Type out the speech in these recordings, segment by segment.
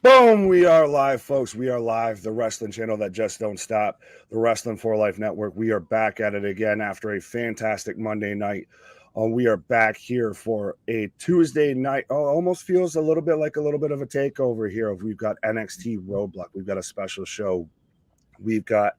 Boom! We are live, folks. We are live. The wrestling channel that just don't stop. The Wrestling for Life Network. We are back at it again after a fantastic Monday night. We are back here for a Tuesday night. Oh, almost feels a little bit like a little bit of a takeover here. We've got NXT Roadblock. We've got a special show. We've got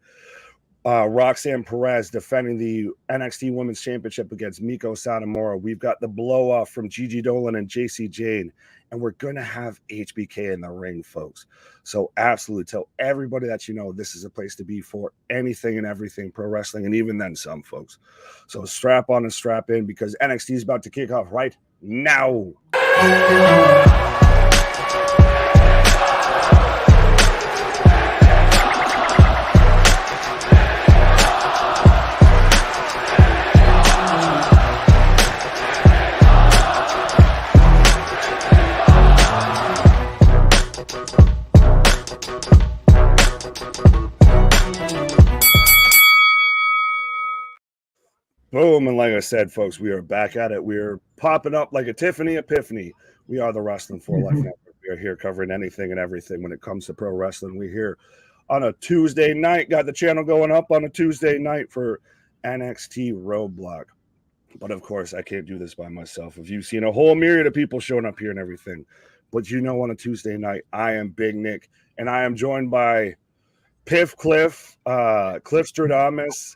Roxanne Perez defending the NXT Women's Championship against Miko Satomura. We've got the blow off from Gigi Dolan and JC Jane, and we're going to have HBK in the ring, folks. So, absolutely tell everybody that you know this is a place to be for anything and everything pro wrestling, and even then some, folks. So, strap on and strap in because NXT is about to kick off right now. Boom. And like I said, folks, we are back at it. We're popping up like a Tiffany Epiphany. We are the Wrestling for Life Network. We are here covering anything and everything when it comes to pro wrestling. We're here on a Tuesday night. Got the channel going up on a Tuesday night for NXT Roadblock. But of course, I can't do this by myself. If you've seen a whole myriad of people showing up here and everything. But you know, on a Tuesday night, I am Big Nick, and I am joined by Cliff Stradamus,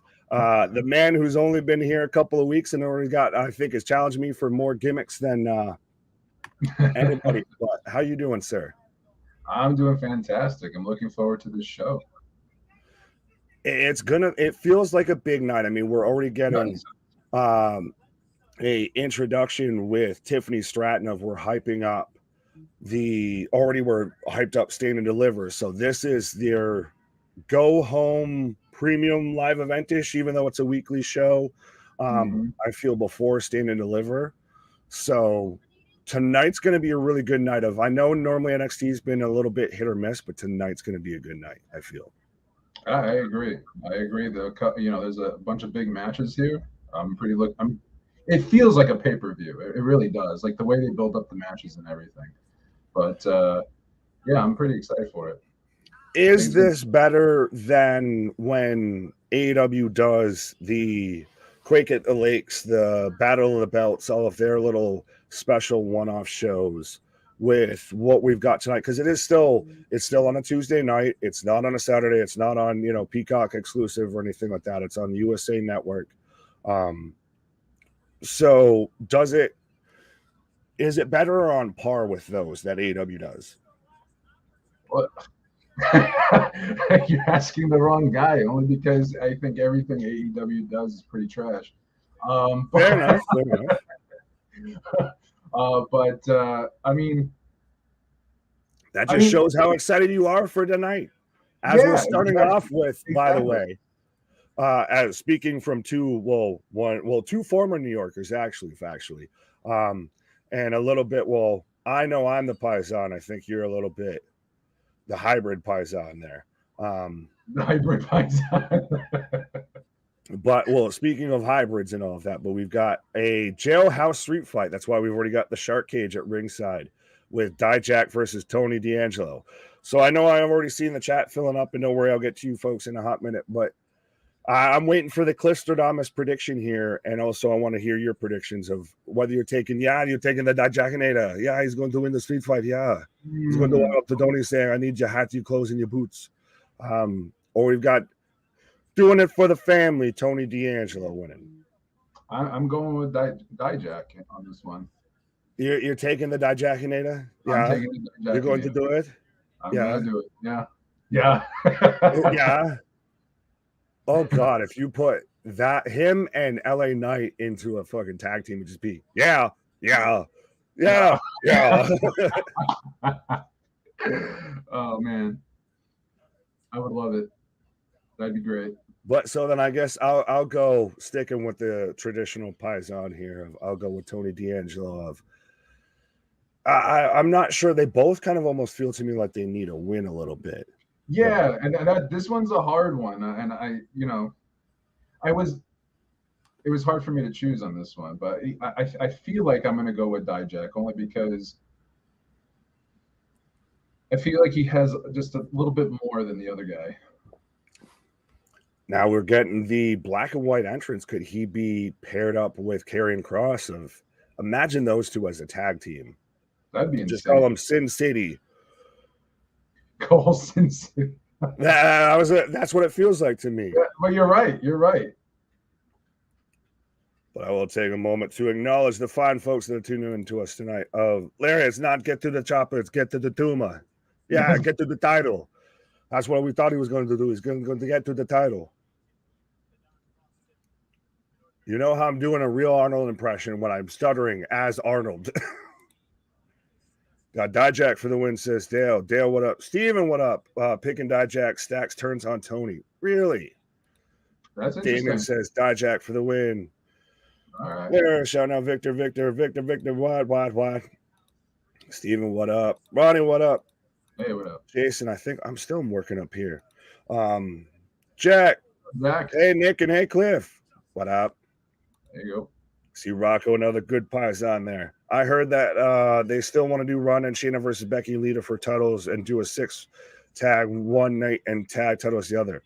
the man who's only been here a couple of weeks and already got, I think, has challenged me for more gimmicks than anybody. But how you doing, sir? I'm doing fantastic. I'm looking forward to this show. It feels like a big night. I mean, we're already getting a introduction with Tiffany Stratton of we're hyping up we're hyped up Stand and Deliver. So this is their go home premium live event-ish, even though it's a weekly show. I feel before Stand and Deliver. So tonight's going to be a really good night I know normally NXT's been a little bit hit or miss, but tonight's going to be a good night, I feel. I agree. There's a bunch of big matches here. It feels like a pay-per-view. It really does. Like the way they build up the matches and everything. But yeah, I'm pretty excited for it. Is this better than when AEW does the Quake at the Lakes, the Battle of the Belts, all of their little special one-off shows with what we've got tonight? Because it's still on a Tuesday night. It's not on a Saturday. It's not on Peacock exclusive or anything like that. It's on USA Network. So is it better or on par with those that AEW does? Well, you're asking the wrong guy, only because I think everything AEW does is pretty trash. Fair enough. I mean, that just shows how excited you are for tonight. As we're starting off with, by the way, as speaking from two former New Yorkers, actually, factually, and a little bit. Well, I know I'm the Paisan. I think you're a little bit the hybrid Paisan there. The hybrid Paisan. But speaking of hybrids and all of that, but we've got a jailhouse street fight. That's why we've already got the shark cage at ringside with Dijak versus Tony D'Angelo. So I know I've already seen the chat filling up, and don't worry, I'll get to you folks in a hot minute. But I'm waiting for the Cliff Stradamus prediction here, and also I want to hear your predictions of whether you're taking the Dijakinata. Yeah, he's going to win the street fight. Yeah, he's going to walk up to Tony saying, "I need your hat, your clothes, and your boots." Or we've got doing it for the family, Tony D'Angelo winning. I'm going with Dijak on this one. You're taking the Dijakinata? Yeah, I'm taking the Dijakinata. You're going to do it? I'm going to do it. Yeah. Yeah. Oh God, if you put him and LA Knight into a fucking tag team, it'd just be yeah. Oh man, I would love it. That'd be great. But so then I guess I'll go sticking with the traditional Paisan here. I'll go with Tony D'Angelo. I'm not sure. They both kind of almost feel to me like they need a win a little bit. Yeah, and this one's a hard one, and it was hard for me to choose on this one, but I feel like I'm going to go with Dijak only because I feel like he has just a little bit more than the other guy. Now we're getting the black and white entrance. Could he be paired up with Karrion Kross? Imagine those two as a tag team. That'd be Just insane. call them Sin City. Colson. That's what it feels like to me. Yeah, but you're right. You're right. But I will take a moment to acknowledge the fine folks that are tuning in to us tonight. Larry, it's not get to the chopper, it's get to the Tuma. Yeah, get to the title. That's what we thought he was going to do. He's going to get to the title. You know how I'm doing a real Arnold impression when I'm stuttering as Arnold. Got Dijak for the win, says Dale. Dale, what up? Steven, what up? Picking Dijak, Stacks turns on Tony. Really? That's interesting. Damon says Dijak for the win. All right. There, shout out Victor, wide. Steven, what up? Ronnie, what up? Hey, what up? Jason, I think I'm still working up here. Jack. Zach. Hey, Nick, and hey, Cliff. What up? There you go. See Rocco, another good Paisan there. I heard that they still want to do Ronda and Shayna versus Becky Lita for titles and do a 6-tag one night and tag titles the other.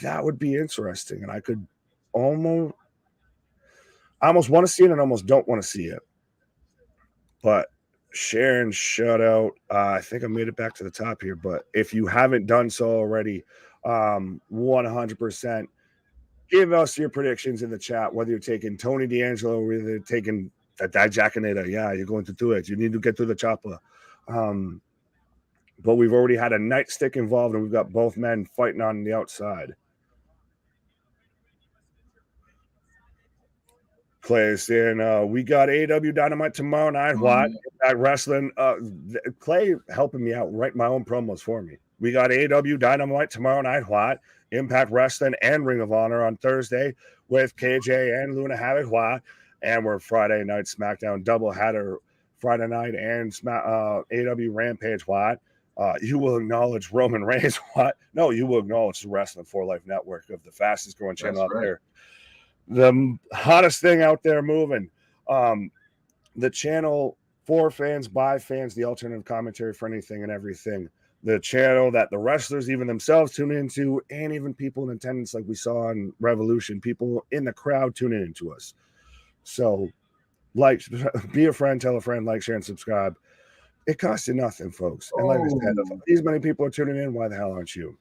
That would be interesting, and I could almost want to see it and almost don't want to see it. But Sharon, shout out. I think I made it back to the top here, but if you haven't done so already, 100%. Give us your predictions in the chat, whether you're taking Tony D'Angelo or whether you're taking that Dijacinator. Yeah, you're going to do it. You need to get through the chopper. But we've already had a nightstick involved, and we've got both men fighting on the outside. Clay is saying, we got AEW Dynamite tomorrow night. What? Wrestling. Clay helping me out, write my own promos for me. We got AEW Dynamite tomorrow night. What? Impact Wrestling and Ring of Honor on Thursday with KJ and Luna Havoc. What? And we're Friday night SmackDown doubleheader Friday night and AEW Rampage. What? You will acknowledge Roman Reigns. What? No, you will acknowledge the Wrestling for Life Network of the fastest growing channel out there. The hottest thing out there moving. The channel for fans, by fans, the alternative commentary for anything and everything. The channel that the wrestlers even themselves tune into, and even people in attendance like we saw on Revolution, people in the crowd tuning into us. So, like, be a friend, tell a friend, like, share, and subscribe. It costs you nothing, folks. And like I said, if these many people are tuning in, why the hell aren't you?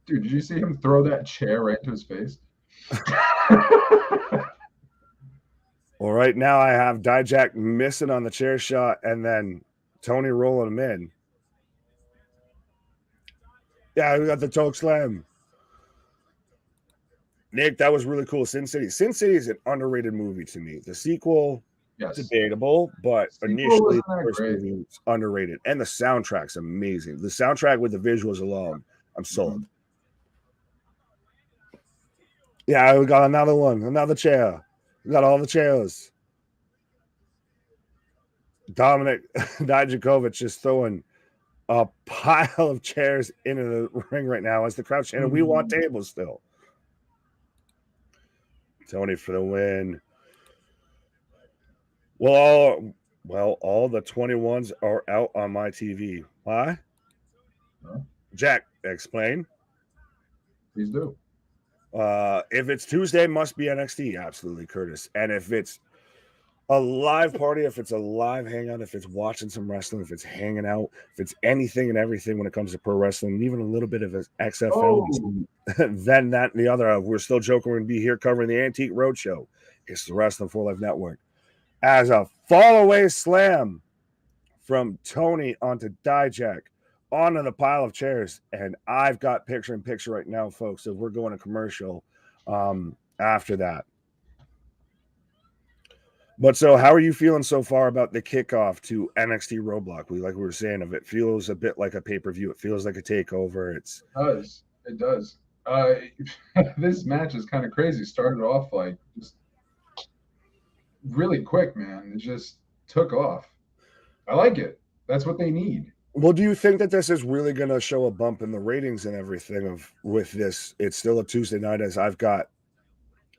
Dude, did you see him throw that chair right to his face? Well, right now I have Dijak missing on the chair shot and then Tony rolling him in. Yeah, we got the choke slam. Nick, that was really cool. Sin City. Sin City is an underrated movie to me. The sequel, debatable, but initially the first movie was underrated. And the soundtrack's amazing. The soundtrack with the visuals alone, I'm sold. Yeah, we got another one, another chair. We got all the chairs. Dominic Dijakovic just throwing a pile of chairs into the ring right now as the crowd chanting, we want tables still. Tony for the win. Well, all the 21s are out on my TV. Why? Huh? Jack, explain. Please do. If it's Tuesday, must be NXT. Absolutely, Curtis. And if it's a live party, if it's a live hangout, if it's watching some wrestling, if it's hanging out, if it's anything and everything when it comes to pro wrestling, even a little bit of XFL, then that and the other, we're still joking. We're going to be here covering the Antique Roadshow. It's the Wrestling for Life Network. As a fall away slam from Tony onto Dijak, onto the pile of chairs, and I've got picture in picture right now, folks. So we're going to commercial after that. But so, how are you feeling so far about the kickoff to NXT Roadblock? Like we were saying, if it feels a bit like a pay-per-view, it feels like a takeover. It does. This match is kind of crazy. Started off like just really quick, man. It just took off. I like it. That's what they need. Well, do you think that this is really going to show a bump in the ratings and everything with this? It's still a Tuesday night, as I've got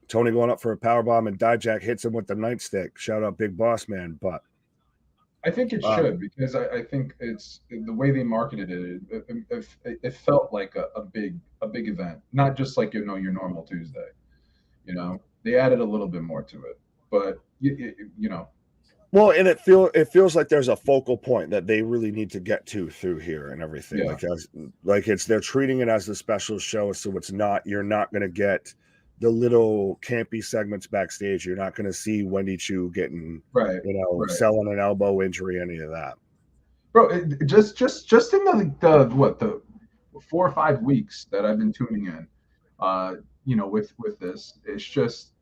Tony going up for a powerbomb and Dijak hits him with the nightstick. Shout out Big Boss Man. But I think it should, because I think it's the way they marketed it felt like a big event, not just like your normal Tuesday. They added a little bit more to it, but Well, and it feels like there's a focal point that they really need to get to through here and everything. yeah, Like they're treating it as a special show, so you're not going to get the little campy segments backstage. You're not going to see Wendy Chu getting right, right. selling an elbow injury, any of that. Bro, just in the 4 or 5 weeks that I've been tuning in, with this, it's just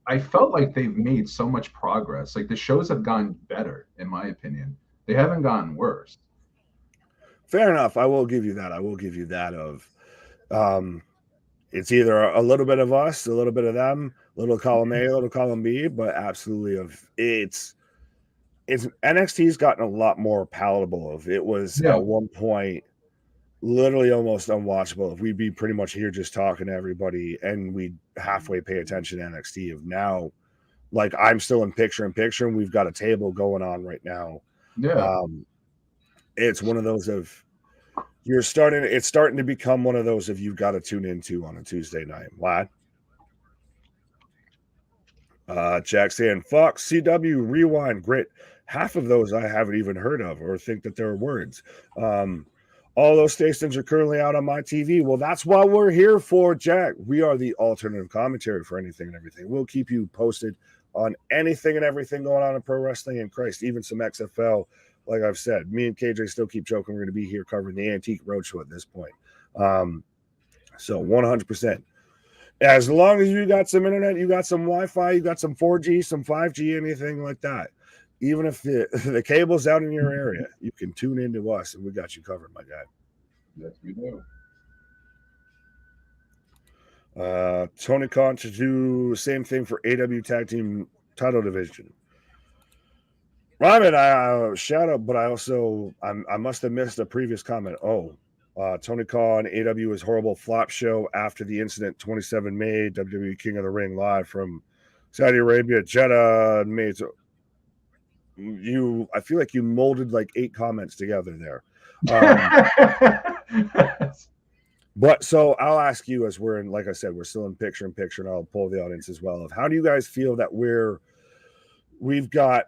I felt like they've made so much progress. Like the shows have gotten better, in my opinion. They haven't gotten worse. Fair enough. I will give you that. I will give you that. It's either a little bit of us, a little bit of them, little column A, little column B, but absolutely it's NXT's gotten a lot more palatable. If it was at one point literally almost unwatchable, if we'd be pretty much here just talking to everybody and we'd halfway pay attention to NXT. Of now, like I'm still in picture and we've got a table going on right now. Yeah. It's one of those of it's starting to become one of those of you've got to tune into on a Tuesday night. Lad. Jack saying, Fox, CW, Rewind, Grit. Half of those I haven't even heard of or think that they're words. All those stations are currently out on my TV. Well, that's what we're here for, Jack. We are the alternative commentary for anything and everything. We'll keep you posted on anything and everything going on in pro wrestling, and Christ, even some XFL. Like I've said, me and KJ still keep joking we're going to be here covering the Antique Roadshow at this point. So 100%. As long as you got some internet, you got some Wi-Fi, you got some 4G, some 5G, anything like that. Even if the cable's out in your area, you can tune into us, and we got you covered, my guy. Yes, we do. Tony Khan to do the same thing for AW Tag Team Title Division. Robin, I shout out, but I must have missed a previous comment. Tony Khan, AW is horrible flop show after the incident. 27 May, WWE King of the Ring live from Saudi Arabia, Jeddah. Made I feel like you molded like 8 comments together there. But so I'll ask you, as we're in, like I said, we're still in picture, and I'll pull the audience as well. Of how do you guys feel that we've got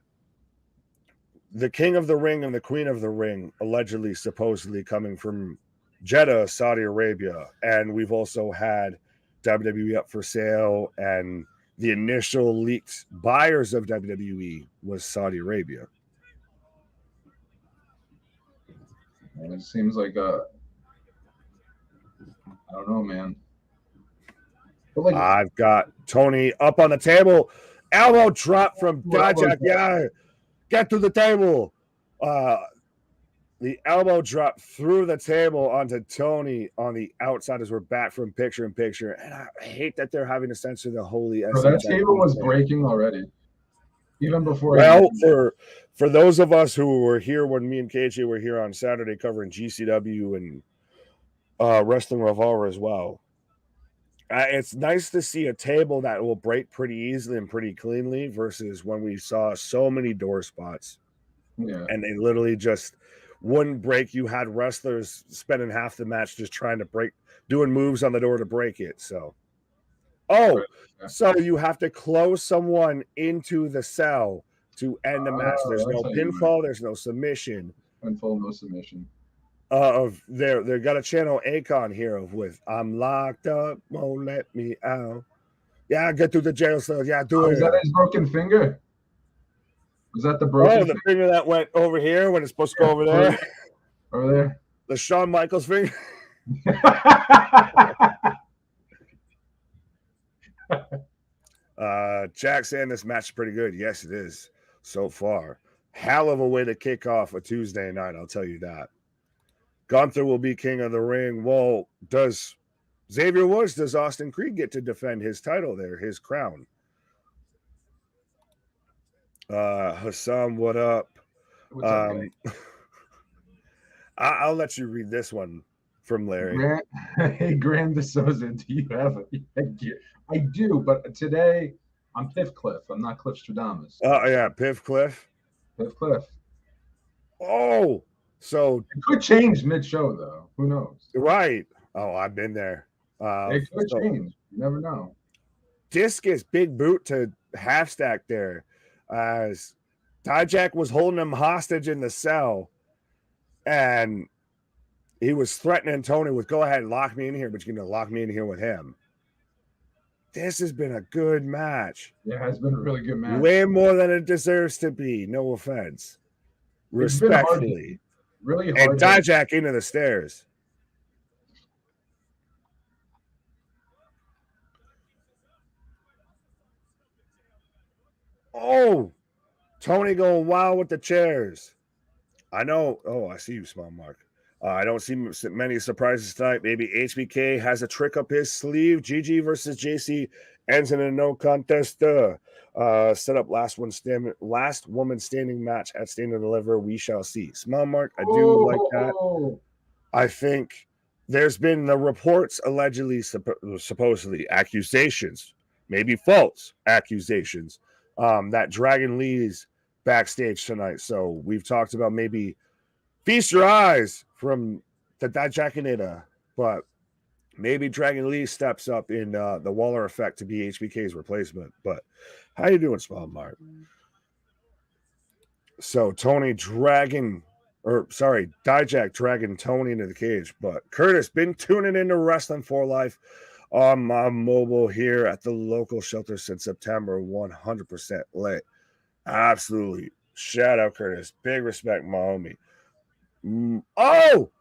the King of the Ring and the Queen of the Ring allegedly, supposedly coming from Jeddah, Saudi Arabia, and we've also had WWE up for sale, and the initial leaked buyers of WWE was Saudi Arabia. And it seems like I don't know, man. But I've got Tony up on the table, elbow drop from Dajak. Yeah, get to the table. The elbow drop through the table onto Tony on the outside as we're back from picture in picture. And I hate that they're having to censor the holy. That table was breaking already, even before. Well, for those of us who were here when me and KJ were here on Saturday covering GCW and Wrestling Revolver as well, it's nice to see a table that will break pretty easily and pretty cleanly versus when we saw so many door spots. Yeah. And they literally just wouldn't break. You had wrestlers spending half the match just trying to doing moves on the door to break it. So, so you have to close someone into the cell to end the match. There's no pinfall. There's no submission. Pinfall, no submission. They got a channel Akon here with I'm locked up, won't let me out. Yeah, get through the jail cell. Yeah, do it. Is that his broken finger? Was that the broken the finger that went over here when it's supposed to go over there? Over there? The Shawn Michaels finger? Jack saying this match is pretty good. Yes, it is so far. Hell of a way to kick off a Tuesday night, I'll tell you that. Gunther will be King of the Ring. Well, does Xavier Woods, does Austin Creed get to defend his title there, his crown? Hassan, what up? What's up, I'll let you read this one from Larry. Hey, Graham DeSouza, do you have a gear? I do, but today I'm Piff Cliff. I'm not Cliff Stradamus. Oh, yeah, Piff Cliff. Piff Cliff. Oh, so It could change mid-show, though. Who knows? right. Oh, I've been there. It could So change. You never know. discus big boot to half stack there, as Dijak was holding him hostage in the cell, and he was threatening Tony with, "Go ahead, lock me in here," but you're gonna lock me in here with him. This has been a good match. It has been a really good match. Way more than it deserves to be. No offense. It's been hard, Respectfully. really hard. And Dijak into the stairs. Oh, Tony going wild with the chairs. I know. Oh, I see you, Small Mark. I don't see many surprises tonight. Maybe HBK has a trick up his sleeve. GG versus JC ends in a no contest. Set up last woman standing match at Stand and Deliver. We shall see. Small Mark, I do like that. I think there's been the reports, allegedly, supposedly accusations, maybe false accusations, that Dragon Lee's backstage tonight. So we've talked about maybe feast your eyes from the Dijakinita, but maybe Dragon Lee steps up in the Waller effect to be HBK's replacement. But how you doing, Small Mark? So Tony dragging, or sorry, Dijak dragging Tony into the cage. But Curtis been tuning into Wrestling for Life on my mobile here at the local shelter since September. 100% lit. Absolutely. Shout out, Curtis. Big respect, my homie. Oh!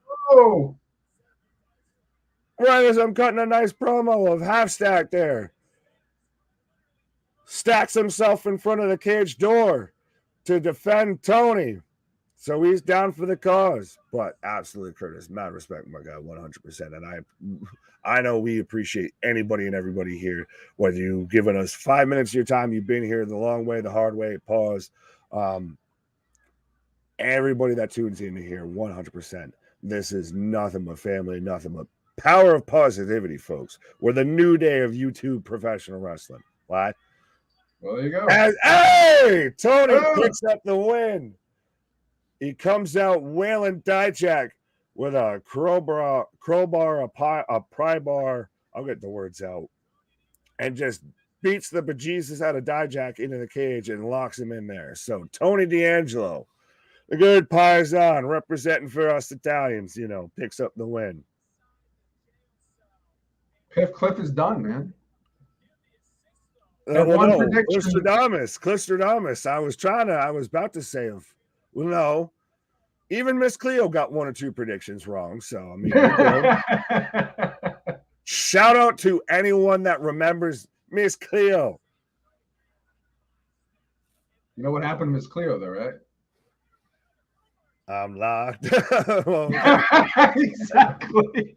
Right as I'm cutting a nice promo of Half Stack there. Stacks himself in front of the cage door to defend Tony. So he's down for the cause. But absolutely, Curtis, mad respect, my guy, 100%. And I know we appreciate anybody and everybody here, whether you've given us 5 minutes of your time, you've been here the long way, the hard way, pause. Everybody that tunes in here, 100%. This is nothing but family, nothing but power of positivity, folks. We're the new day of YouTube professional wrestling. What? Well, there you go. Hey, Tony picks up the win. He comes out wailing Dijak with a crowbar, a pry bar. I'll get the words out. And just beats the bejesus out of Dijak into the cage and locks him in there. So Tony D'Angelo, the good Paisan, representing for us Italians, picks up the win. Cliff is done, man. Clistradamus. I was about to say, no. Even Miss Cleo got 1 or 2 predictions wrong. So, I mean, shout out to anyone that remembers Miss Cleo. You know what happened to Miss Cleo, though, right? I'm locked. Exactly.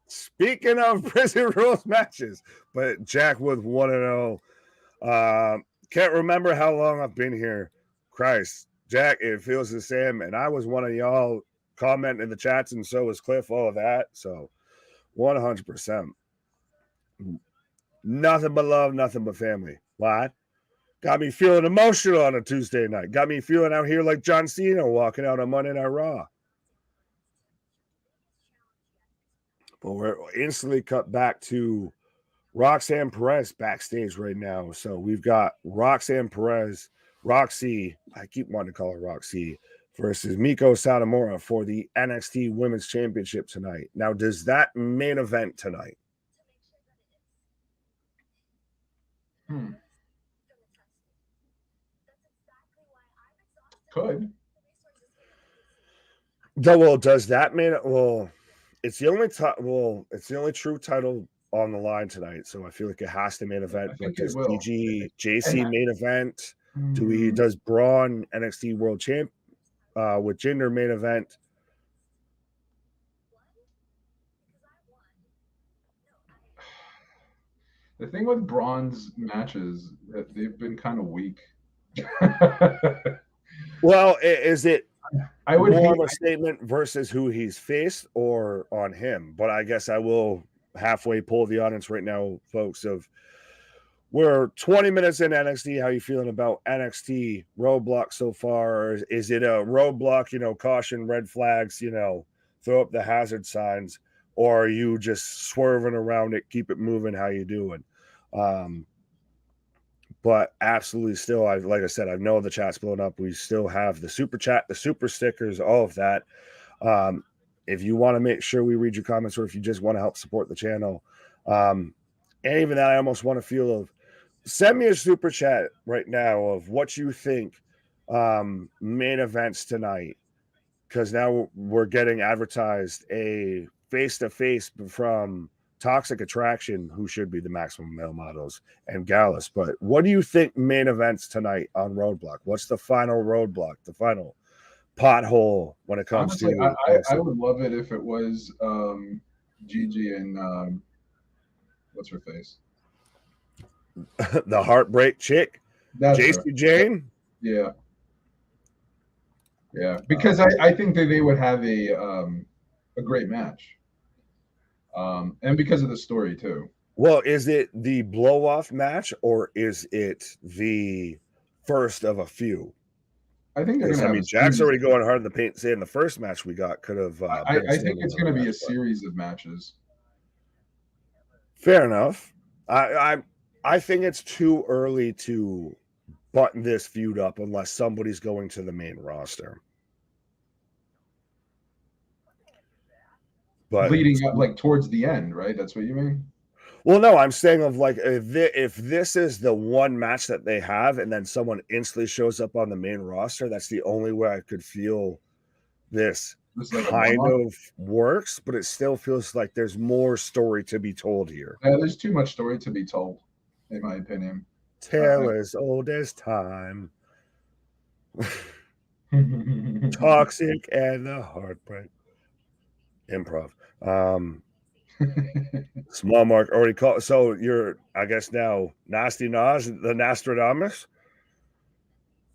Speaking of prison rules matches, but Jack with 1-0. Can't remember how long I've been here. Christ, Jack, it feels the same. And I was one of y'all commenting in the chats, and so was Cliff, all of that. So 100%. Nothing but love, nothing but family. What? Got me feeling emotional on a Tuesday night. Got me feeling out here like John Cena walking out on Monday Night Raw. But we're instantly cut back to Roxanne Perez backstage right now. So we've got Roxanne Perez, Roxy, I keep wanting to call her Roxy, versus Miko Satomura for the NXT Women's Championship tonight. Now, does that main event tonight? Could. Well, does that mean? Well, it's the only it's the only true title on the line tonight, so I feel like it has to main event. But does DG JC main event? Does Braun NXT World Champ with Jinder main event? The thing with Braun's matches, they've been kind of weak. Well, is it more of a statement versus who he's faced or on him? But I guess I will halfway pull the audience right now, folks, of we're 20 minutes in NXT. How you feeling about NXT Roadblock so far? Is it a roadblock, caution, red flags, throw up the hazard signs, or are you just swerving around it, keep it moving? How you doing? But absolutely still, like I said, I know the chat's blown up. We still have the super chat, the super stickers, all of that. If you want to make sure we read your comments, or if you just want to help support the channel, and even that, I almost want to feel of send me a super chat right now of what you think main events tonight, because now we're getting advertised a face-to-face from Toxic Attraction, who should be the Maximum Male Models, and Gallus. But what do you think main events tonight on Roadblock? What's the final roadblock, the final pothole when it comes Honestly, to I would love it if it was Gigi and what's her face? the Heartbreak Chick, That's JC her. Jane? Yeah. Yeah. Because I think that they would have a great match. And because of the story too. Well, is it the blow-off match, or is it the first of a few? I think they're going to have. Jack's already going hard in the paint, saying the first match we got could have. I think it's going to be a series of matches. Fair enough. I think it's too early to button this feud up unless somebody's going to the main roster. But leading up, like towards the end, right? That's what you mean? Well, no, I'm saying of like if this is the one match that they have, and then someone instantly shows up on the main roster, that's the only way I could feel this like kind of works. But it still feels like there's more story to be told here. Yeah, there's too much story to be told, in my opinion. Tale as old as time. Toxic and the Heartbreak. Improv. Small Mark already called. So you're, I guess now, Nasty Nas, the Nostradamus.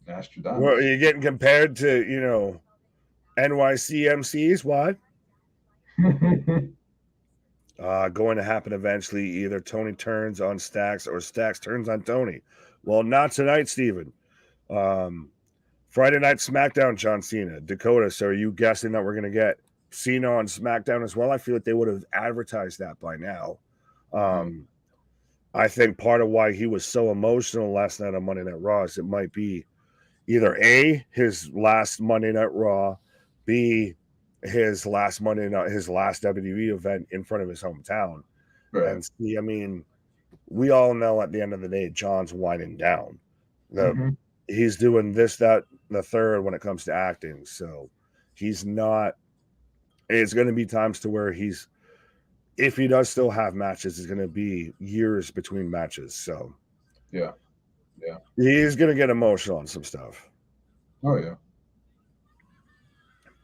Nostradamus. Well, are you getting compared to NYC MCs? What? Going to happen eventually. Either Tony turns on Stacks or Stacks turns on Tony. Well, not tonight, Steven. Friday Night SmackDown, John Cena, Dakota. So are you guessing that we're going to get Cena on SmackDown as well? I feel like they would have advertised that by now. I think part of why he was so emotional last night on Monday Night Raw is it might be either A, his last Monday Night Raw, B, his last Monday night, his last WWE event in front of his hometown. Right. And see, I mean, we all know at the end of the day, John's winding down. He's doing this, that, the third when it comes to acting. So he's not. It's going to be times to where he's, if he does still have matches, it's going to be years between matches. So yeah, he's going to get emotional on some stuff. Oh yeah.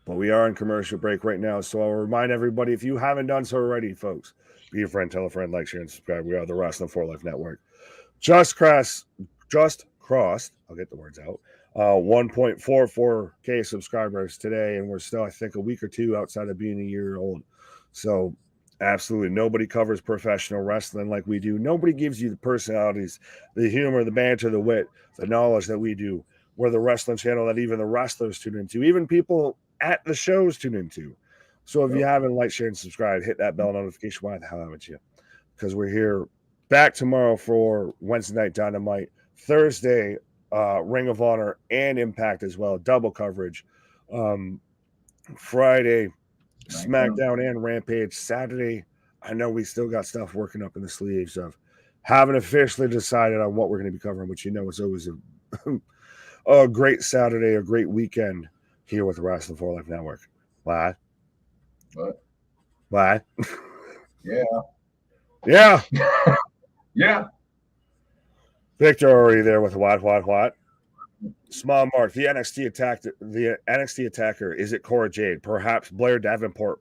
But we are in commercial break right now, so I'll remind everybody, if you haven't done so already, folks, be a friend, tell a friend, like, share, and subscribe. We are the Wrasslin for Life Network. Just crossed, I'll get the words out, 1.44K subscribers today, and we're still, I think, a week or two outside of being a year old. So absolutely nobody covers professional wrestling like we do. Nobody gives you the personalities, the humor, the banter, the wit, the knowledge that we do. We're the wrestling channel that even the wrestlers tune into, even people at the shows tune into. So if you haven't liked, share, and subscribe, hit that bell notification. Why the hell haven't you? Because we're here back tomorrow for Wednesday Night Dynamite, Thursday Ring of Honor and Impact as well, double coverage. Friday SmackDown and Rampage. Saturday, I know we still got stuff working up in the sleeves of haven't officially decided on what we're going to be covering, but it's always a great Saturday, a great weekend here with the Wrasslin for Life Network. What? Yeah. Yeah. Yeah. Victor already there with what? Small Mark, the NXT attacker. Is it Cora Jade? Perhaps Blair Davenport.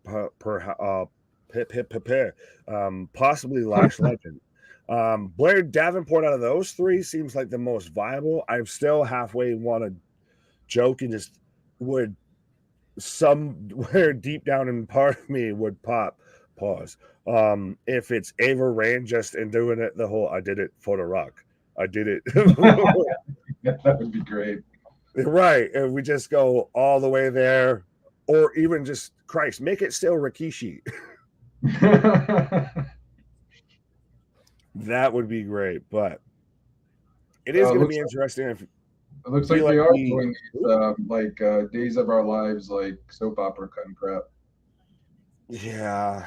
Possibly Lash Legend. Blair Davenport out of those three seems like the most viable. I'm still halfway want to joke and just would somewhere deep down in part of me would pause. If it's Ava Rain just in doing it the whole I did it for the Rock. I did it. That would be great. Right. And we just go all the way there. Or even just, Christ, make it still Rikishi. That would be great. But it is going to be interesting. If It looks like they are doing these Days of Our Lives, like soap opera kind of crap. Yeah.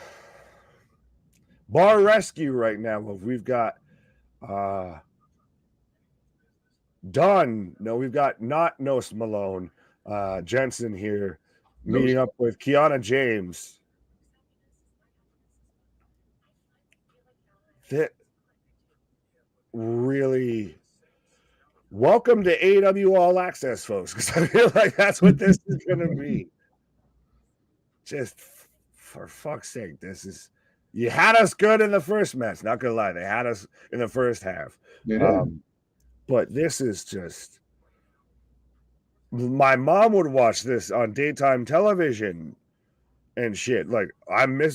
Bar Rescue right now. We've got Dunn. No, we've got not Nos Malone. Jensen here meeting up with Kiana James. That really welcome to AEW All Access, folks, because I feel like that's what this is going to be. Just for fuck's sake, this is. You had us good in the first match. Not gonna lie, they had us in the first half. But this is just. My mom would watch this on daytime television and shit. Like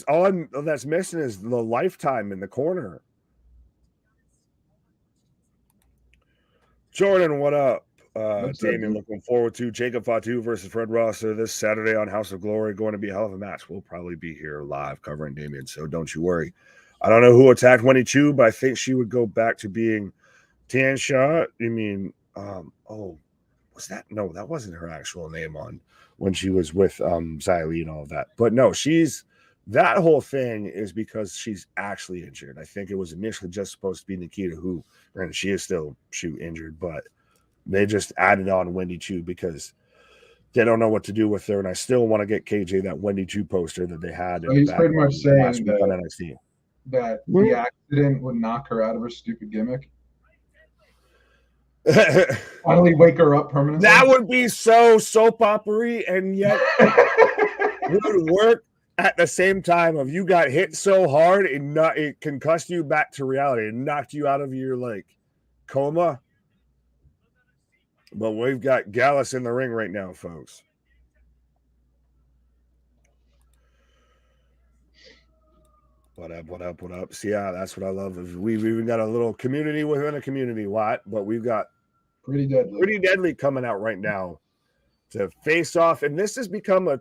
all that's missing is the Lifetime in the corner. Jordan, what up? Damien, looking forward to Jacob Fatu versus Fred Rosser this Saturday on House of Glory. Going to be a hell of a match. We'll probably be here live covering Damien, so don't you worry. I don't know who attacked Wendy Chu, but I think she would go back to being Tan Shaw. You mean, was that? No, that wasn't her actual name on when she was with Xylee and all of that. But no, that whole thing is because she's actually injured. I think it was initially just supposed to be Nikita, who, and she is still injured, but they just added on Wendy Chu because they don't know what to do with her. And I still want to get KJ that Wendy Chu poster that they had. So he's pretty much saying that the accident would knock her out of her stupid gimmick. Finally wake her up permanently. That would be so soap opera-y, and yet it would work at the same time of you got hit so hard it concussed you back to reality and knocked you out of your coma. But we've got Gallus in the ring right now, folks. What up? See, yeah, that's what I love. We've even got a little community within a community, but we've got Pretty Deadly coming out right now to face off. And this has become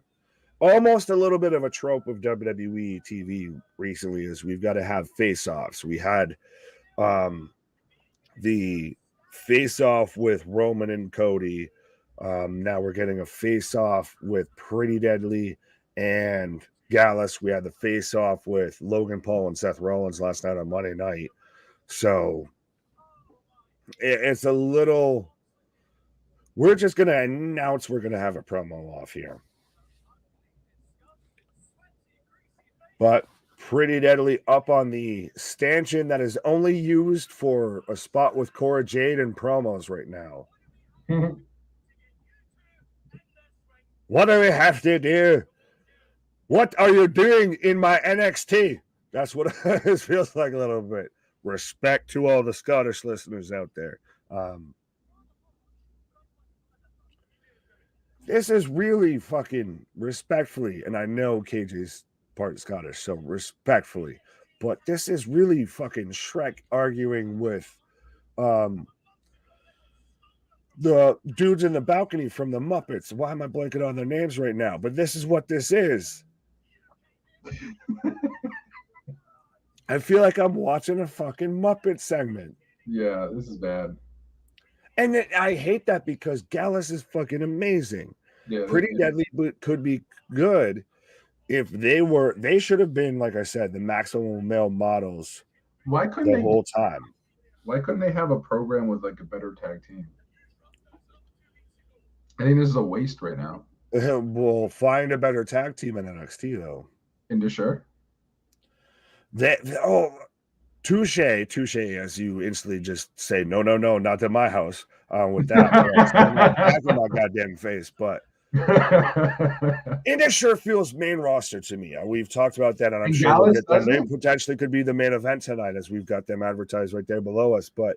almost a little bit of a trope of WWE TV recently, is we've got to have face-offs. We had the face-off with Roman and Cody. Now we're getting a face-off with Pretty Deadly and Gallus. We had the face-off with Logan Paul and Seth Rollins last night on Monday night. So it's a little. We're just going to announce we're going to have a promo off here. But Pretty Deadly up on the stanchion that is only used for a spot with Cora Jade and promos right now. What do we have to do? What are you doing in my NXT? That's what it feels like a little bit. Respect to all the Scottish listeners out there. This is really fucking respectfully, and I know KJ's part Scottish, so respectfully, but this is really fucking Shrek arguing with the dudes in the balcony from the Muppets. Why am I blanking on their names right now? But this is what this is. I feel like I'm watching a fucking Muppet segment. Yeah, this is bad. And I hate that because Gallus is fucking amazing. Yeah, Pretty Deadly could be good if they should have been, like I said, the maximum male models. Why couldn't the whole time? Why couldn't they have a program with a better tag team? I think this is a waste right now. We'll find a better tag team in NXT though. Sure. Touche, as you instantly just say, no, not at my house. With that, that's in my goddamn face. But it sure feels main roster to me. We've talked about that, and I'm sure they potentially could be the main event tonight, as we've got them advertised right there below us. But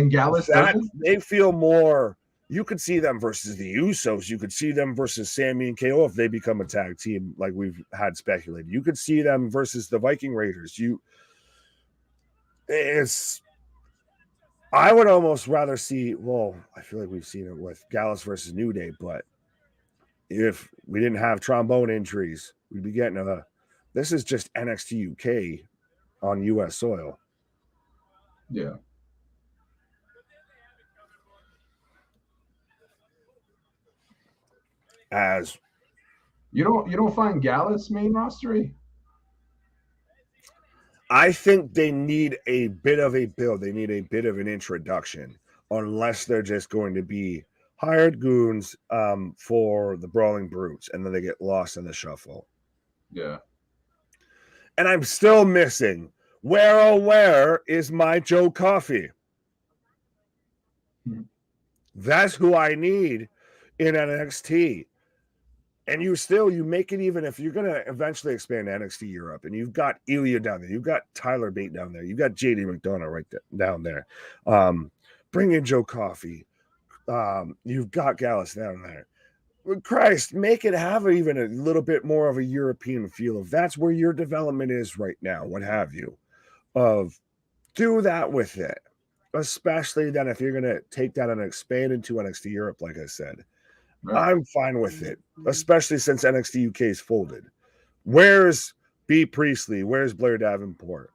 Gallus, they feel more. You could see them versus the Usos. You could see them versus Sammy and KO if they become a tag team, like we've had speculated. You could see them versus the Viking Raiders. I would almost rather see. Well, I feel like we've seen it with Gallus versus New Day, but if we didn't have trombone injuries, we'd be getting a. This is just NXT UK on US soil. Yeah. As You don't find Gallus main rostery? I think they need a bit of a build. They need a bit of an introduction, unless they're just going to be hired goons for the Brawling Brutes, and then they get lost in the shuffle. Yeah. And I'm still missing. Where is my Joe Coffey? That's who I need in NXT. And you make it, even if you're going to eventually expand NXT Europe, and you've got Ilya down there, you've got Tyler Bate down there, you've got JD McDonough right down there. Bring in Joe Coffey. You've got Gallus down there. Christ, make it have even a little bit more of a European feel. If that's where your development is right now, what have you, do that with it. Especially then if you're going to take that and expand into NXT Europe, like I said. Right. I'm fine with it, especially since NXT UK is folded. Where's B. Priestley? Where's Blair Davenport?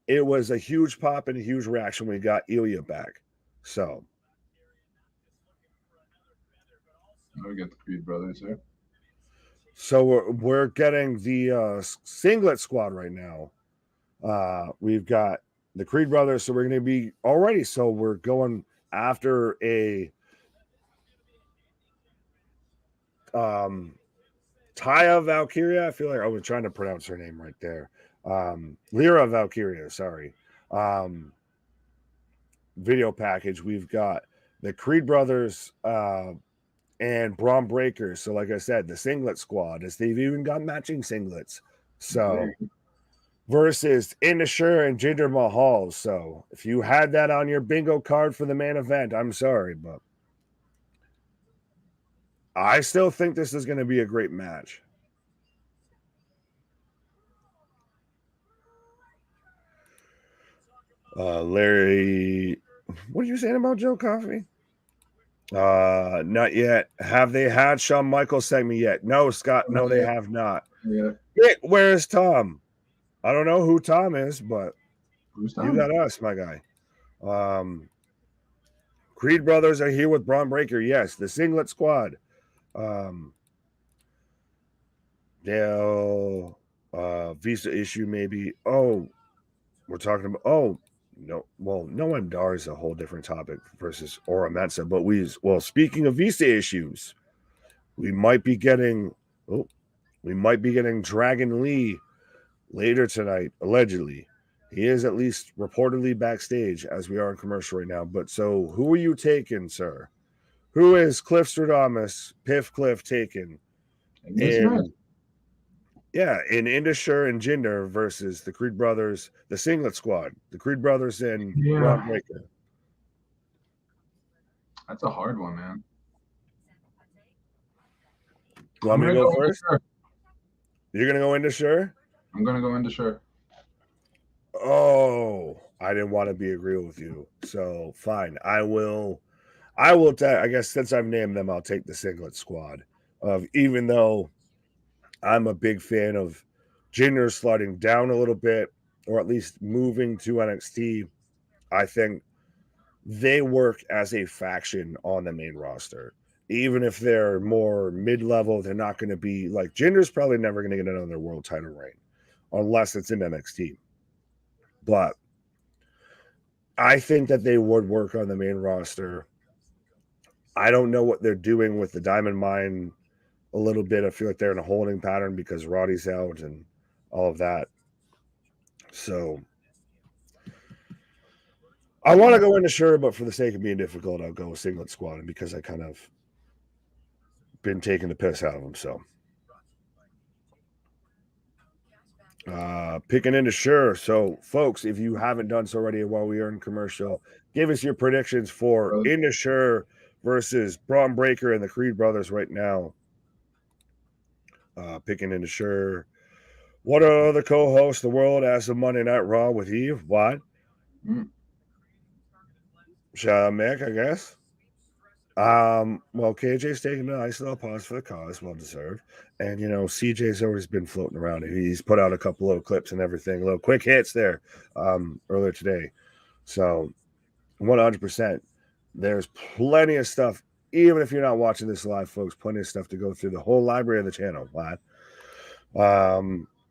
It was a huge pop and a huge reaction when we got Ilya back. So We get the Creed brothers here. So we're getting the singlet squad right now. We've got the Creed brothers, so we're going to be already. So we're going after a Taya Valkyria. I feel like I was trying to pronounce her name right there. Lyra Valkyria, sorry. Video package. We've got the Creed brothers and Braun Breakers. So, like I said, the singlet squad, as they've even got matching singlets. So, versus Indusher and Jinder Mahal. So, if you had that on your bingo card for the main event, I'm sorry, but I still think this is going to be a great match. Larry, what are you saying about Joe Coffey? Not yet. Have they had Shawn Michaels segment yet? No, Scott. No, they have not. Yeah. Where's Tom? I don't know who Tom is, but Who's Tom? You got us, my guy. Creed brothers are here with Braun Breaker. Yes, the singlet squad. They'll visa issue maybe. Oh, we're talking about. Oh, no. Well, Noam Dar is a whole different topic versus Ora Mensa. But speaking of visa issues, we might be getting. Oh, we might be getting Dragon Lee later tonight, allegedly. He is at least reportedly backstage as we are in commercial right now. But so who are you taking, sir? Who is Cliff Stradamus, Piff Cliff taking? In Indusher and Jinder versus the Creed brothers, the singlet squad, the Creed brothers and Braun Breaker. That's a hard one, man. You want me to go first? You're gonna go Indusher? I'm gonna go Indusher. Oh, I didn't want to be agreeable with you. So fine. I will I guess since I've named them, I'll take the singlet squad. Even though I'm a big fan of Jinder sliding down a little bit, or at least moving to NXT, I think they work as a faction on the main roster. Even if they're more mid-level, they're not going to be like Jinder's probably never going to get another world title reign unless it's in NXT. But I think that they would work on the main roster. I don't know what they're doing with the Diamond Mine a little bit. I feel like they're in a holding pattern because Roddy's out and all of that. So I want to go into Sure, but for the sake of being difficult, I'll go with Singlet Squad, and because I kind of been taking the piss out of them. So picking into Sure. So folks, if you haven't done so already while we are in commercial, give us your predictions for into Sure versus Braun Breaker and the Creed brothers right now. Picking into Sure. What are the co-hosts? The World as of Monday Night Raw with Eve? What? Shout out Mick, I guess. Well, KJ's taking a nice little pause for the cause, well deserved. And CJ's always been floating around. He's put out a couple little clips and everything, little quick hits there earlier today. So 100%. There's plenty of stuff. Even if you're not watching this live, folks, plenty of stuff to go through the whole library of the channel.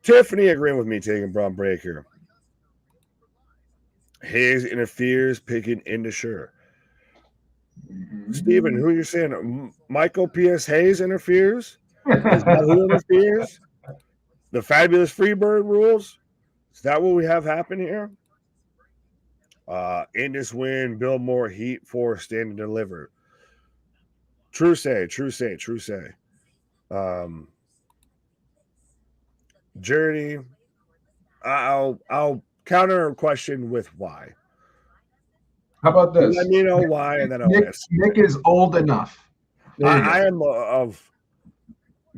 Tiffany agreeing with me taking Braun Breaker. Hayes interferes, picking into Sure. Steven, who are you saying? Michael P.S. Hayes interferes? Is that who interferes? The fabulous Freebird rules? Is that what we have happen here? In this win, Bill Moore heat for stand and deliver. True say. Journey. I'll counter a question with why. How about this? Let me know why, and then I'll ask. Nick is old enough. I am of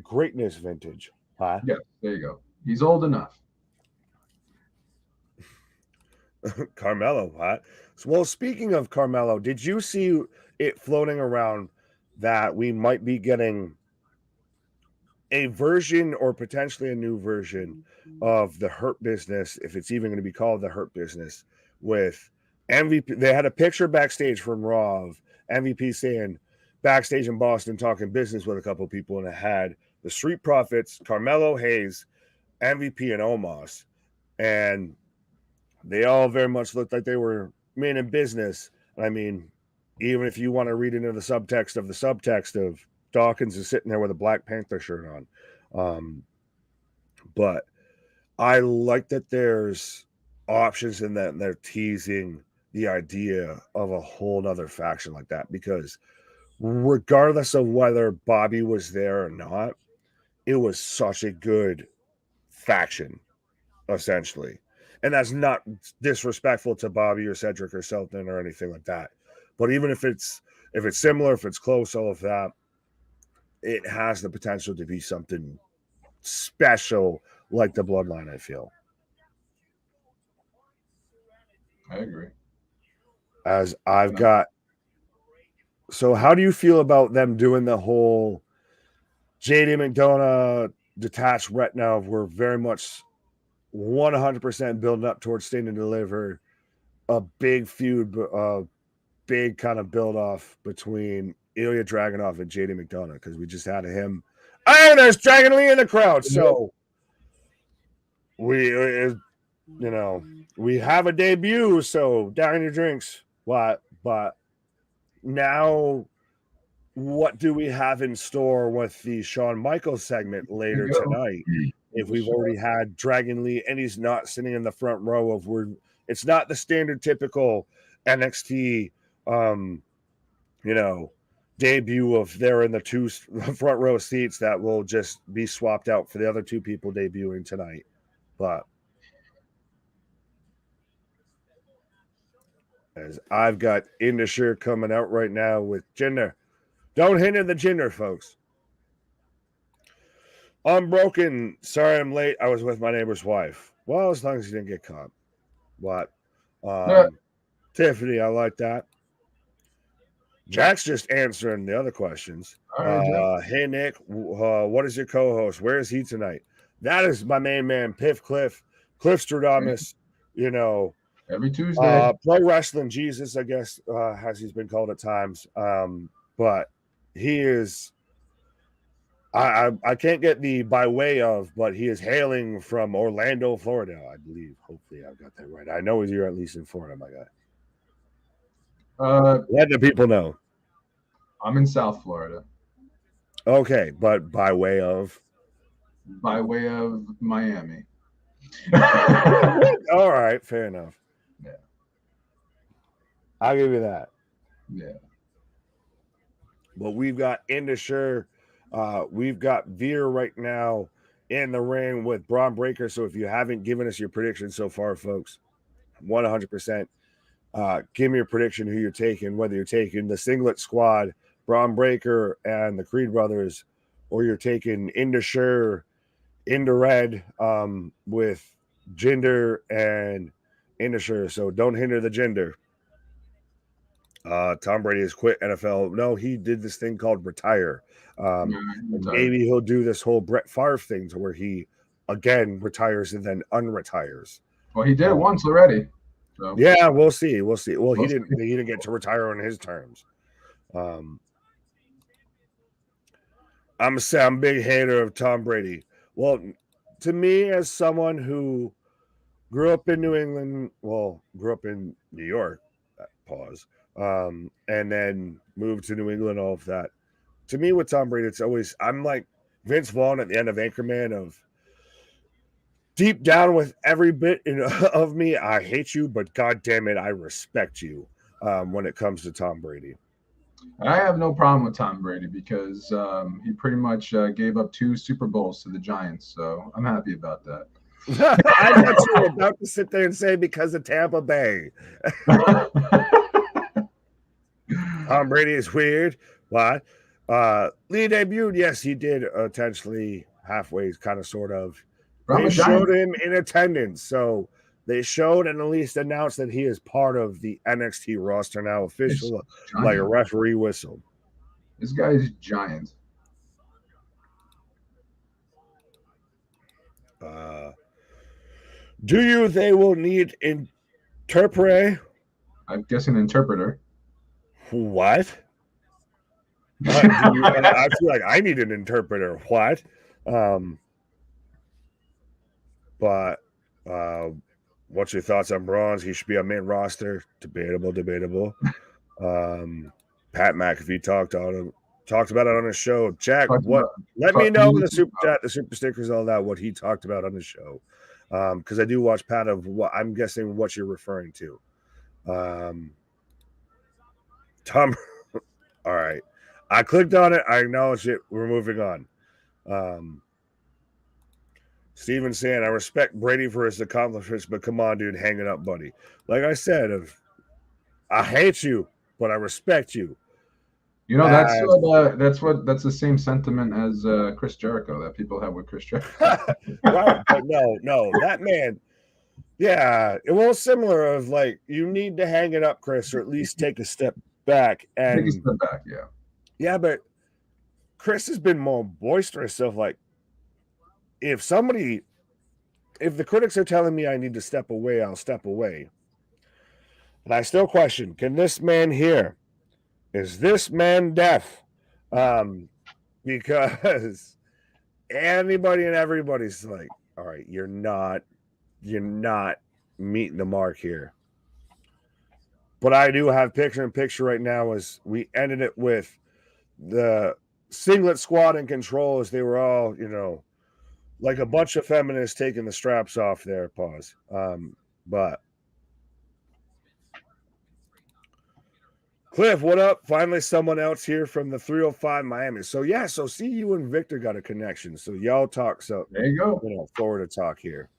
greatness vintage. Yeah, there you go. He's old enough. Carmelo, what? Well, speaking of Carmelo, did you see it floating around that we might be getting a version or potentially a new version of the Hurt Business, if it's even going to be called the Hurt Business, with MVP? They had a picture backstage from Raw of MVP saying backstage in Boston talking business with a couple of people, and it had the Street Profits, Carmelo Hayes, MVP, and Omos, and they all very much looked like they were meaning business. I mean, even if you want to read into the subtext of Dawkins is sitting there with a Black Panther shirt on. But I like that there's options in that, and they're teasing the idea of a whole nother faction like that, because regardless of whether Bobby was there or not, it was such a good faction, essentially. And that's not disrespectful to Bobby or Cedric or Selton or anything like that. But even if it's similar, if it's close, all of that, it has the potential to be something special like the Bloodline, I feel. I agree. As I've got. So how do you feel about them doing the whole JD McDonough detached retina? We're very much 100% building up towards Stand and Deliver, a big feud, a big kind of build off between Ilya Dragunov and JD McDonough, because we just had him. Hey, there's Dragon Lee in the crowd. So we have a debut. So down your drinks. What? But now, what do we have in store with the Shawn Michaels segment later tonight? If we've already had Dragon Lee and he's not sitting in the front row of it's not the standard typical NXT, debut of they're in the two front row seats that will just be swapped out for the other two people debuting tonight. But as I've got Indusher coming out right now with Jinder. Don't hinder the Jinder, folks. Unbroken. Sorry I'm late. I was with my neighbor's wife. Well, as long as you didn't get caught. What? Tiffany, I like that. Jack's just answering the other questions. Right, hey, Nick, what is your co-host? Where is he tonight? That is my main man, Cliff Stradamus, every Tuesday. Pro Wrestling Jesus, I guess, as he's been called at times. But he is, I can't get the by way of, but he is hailing from Orlando, Florida, I believe. Hopefully I've got that right. I know you're at least in Florida, my guy. Let the people know. I'm in South Florida. Okay, but by way of? By way of Miami. All right, fair enough. Yeah. I'll give you that. Yeah. But we've got Indusher. We've got Veer right now in the ring with Braun Breaker. So if you haven't given us your prediction so far, folks, 100%. Give me your prediction who you're taking, whether you're taking the Singlet Squad, Braun Breaker, and the Creed Brothers, or you're taking Indusher, Red with Jinder and Indusher. So don't hinder the Jinder. Tom Brady has quit NFL. No, he did this thing called retire. Maybe he'll do this whole Brett Favre thing to where he again retires and then unretires. Well, he did it once already. So. Yeah, we'll see. We'll see. Well, he didn't get to retire on his terms. I'm a big hater of Tom Brady. Well, to me, as someone who grew up in New England, grew up in New York, pause, and then moved to New England, all of that. To me, with Tom Brady, it's always, I'm like Vince Vaughn at the end of Anchorman of deep down with every bit of me, I hate you, but God damn it, I respect you when it comes to Tom Brady. I have no problem with Tom Brady because he pretty much gave up 2 Super Bowls to the Giants, so I'm happy about that. I thought you were about to sit there and say because of Tampa Bay. Tom Brady is weird. What? Lee debuted. Yes, he did intentionally halfway, kind of, sort of. They showed him in attendance, so they showed and at least announced that he is part of the NXT roster now, official, like a referee whistle. This guy's giant. They will need interpreter? I'm guessing interpreter. What? I feel like I need an interpreter. What? But what's your thoughts on Bronze? He should be on main roster. Debatable. Pat McAfee talked about it on his show. Jack, let me know in the super chat, the super stickers, all that, what he talked about on the show. Because I do watch Pat of what I'm guessing what you're referring to. Tom, all right. I clicked on it. I acknowledge it. We're moving on. Steven saying, I respect Brady for his accomplishments, but come on, dude, hang it up, buddy. Like I said, I hate you, but I respect you. You know, that's the same sentiment as Chris Jericho that people have with Chris Jericho. Right, but no, that man, yeah, it was similar of like, you need to hang it up, Chris, or at least take a step back. And take a step back, yeah. Yeah, but Chris has been more boisterous of like, if the critics are telling me I need to step away, I'll step away. And I still question, can this man hear? Is this man deaf? Because anybody and everybody's like, all right, you're not meeting the mark here. But I do have picture in picture right now as we ended it with the singlet squad in control as they were all, like a bunch of feminists taking the straps off there. Pause. But Cliff, what up? Finally, someone else here from the 305 Miami. So see, you and Victor got a connection. So y'all talk. So there you go. Forward to talk here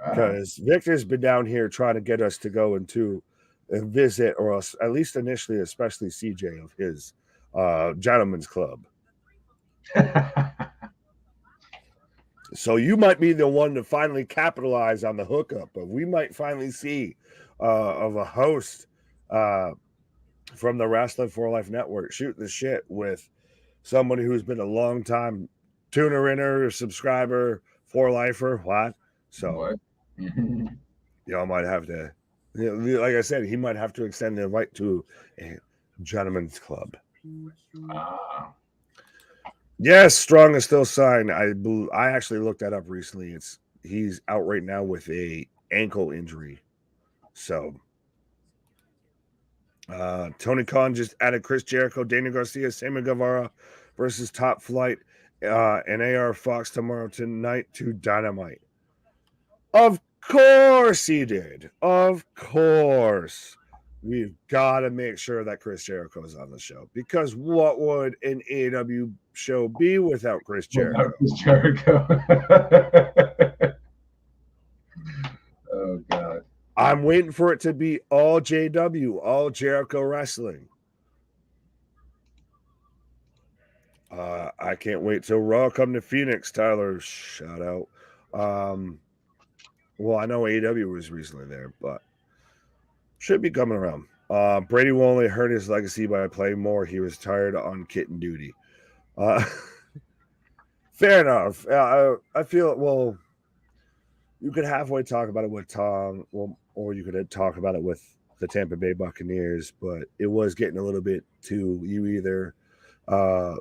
because Victor's been down here trying to get us to go into a visit, or else, at least initially, especially CJ of his gentleman's club. So you might be the one to finally capitalize on the hookup, but we might finally see of a host from the Wrasslin for Life Network shooting the shit with somebody who's been a long time tuner-inner, subscriber, for lifer. What? So y'all might have to, like I said, he might have to extend the invite to a gentleman's club. Yes, Strong is still signed. I actually looked that up recently. He's out right now with a ankle injury. So Tony Khan just added Chris Jericho, Daniel Garcia, Sammy Guevara versus Top Flight and AR Fox tomorrow tonight to Dynamite. Of course he did. Of course. We've got to make sure that Chris Jericho is on the show, because what would an AEW show be without Chris Jericho? Oh, God. I'm waiting for it to be all JW, all Jericho wrestling. I can't wait till Raw come to Phoenix. Tyler, shout out. Well, I know AEW was recently there, but should be coming around. Brady will only hurt his legacy by playing more. He was tired on kitten duty. Uh, fair enough. I feel well. You could halfway talk about it with Tom, well, or you could talk about it with the Tampa Bay Buccaneers, but it was getting a little bit too. You either uh,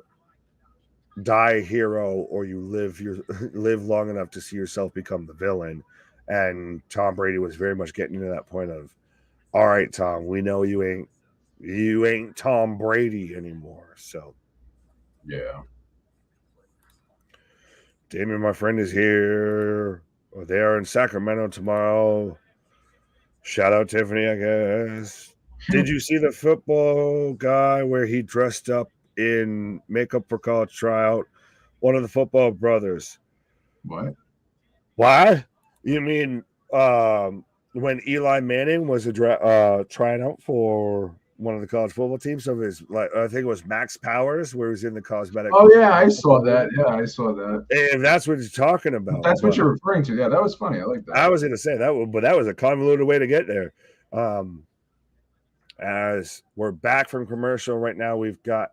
die a hero or you live long enough to see yourself become the villain. And Tom Brady was very much getting to that point of, all right, Tom, we know you ain't Tom Brady anymore. So Yeah. Damien, my friend, is here. They are in Sacramento tomorrow. Shout out Tiffany, I guess. Did you see the football guy where he dressed up in makeup for college tryout? One of the football brothers. What? Why? You mean when Eli Manning was trying out for one of the college football teams? So his I think it was Max Powers, where he was in the cosmetic. Oh yeah, I saw that. Yeah, I saw that. If that's what he's talking about, That's what you're referring to. Yeah, that was funny. I like that. I was going to say that, but that was a convoluted way to get there. As we're back from commercial right now, we've got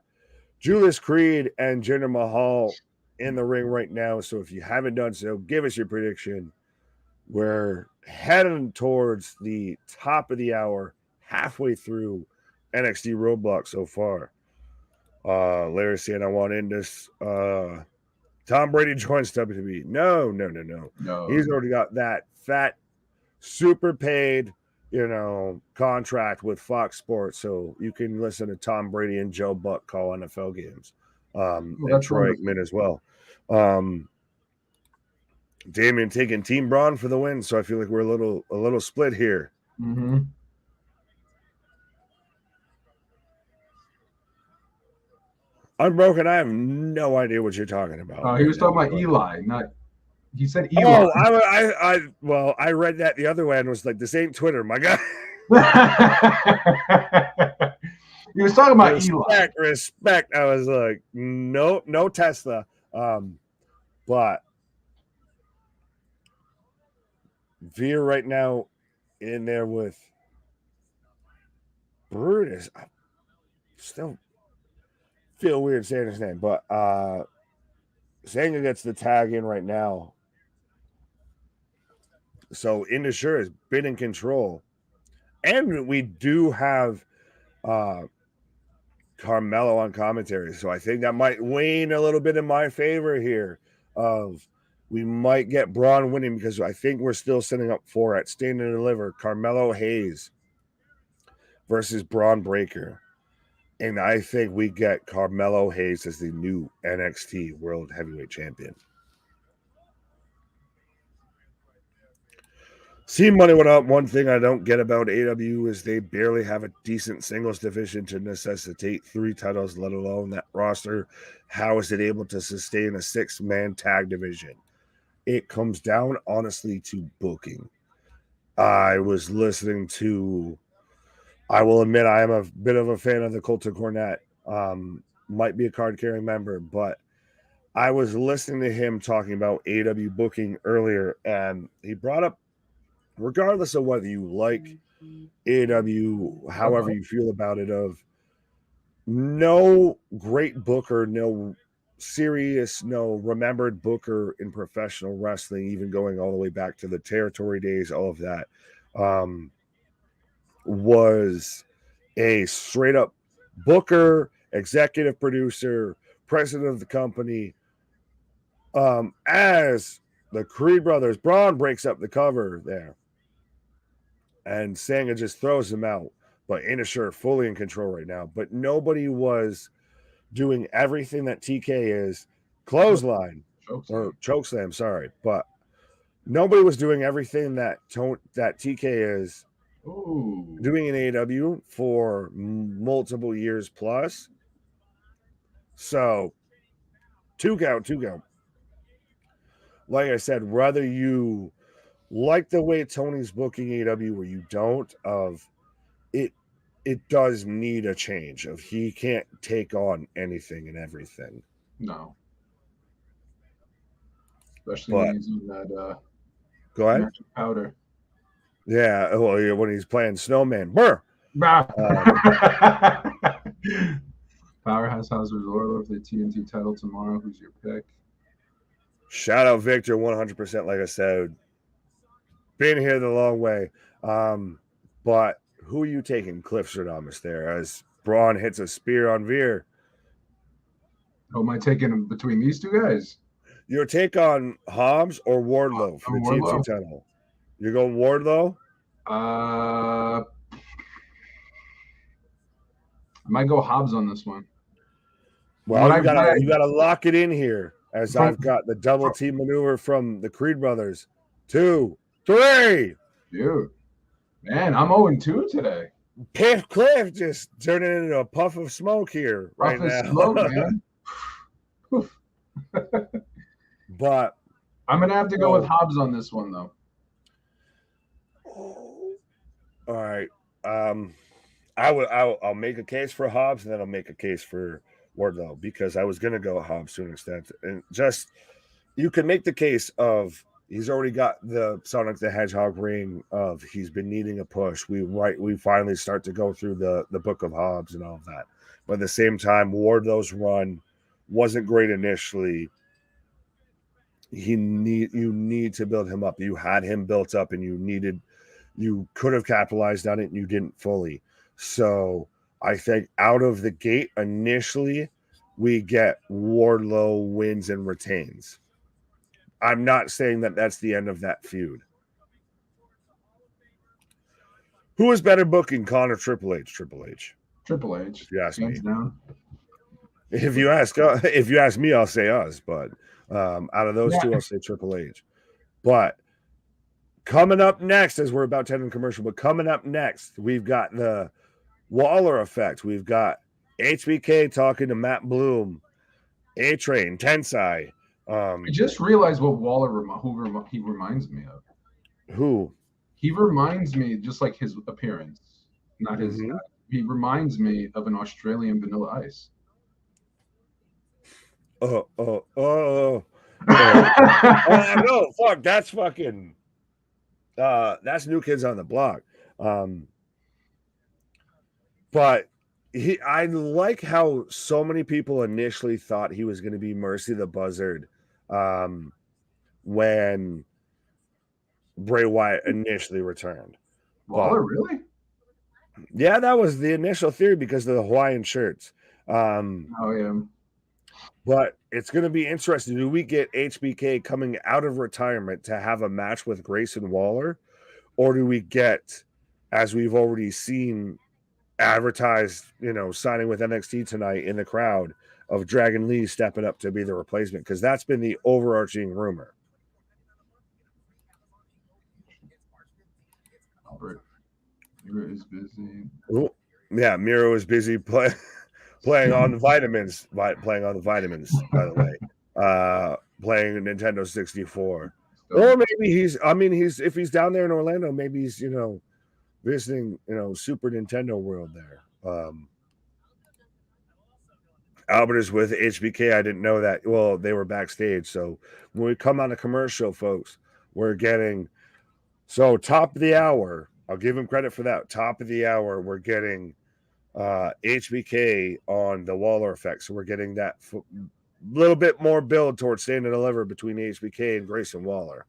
Julius Creed and Jinder Mahal in the ring right now. So if you haven't done so, give us your prediction. We're heading towards the top of the hour, halfway through NXT Roadblock so far. Larry saying I want in this. Tom Brady joins WWE. No. He's already got that fat, super paid, contract with Fox Sports, so you can listen to Tom Brady and Joe Buck call NFL games, and Troy Aikman as well. Damien taking Team Braun for the win, so I feel like we're a little split here. Mm-hmm. Unbroken, I have no idea what you're talking about. He was talking about Eli, not. He said Eli. Oh, I read that the other way and was like, this ain't Twitter, my guy. He was talking about Eli. Respect. I was like, no Tesla. But Veer right now in there with Brutus. I still feel weird saying his name, but Sanga gets the tag in right now. So Indusher has been in control. And we do have Carmelo on commentary. So I think that might wane a little bit in my favor here. We might get Braun winning because I think we're still setting up for at Stand and Deliver Carmelo Hayes versus Braun Breaker. And I think we get Carmelo Hayes as the new NXT World Heavyweight Champion. See, money went up. One thing I don't get about AW is they barely have a decent singles division to necessitate 3 titles, let alone that roster. How is it able to sustain a 6-man tag division? It comes down, honestly, to booking. I was listening to, I will admit, I am a bit of a fan of the Colton Cornette. Might be a card-carrying member, but I was listening to him talking about AW booking earlier, and he brought up, regardless of whether you like AW, however you feel about it, of no great booker, no serious, no remembered booker in professional wrestling, even going all the way back to the territory days, all of that, was a straight up booker, executive producer, president of the company. As the Creed brothers, Braun breaks up the cover there, and Sanga just throws him out. But Indusher fully in control right now. But nobody was doing everything that TK is, clothesline or chokeslam, sorry. But nobody was doing everything that TK is doing in AEW for multiple years plus. So 2 count. Like I said, whether you like the way Tony's booking AEW or you don't, it does need a change. Of he can't take on anything and everything. No. Especially when he's in that go ahead. magic powder. Yeah, well, when he's playing Snowman. Brr! Powerhouse House Resort for the TNT title tomorrow. Who's your pick? Shout out Victor, 100%. Like I said, been here the long way. But who are you taking? Cliff Stradamus there as Braun hits a spear on Veer. Who am I taking between these two guys? Your take on Hobbs or Wardlow for the TNT title? You're going Wardlow? I might go Hobbs on this one. Well, you gotta lock it in here as I've got the double team maneuver from the Creed brothers. 2, 3. Dude, man, I'm 0-2 today. Cliff just turning into a puff of smoke here right now. Smoke, man. But I'm gonna have to go with Hobbs on this one, though. All right. I'll make a case for Hobbs, and then I'll make a case for Wardlow because I was gonna go Hobbs to an extent, and just you can make the case of he's already got the Sonic the Hedgehog ring of he's been needing a push. We finally start to go through the book of Hobbs and all of that, but at the same time, Wardlow's run wasn't great initially. You need to build him up. You had him built up, and you could have capitalized on it, and you didn't fully. So I think out of the gate initially, we get Wardlow wins and retains. I'm not saying that that's the end of that feud. Who is better booking, Connor, Triple H? Triple H. If you ask me. Down. If you ask me, I'll say us. But out of those two, I'll say Triple H. But coming up next, as we're about to end in commercial, but coming up next, we've got the Waller effect. We've got HBK talking to Matt Bloom, A-Train, Tensai. I just realized what Waller he reminds me of. Who? He reminds me, just like his appearance, not his. He reminds me of an Australian Vanilla Ice. No, fuck, that's fucking. That's New Kids on the Block. But I like how so many people initially thought he was going to be Mercy the Buzzard when Bray Wyatt initially returned. Waller, really? Yeah, that was the initial theory because of the Hawaiian shirts. But it's going to be interesting. Do we get HBK coming out of retirement to have a match with Grayson Waller? Or do we get, as we've already seen advertised, signing with NXT tonight in the crowd, of Dragon Lee stepping up to be the replacement? Because that's been the overarching rumor. Miro is busy. Ooh, yeah, Miro is busy playing on the vitamins. Playing on the vitamins, by the way. Playing Nintendo 64. Or maybe if he's down there in Orlando, maybe he's, visiting, Super Nintendo World there. Albert is with HBK. I didn't know that. Well, they were backstage. So when we come on a commercial, folks, we're getting top of the hour. I'll give him credit for that. Top of the hour, we're getting HBK on the Waller effect. So we're getting that little bit more build towards Stand and Deliver between HBK and Grayson Waller.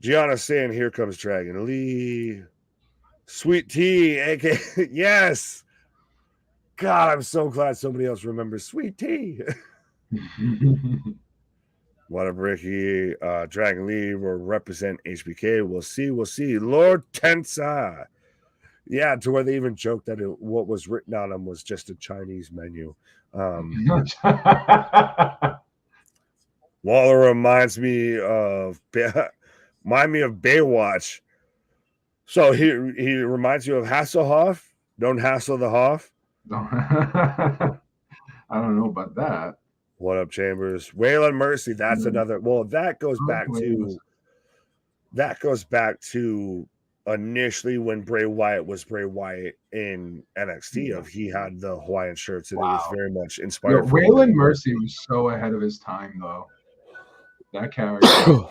Gianna saying, here comes Dragon Lee. Sweet Tea, aka yes. God, I'm so glad somebody else remembers Sweet Tea. What up, Ricky? Dragon Lee will represent HBK. We'll see. Lord Tensai. Yeah, to where they even joked that what was written on him was just a Chinese menu. Waller reminds me of Baywatch. So he reminds you of Hasselhoff. Don't hassle the Hoff. I don't know about that. What up, Chambers? Waylon Mercy. That's another. Well, that goes back to initially when Bray Wyatt was Bray Wyatt in NXT. He had the Hawaiian shirts, and it was very much inspired. Waylon Mercy was so ahead of his time, though. That character.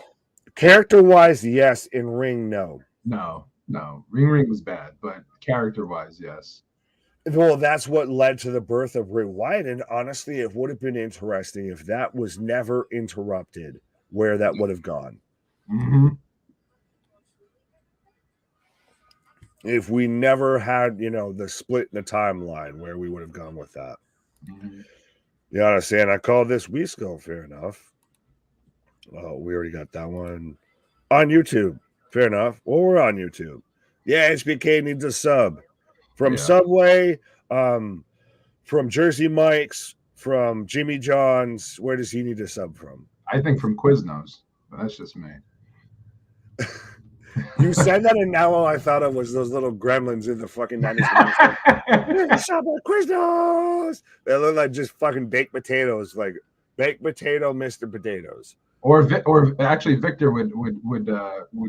Character-wise, yes. In ring, no. No. No, Ring was bad, but character-wise, yes. Well, that's what led to the birth of Bray Wyatt. And honestly, it would have been interesting if that was never interrupted, where that would have gone. Mm-hmm. If we never had, the split in the timeline, where we would have gone with that. Mm-hmm. You understand? I call this Weesco, fair enough. Oh, we already got that one on YouTube. Fair enough. Well, we're on YouTube. Yeah, HBK needs a sub from Subway, from Jersey Mike's, from Jimmy John's. Where does he need a sub from? I think from Quiznos, but that's just me. You said that, and now all I thought of was those little gremlins in the fucking 90s. Quiznos! They look like just fucking baked potatoes, like baked potato Mr. Potatoes. Or actually, Victor would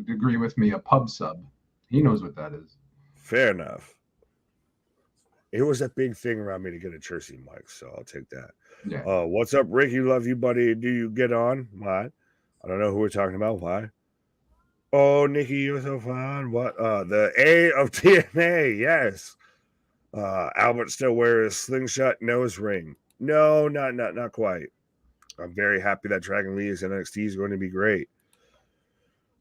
agree with me. A pub sub, he knows what that is. Fair enough. It was a big thing around me to get a Jersey Mike, so I'll take that. Yeah. What's up, Ricky? Love you, buddy. Do you get on? Why? I don't know who we're talking about. Why? Oh, Nikki, you're so fun. What? The A of TNA. Yes. Albert still wears slingshot nose ring. No, not quite. I'm very happy that Dragon Lee's NXT is going to be great.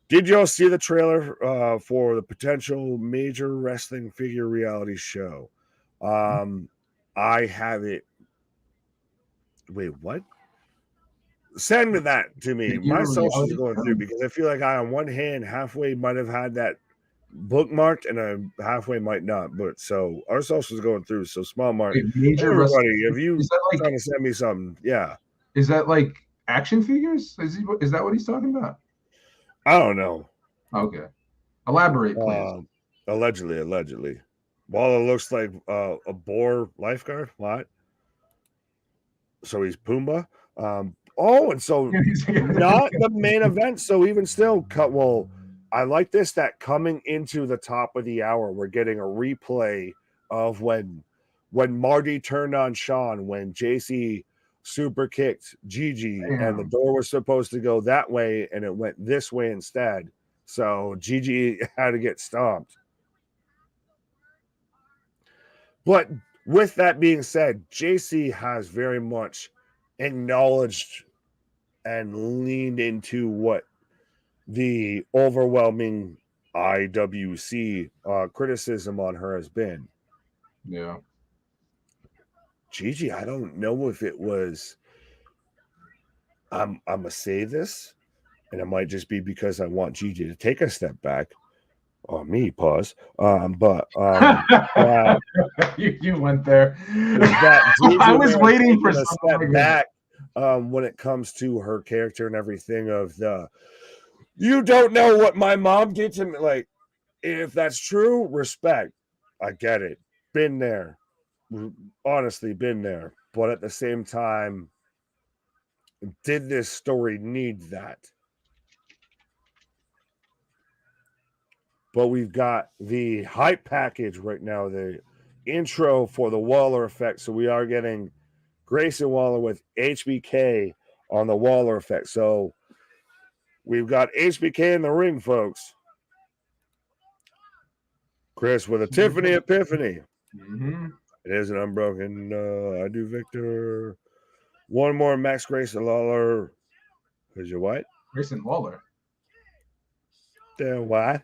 Did y'all see the trailer for the potential major wrestling figure reality show? I haven't. Wait, what? Send that to me. My socials are going through because I feel like I, on one hand, halfway might have had that bookmarked and I halfway might not. But so our socials are going through. So small mark. Everybody, if you trying to send me something, yeah. Is that like action figures? Is that what he's talking about? I don't know. Okay. Elaborate, please. Allegedly. Waller looks like a boar lifeguard. What? So he's Pumbaa. And so not the main event. So even still, I like this, that coming into the top of the hour, we're getting a replay of when Marty turned on Sean, when JC super kicked Gigi, and the door was supposed to go that way, and it went this way instead. So Gigi had to get stomped. But with that being said, JC has very much acknowledged and leaned into what the overwhelming IWC criticism on her has been. Yeah. Gigi, I don't know if it was, I'm going to say this, and it might just be because I want Gigi to take a step back. Me, pause. You went there. I was waiting for a step back when it comes to her character and everything of you don't know what my mom did to me. Like, if that's true, respect. I get it. Been there. Honestly, been there. But at the same time, did this story need that? But we've got the hype package right now, the intro for the Waller effect. So we are getting Grayson Waller with HBK on the Waller effect. So we've got HBK in the ring, folks. Chris with a Tiffany Epiphany. Mm-hmm. It is an unbroken. I do Victor. One more Max Grayson Waller. Who's your what? Grayson Waller. Then why?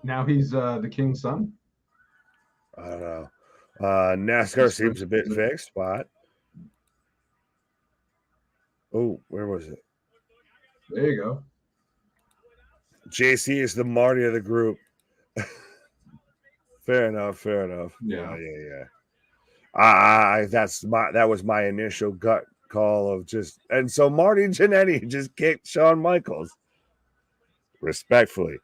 Now he's the king's son. I don't know. NASCAR seems a bit fixed. What? Oh, where was it? There you go. JC is the Marty of the group. Fair enough. Yeah. That was my initial gut call of just, and so Marty Jannetty just kicked Shawn Michaels. Respectfully.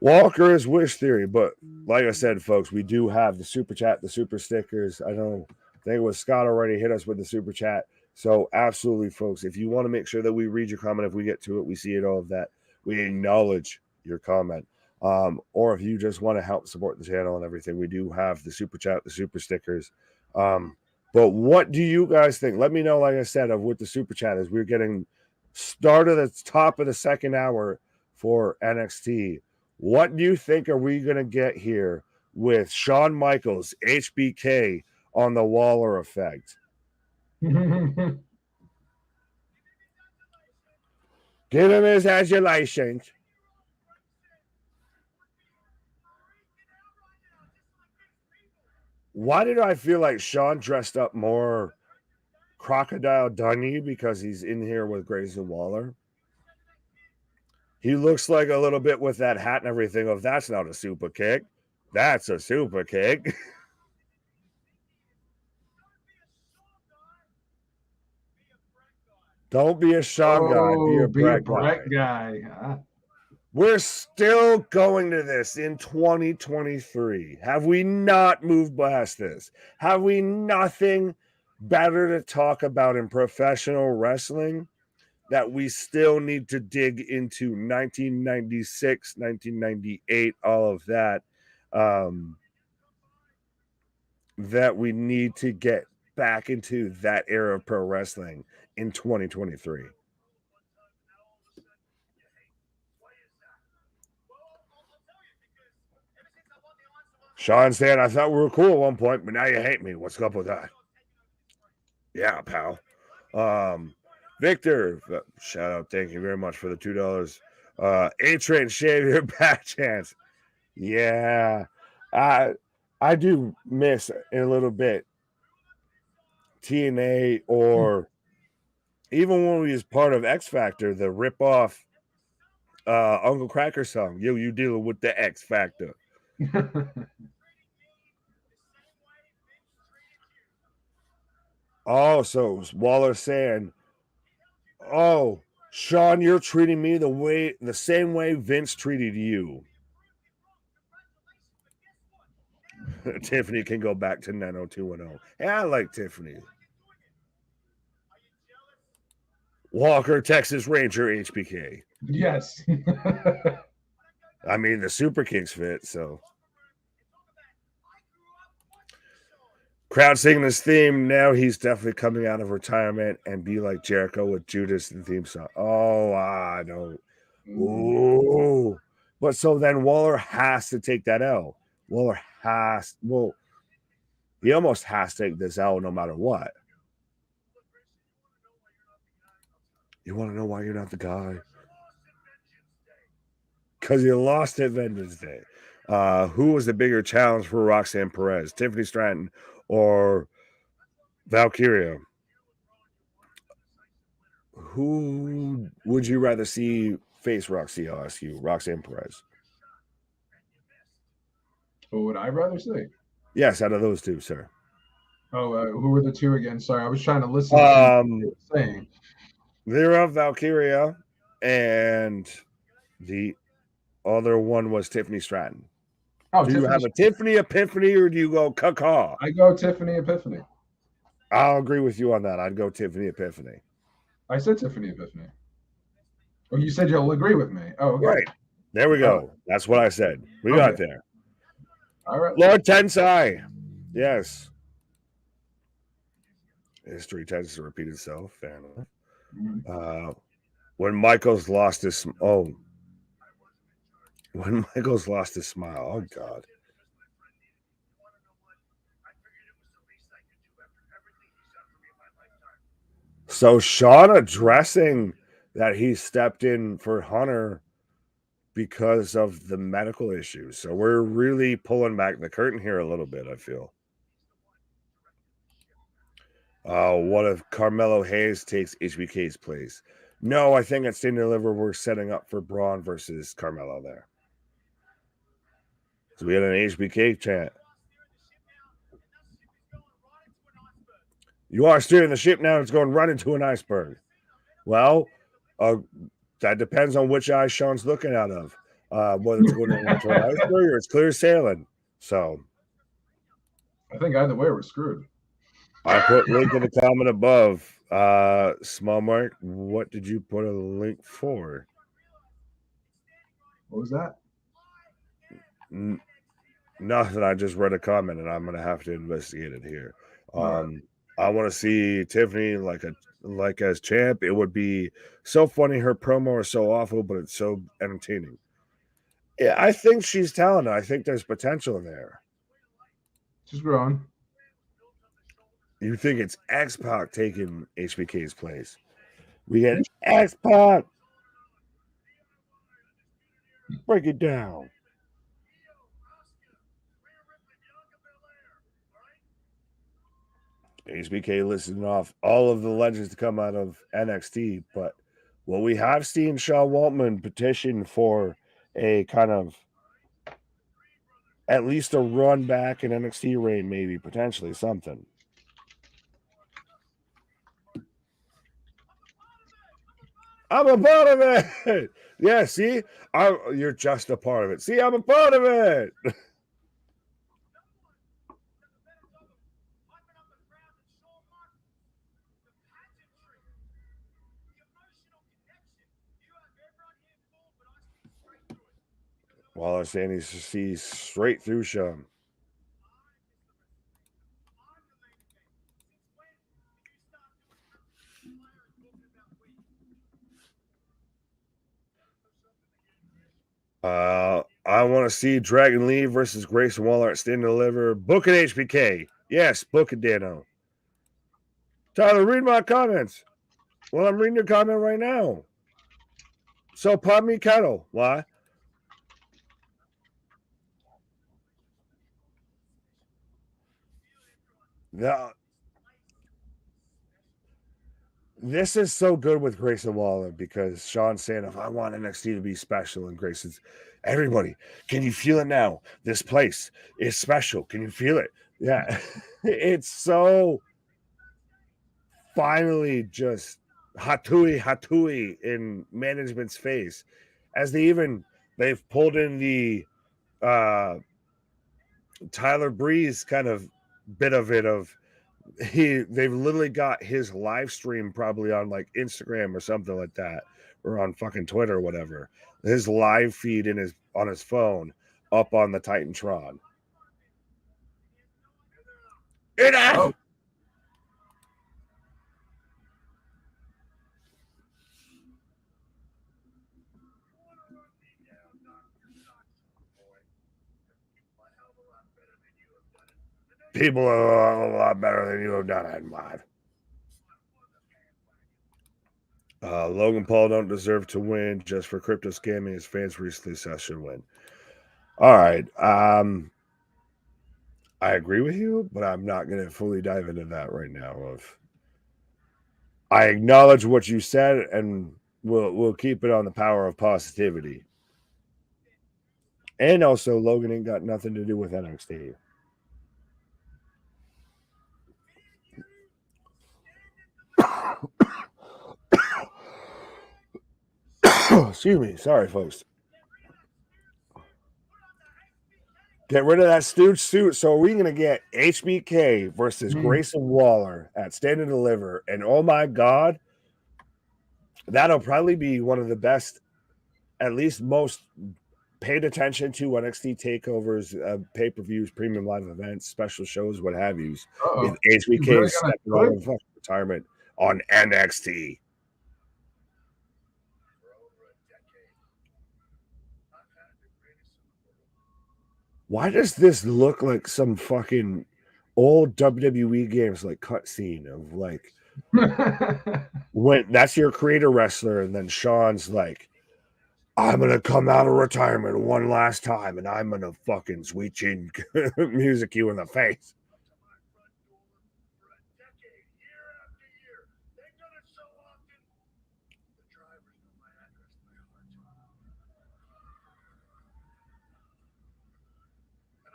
Walker is wish theory, but like I said, folks, we do have the super chat, the super stickers. I think it was Scott already hit us with the super chat. So absolutely, folks, if you want to make sure that we read your comment, if we get to it, we see it, all of that, we acknowledge your comment. Or if you just want to help support the channel and everything, we do have the super chat, the super stickers. But what do you guys think? Let me know, like I said, of what the super chat is. We're getting Start of the top of the second hour for NXT. What do you think are we going to get here with Shawn Michaels, HBK on the Waller effect? Give him his adulations. Why did I feel like Shawn dressed up more Crocodile Dundee because he's in here with Grayson Waller? He looks like a little bit with that hat and everything of that's not a super kick. That's a super kick. Don't be a Shawn guy, be a Brett guy. We're still going to this in 2023. Have we not moved past this? Have we nothing better to talk about in professional wrestling that we still need to dig into 1996, 1998, all of that, that we need to get back into that era of pro wrestling in 2023? Sean saying, I thought we were cool at one point, but now you hate me. What's up with that? Yeah, pal. Victor, shout out. Thank you very much for the $2. A-Train, shave your back chance. Yeah. I do miss a little bit TNA, or even when we was part of X Factor, the rip-off Uncle Cracker song. Yo, you dealing with the X Factor. Oh, so Waller saying, oh, Shawn, you're treating me the same way Vince treated you. Tiffany can go back to 90210. Hey, I like Tiffany. Walker, Texas Ranger, HBK. Yes. I mean, the Super Kicks fit, so. Crowd singing his theme. Now he's definitely coming out of retirement and be like Jericho with Judas and theme song. Oh, I don't. Ooh. But so then Waller has to take that L. Waller has, well, he almost has to take this L no matter what. You want to know why you're not the guy? Because you lost at Vengeance Day. Who was the bigger challenge for Roxanne Perez, Tiffany Stratton or Valkyria? Who would you rather see face Roxy? I'll ask you, Roxanne Perez. Who would I rather see? Yes, out of those two, sir. Oh, who were the two again? Sorry, I was trying to listen to what you were saying. They're of Valkyria, and the other one was Tiffany Stratton. Oh, do you have a Tiffany Epiphany, or do you go caw? I go Tiffany Epiphany. I'll agree with you on that. I'd go Tiffany Epiphany. I said Tiffany Epiphany. Oh, you said you'll agree with me. Oh, okay. Right. There we go. That's what I said. We got there. All right. Lord Tensai. Yes. History tends to repeat itself. Fair enough. When Michaels lost his when Michaels lost his smile. Oh God. So Shawn addressing that he stepped in for Hunter because of the medical issues. So we're really pulling back the curtain here a little bit, I feel. What if Carmelo Hayes takes HBK's place? No, I think at Stand and Deliver we're setting up for Braun versus Carmelo there. So we had an HBK chant. You are steering the ship now. It's going right into an iceberg. Well, that depends on which eye Shawn's looking out of. Whether it's going into an iceberg or it's clear sailing. So I think either way we're screwed. I put link in the comment above. Small Mark, what did you put a link for? What was that? Nothing. I just read a comment and I'm going to have to investigate it here. I want to see Tiffany like a like as champ. It would be so funny. Her promo is so awful, but it's so entertaining. Yeah, I think she's talented. I think there's potential there. She's growing. You think it's X-Pac taking HBK's place? We get X-Pac. Break it down. HBK listing off all of the legends to come out of NXT, but well, we have seen Sean Waltman petition for a kind of at least a run back in NXT reign, maybe potentially something. I'm a part of it. Yeah, see, you're just a part of it. See, I'm a part of it. Waller saying he sees straight through Sean. I want to see Dragon Lee versus Grayson Waller at Stand and Deliver. Book it, HBK. Yes, book it, Dano. Tyler, read my comments. Well, I'm reading your comment right now. So, pop me kettle. Why? Yeah. This is so good with Grayson Waller because Sean's saying, if I want NXT to be special, and Grayson's, everybody, can you feel it now? This place is special. Can you feel it? Yeah. It's so finally just hatui in management's face as they've pulled in the Tyler Breeze kind of bit of it of they've literally got his live stream probably on like Instagram or something like that, or on fucking Twitter or whatever. His live feed on his phone up on the Titantron. Oh. People are a lot better than you have done it live. Logan Paul don't deserve to win just for crypto scamming his fans recently should win. All right. I agree with you, but I'm not going to fully dive into that right now. I acknowledge what you said, and we'll keep it on the power of positivity. And also, Logan ain't got nothing to do with NXT. Excuse me. Sorry, folks. Get rid of that stooge suit. So we're going to get HBK versus Grayson Waller at Stand and Deliver. And oh my God, that'll probably be one of the best, at least most paid attention to NXT takeovers, pay-per-views, premium live events, special shows, what have you. With HBK really stepping out of retirement on NXT. Why does this look like some fucking old WWE games, like cutscene of like when that's your creator wrestler, and then Sean's like, I'm gonna come out of retirement one last time, and I'm gonna fucking sweet chin music you in the face.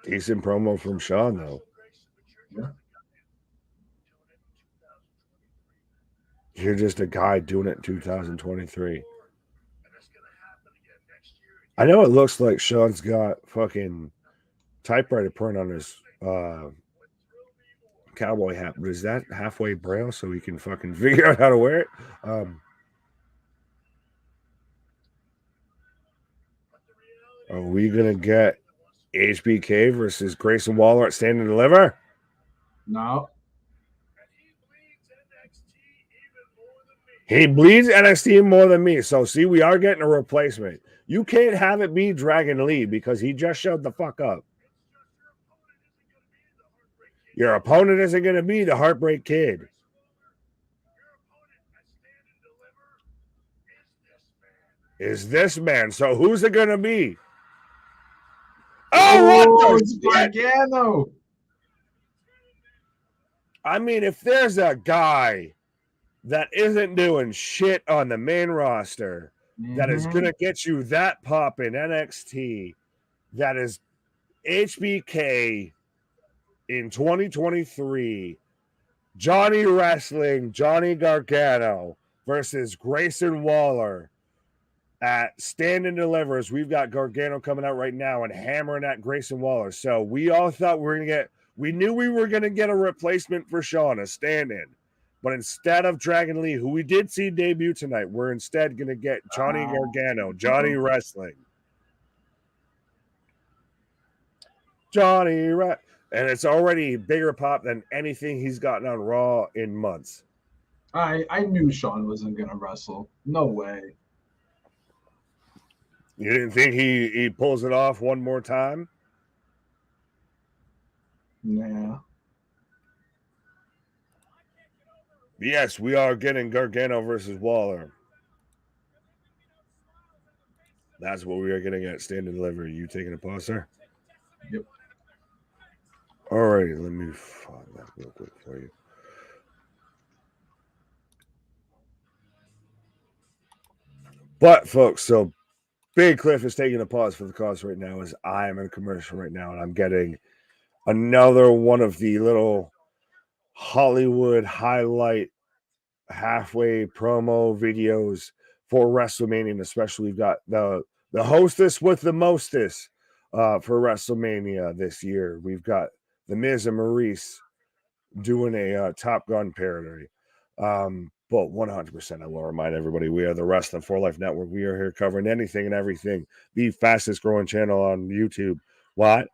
Decent promo from Sean, though. Yeah. You're just a guy doing it in 2023. I know it looks like Sean's got fucking typewriter print on his cowboy hat, but is that halfway braille so he can fucking figure out how to wear it? Are we gonna get HBK versus Grayson Waller at Stand and Deliver? No. He bleeds NXT more than me. So, see, we are getting a replacement. You can't have it be Dragon Lee because he just showed the fuck up. Your opponent isn't going to be the Heartbreak Kid. Is this man? So, who's it going to be? Oh, what the shit? Gargano. I mean, if there's a guy that isn't doing shit on the main roster that is going to get you that pop in NXT, that is HBK in 2023, Johnny Wrestling, Johnny Gargano versus Grayson Waller at Stand and Delivers. We've got Gargano coming out right now and hammering at Grayson Waller. So we all thought we knew we were going to get a replacement for Sean, a stand-in. But instead of Dragon Lee, who we did see debut tonight, we're instead going to get Johnny Gargano, Johnny Wrestling. And it's already bigger pop than anything he's gotten on Raw in months. I knew Sean wasn't going to wrestle. No way. You didn't think he pulls it off one more time? Nah. Yes, we are getting Gargano versus Waller. That's what we are getting at Stand and Deliver. You taking a pause, sir? Yep. All right, let me find that real quick for you. But, folks, so Big Cliff is taking a pause for the cause right now as I am in a commercial right now, and I'm getting another one of the little Hollywood highlight halfway promo videos for WrestleMania, and especially we've got the hostess with the mostest for WrestleMania this year. We've got The Miz and Maurice doing a Top Gun parody. But 100%, I will remind everybody, we are the Wrestling for Life Network. We are here covering anything and everything. The fastest growing channel on YouTube. What?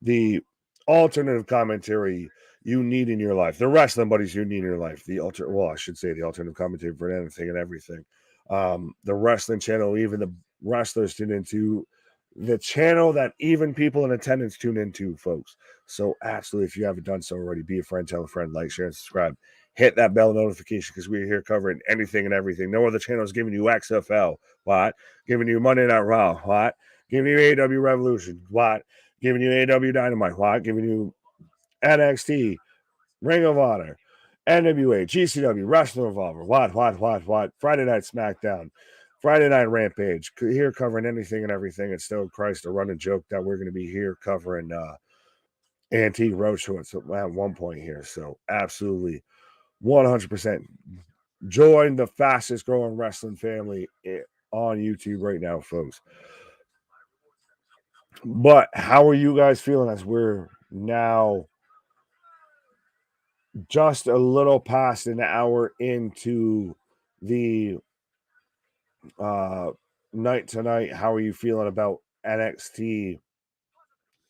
The alternative commentary you need in your life. The wrestling buddies you need in your life. The alternative commentary for anything and everything. The wrestling channel, even the wrestlers tune into, the channel that even people in attendance tune into, folks. So absolutely, if you haven't done so already, be a friend, tell a friend, like, share, and subscribe. Hit that bell notification because we're here covering anything and everything. No other channel is giving you XFL. What? Giving you Monday Night Raw. What? Giving you AEW Revolution. What? Giving you AEW Dynamite. What? Giving you NXT, Ring of Honor, NWA, GCW, Wrestling Revolver. What? Friday Night SmackDown. Friday Night Rampage. Here covering anything and everything. It's still Christ a running joke that we're going to be here covering Antique Roadshow at one point here. So absolutely 100% join the fastest growing wrestling family on YouTube right now, folks. But how are you guys feeling as we're now just a little past an hour into the night tonight? How are you feeling about NXT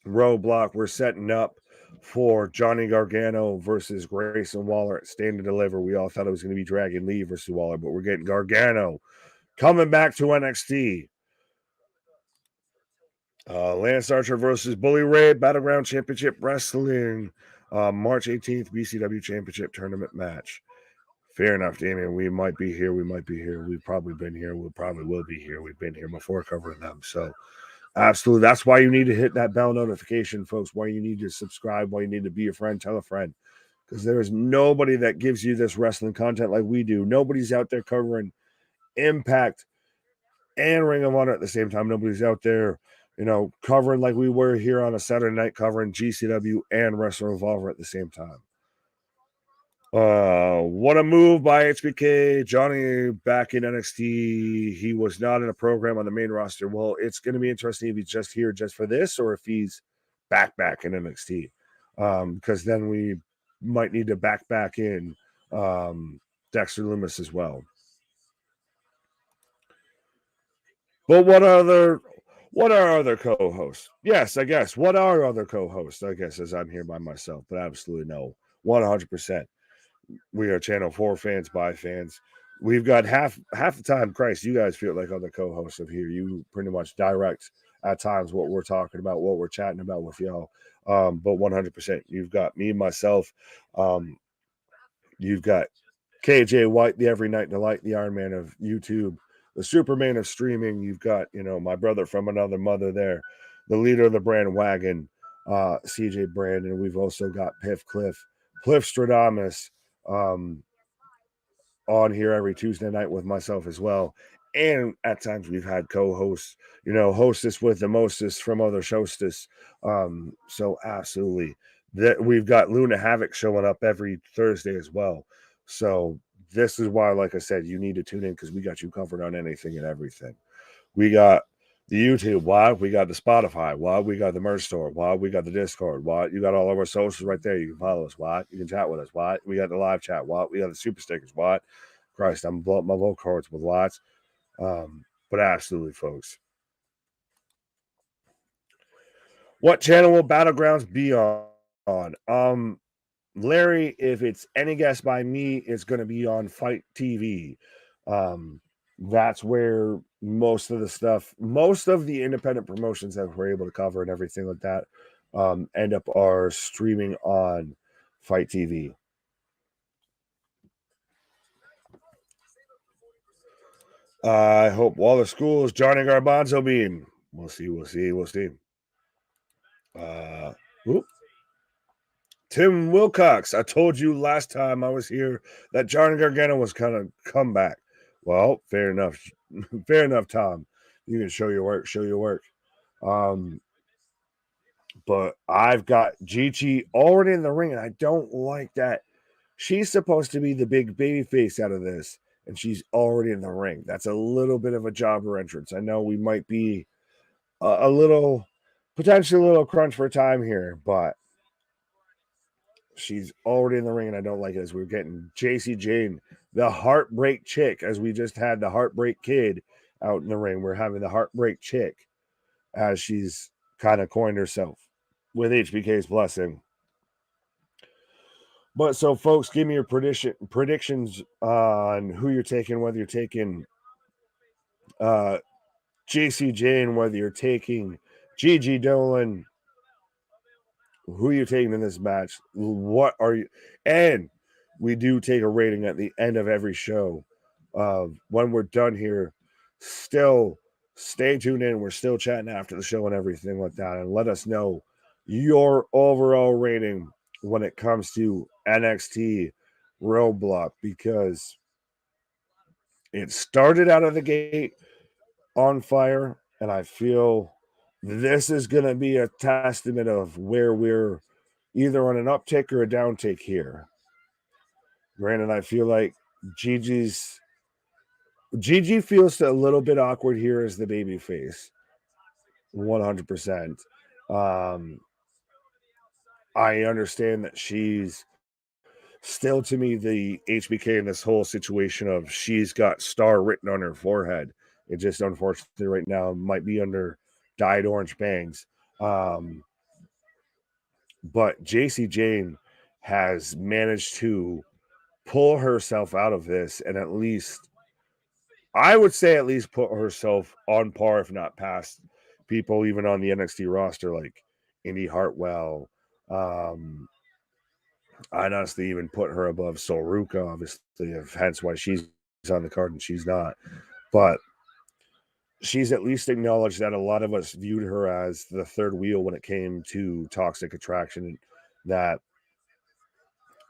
Roadblock? We're setting up for Johnny Gargano versus Grayson Waller at Stand and Deliver. We all thought it was going to be Dragon Lee versus Waller, but we're getting Gargano coming back to NXT. Lance Archer versus Bully Ray, Battleground Championship Wrestling, March 18th, BCW Championship Tournament match. Fair enough, Damien. We might be here. We've probably been here. We probably will be here. We've been here before covering them. So, absolutely. That's why you need to hit that bell notification, folks. Why you need to subscribe. Why you need to be a friend. Tell a friend. Because there is nobody that gives you this wrestling content like we do. Nobody's out there covering Impact and Ring of Honor at the same time. Nobody's out there, covering like we were here on a Saturday night, covering GCW and Wrestling Revolver at the same time. What a move by HBK. Johnny back in NXT. He was not in a program on the main roster. Well, it's going to be interesting if he's just here just for this or if he's back in NXT. Because then we might need to back in Dexter Lumis as well. But what are other co-hosts? Yes, I guess. What are other co-hosts? I guess as I'm here by myself, but absolutely no. 100%. We are Channel 4 fans by fans. we've got half the time. Christ, you guys feel like other co-hosts of here. You pretty much direct at times what we're talking about, what we're chatting about with y'all. But 100%, you've got me, myself. You've got KJ White, the Every Night Delight, the Iron Man of YouTube, the Superman of streaming. You've got, my brother from another mother there, the leader of the brand Wagon, CJ Brandon. We've also got Cliff Stradamus, on here every Tuesday night with myself as well. And at times we've had co-hosts, hostess with the mostest from other showsters. So absolutely. That we've got Luna Havoc showing up every Thursday as well. So this is why, like I said, you need to tune in because we got you covered on anything and everything. We got the YouTube, why? We got the Spotify, why? We got the merch store, why? We got the Discord, why? You got all of our socials right there. You can follow us, why? You can chat with us, why? We got the live chat, why? We got the super stickers, why? Christ, I'm blowing my vocal cords with lots. But absolutely, folks. What channel will Battlegrounds be on? Larry, if it's any guess by me, it's going to be on Fight TV. That's where most of the stuff, most of the independent promotions that we're able to cover and everything like that end up are streaming on Fight TV. I hope Waller Schools, Johnny Garbanzo beam. We'll see. Tim Wilcox. I told you last time I was here that Johnny Gargano was kind of come back. Well, fair enough. Fair enough, Tom. You can show your work. But I've got Gigi already in the ring, and I don't like that. She's supposed to be the big baby face out of this, and she's already in the ring. That's a little bit of a jobber entrance. I know we might be a little, potentially a little crunch for time here, but she's already in the ring, and I don't like it as we're getting JC Jane, the Heartbreak Chick, as we just had the Heartbreak Kid out in the ring. We're having the Heartbreak Chick as she's kind of coined herself with HBK's blessing. But so, folks, give me your predictions on who you're taking, whether you're taking JC Jane, whether you're taking Gigi Dolan, who you're taking in this match. What are you? And we do take a rating at the end of every show. When we're done here, still stay tuned in. We're still chatting after the show and everything like that. And let us know your overall rating when it comes to NXT Roadblock, because it started out of the gate on fire, and I feel this is going to be a testament of where we're either on an uptick or a downtick here. Granted, I feel like Gigi feels a little bit awkward here as the baby face. 100%. I understand that she's still, to me, the HBK in this whole situation of she's got star written on her forehead. It just, unfortunately, right now might be under dyed orange bangs. But JC Jane has managed to pull herself out of this, and at least, I would say, at least put herself on par, if not past, people even on the NXT roster like Indy Hartwell. I'd honestly even put her above Soruka, obviously, hence why she's on the card and she's not. But she's at least acknowledged that a lot of us viewed her as the third wheel when it came to Toxic Attraction, that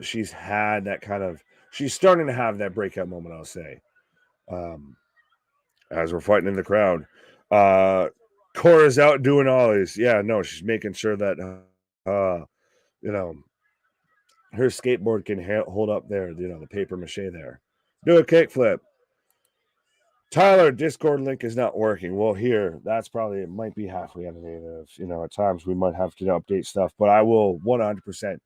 she's had that kind of, she's starting to have that breakout moment, I'll say. As we're fighting in the crowd. Cora's out doing ollies. Yeah, no, she's making sure that, her skateboard can hold up there, the paper mache there. Do a kickflip. Tyler, Discord link is not working. Well, here, that's probably, it might be halfway innovative. At times we might have to update stuff, but I will 100%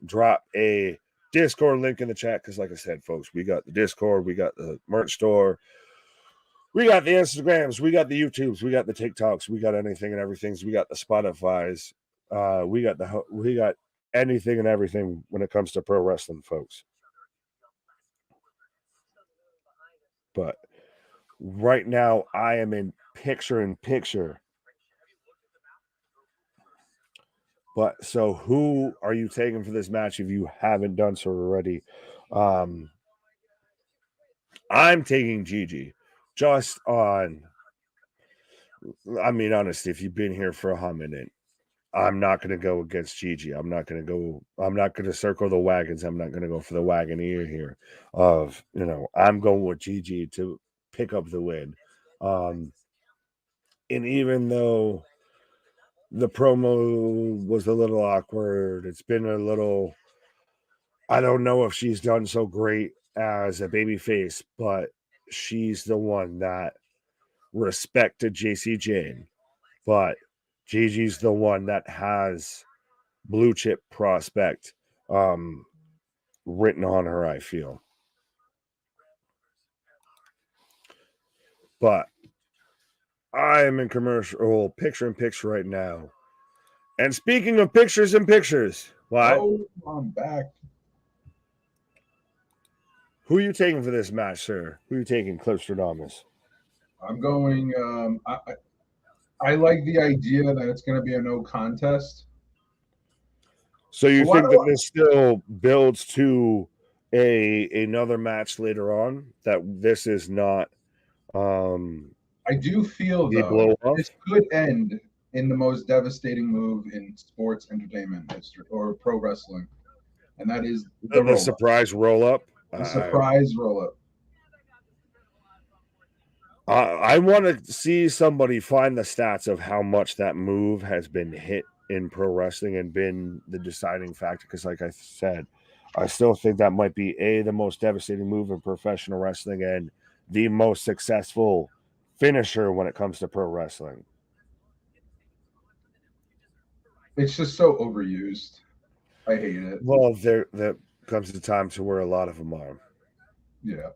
drop a Discord link in the chat because, like I said, folks, we got the Discord, we got the merch store, we got the Instagrams, we got the YouTubes, we got the TikToks, we got anything and everything. We got the Spotify's, we got anything and everything when it comes to pro wrestling, folks. But right now, I am in picture. But so, who are you taking for this match if you haven't done so already? I'm taking Gigi just on. I mean, honestly, if you've been here for a hot minute, I'm not going to go against Gigi. I'm not going to circle the wagons. I'm not going to go for the Wagoneer here. I'm going with Gigi to pick up the win. And even though the promo was a little awkward, it's been a little. I don't know if she's done so great as a babyface, but she's the one that respected JC Jane. But Gigi's the one that has blue chip prospect written on her, I feel. But I am in commercial picture in picture right now. And speaking of pictures in pictures, what? Oh, I'm back. Who are you taking for this match, sir? Who are you taking, Clipstradamus? I'm going. I like the idea that it's going to be a no contest. So you Why think do that this still builds to another match later on? That this is not I do feel the though blow off? this could end in the most devastating move in sports entertainment history or pro wrestling, and that is the The roll up, surprise roll up. the surprise roll up. I want to see somebody find the stats of how much that move has been hit in pro wrestling and been the deciding factor. Because, like I said, I still think that might be the most devastating move in professional wrestling and the most successful finisher when it comes to pro wrestling. It's just so overused. I hate it. Well, there comes the time to where a lot of them are. Yeah.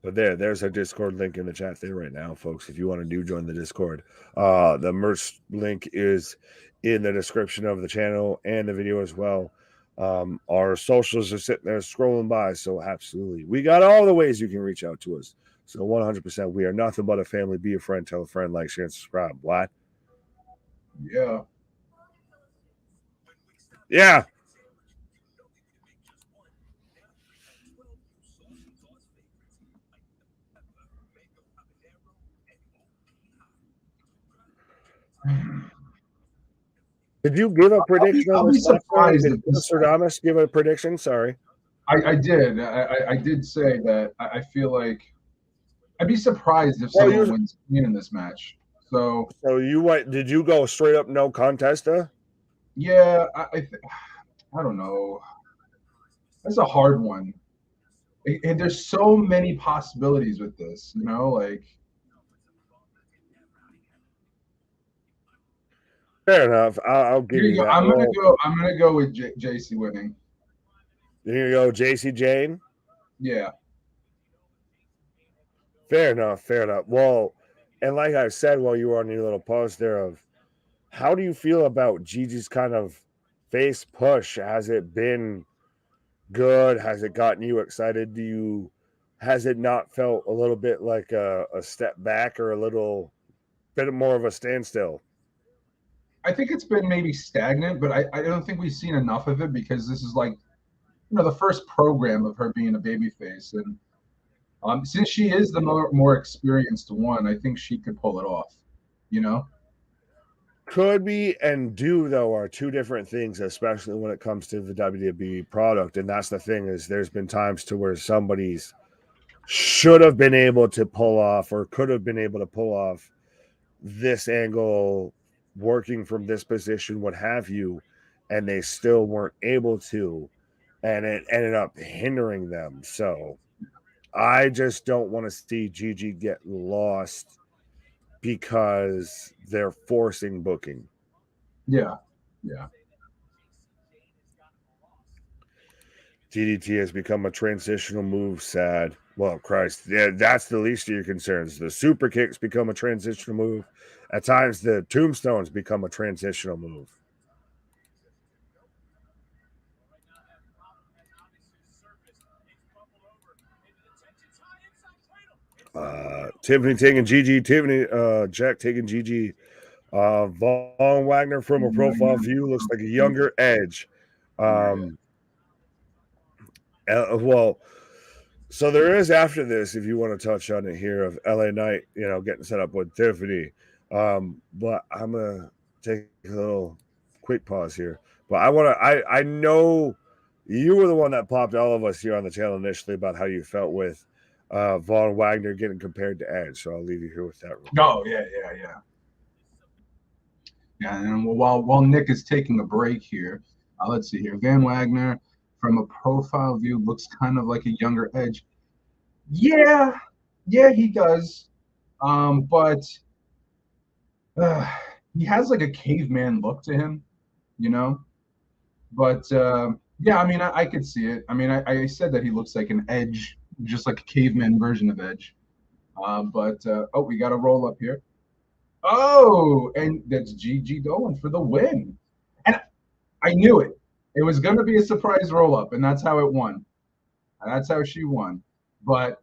But there's our Discord link in the chat there right now, folks. If you want to join the Discord, the merch link is in the description of the channel and the video as well. Our socials are sitting there scrolling by, so absolutely, we got all the ways you can reach out to us. So 100%, we are nothing but a family. Be a friend, tell a friend, like, share, and subscribe. What? Yeah. Yeah. Did you give a prediction on I'll be this match? surprised Did if this. Nostradamus give a prediction? Sorry. I did. I did say that I feel like I'd be surprised if Well, someone wins clean in this match. So did you go straight up no contest? yeah, I don't know. That's a hard one. And there's so many possibilities with this, like Fair enough. I'll give here you you go. that. I'm gonna go with JC winning. Here you go, JC Jane. Yeah. Fair enough. Fair enough. Well, and like I said while you were on your little pause there, of how do you feel about Gigi's kind of face push? Has it been good? Has it gotten you excited? Has it not felt a little bit like a step back or a little bit more of a standstill? I think it's been maybe stagnant, but I don't think we've seen enough of it because this is like, the first program of her being a babyface. And since she is the more experienced one, I think she could pull it off, you know? Could be and do though are two different things, especially when it comes to the WWE product. And that's the thing, is there's been times to where somebody's should have been able to pull off or could have been able to pull off this angle working from this position, what have you, and they still weren't able to, and it ended up hindering them. So I just don't want to see Gigi get lost because they're forcing booking. Yeah. Yeah. DDT has become a transitional move. Sad. Well, Christ, yeah, that's the least of your concerns. The super kicks become a transitional move. At times, the tombstones become a transitional move. Tiffany taking GG. Tiffany, Jack taking GG. Von Wagner from a profile view looks like a younger Edge. Well, so there is after this, if you want to touch on it here, of LA Knight, getting set up with Tiffany. But I'm gonna take a little quick pause here. But I know you were the one that popped all of us here on the channel initially about how you felt with Von Wagner getting compared to Edge. So I'll leave you here with that. Oh yeah. Yeah, and while Nick is taking a break here, let's see here. Van Wagner, from a profile view, looks kind of like a younger Edge. Yeah, he does. But he has like a caveman look to him, But yeah, I mean, I could see it. I mean, I said that he looks like an Edge, just like a caveman version of Edge. But oh, we got a roll up here. Oh, and that's Gigi Dolan for the win. And I knew it. It was going to be a surprise roll up, and that's how it won. And that's how she won. But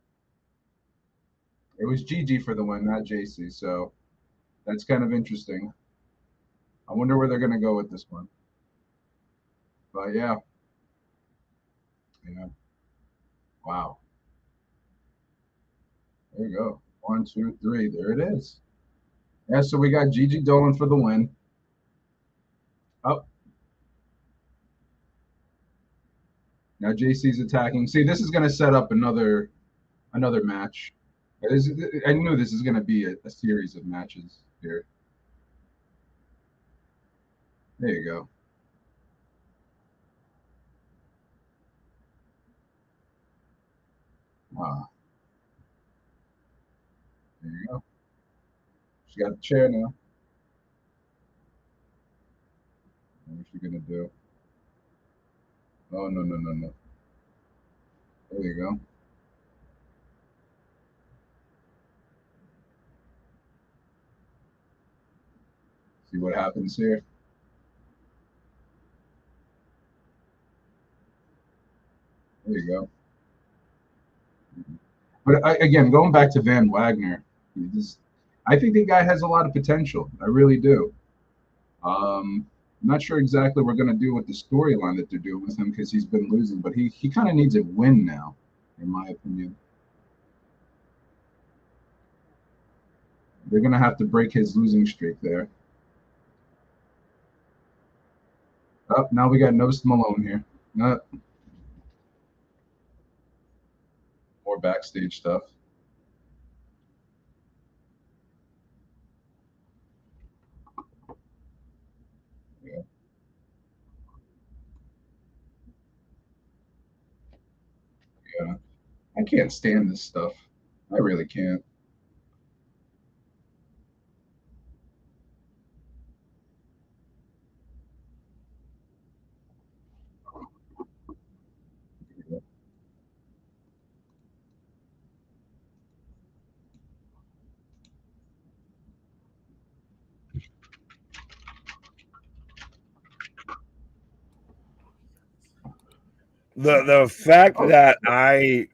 it was Gigi for the win, not JC. So that's kind of interesting. I wonder where they're going to go with this one. But yeah. Wow. There you go. 1, 2, 3. There it is. Yeah, so we got Gigi Dolan for the win. Oh. Now JC's attacking. See, this is going to set up another match. I knew this is going to be a series of matches here. There you go. There you go. She got the chair now. What's she gonna do? Oh no. There you go. See what happens here. There you go. But again, going back to Van Wagner, I think the guy has a lot of potential. I really do. I'm not sure exactly what we're going to do with the storyline that they're doing with him because he's been losing, but he kind of needs a win now, in my opinion. They're going to have to break his losing streak there. Oh, now we got Ghost Malone here. More backstage stuff. Yeah. I can't stand this stuff. I really can't. The fact that I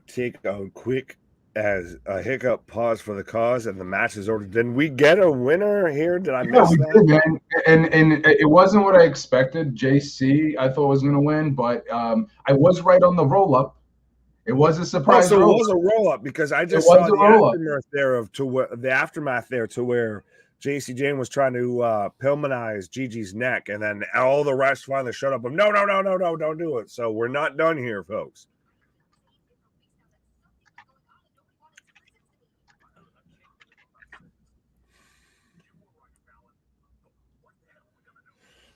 take a quick as a hiccup pause for the cause and the match is over. Did we get a winner here? Did I miss that? Did, man. And it wasn't what I expected. JC, I thought was going to win, but I was right on the roll up. It was a surprise. So it was a roll up because I just saw the aftermath there to where JC Jane was trying to Pillmanize Gigi's neck, and then all the rest finally shut up. No, don't do it. So we're not done here, folks.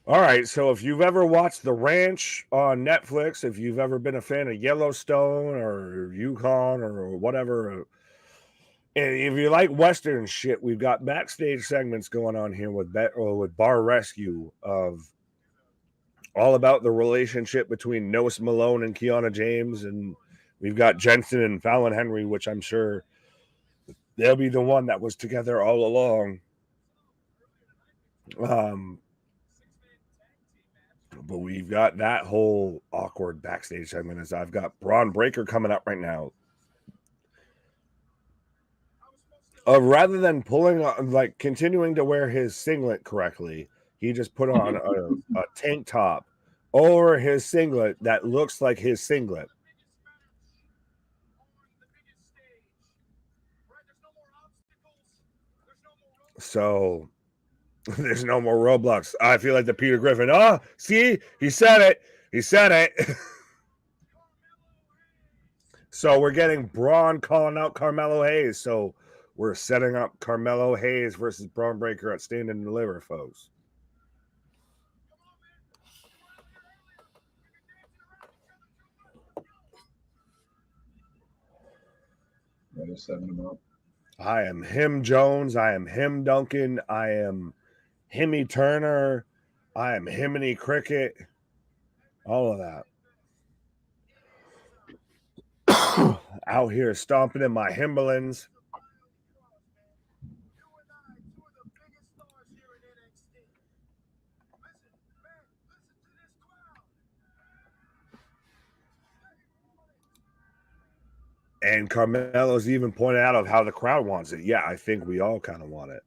All right, so if you've ever watched The Ranch on Netflix, if you've ever been a fan of Yellowstone or Yukon or whatever, and if you like Western shit, we've got backstage segments going on here with Bar Rescue of all about the relationship between Ghost Malone and Kiana James, and we've got Jensen and Fallon Henry, which I'm sure they'll be the one that was together all along. But we've got that whole awkward backstage segment as I've got Braun Breaker coming up right now. Rather than pulling on, like continuing to wear his singlet correctly, he just put on a tank top over his singlet that looks like his singlet. So there's no more roadblocks. I feel like the Peter Griffin. Oh, see, he said it. He said it. So we're getting Braun calling out Carmelo Hayes. So we're setting up Carmelo Hayes versus Braun Breaker at Stand and Deliver, folks. Yeah, they're setting them up. I am him Jones. I am him Duncan. I am Himmy Turner. I am Himiny Cricket. All of that. Out here stomping in my Himbalands. And Carmelo's even pointed out of how the crowd wants it. Yeah, I think we all kind of want it.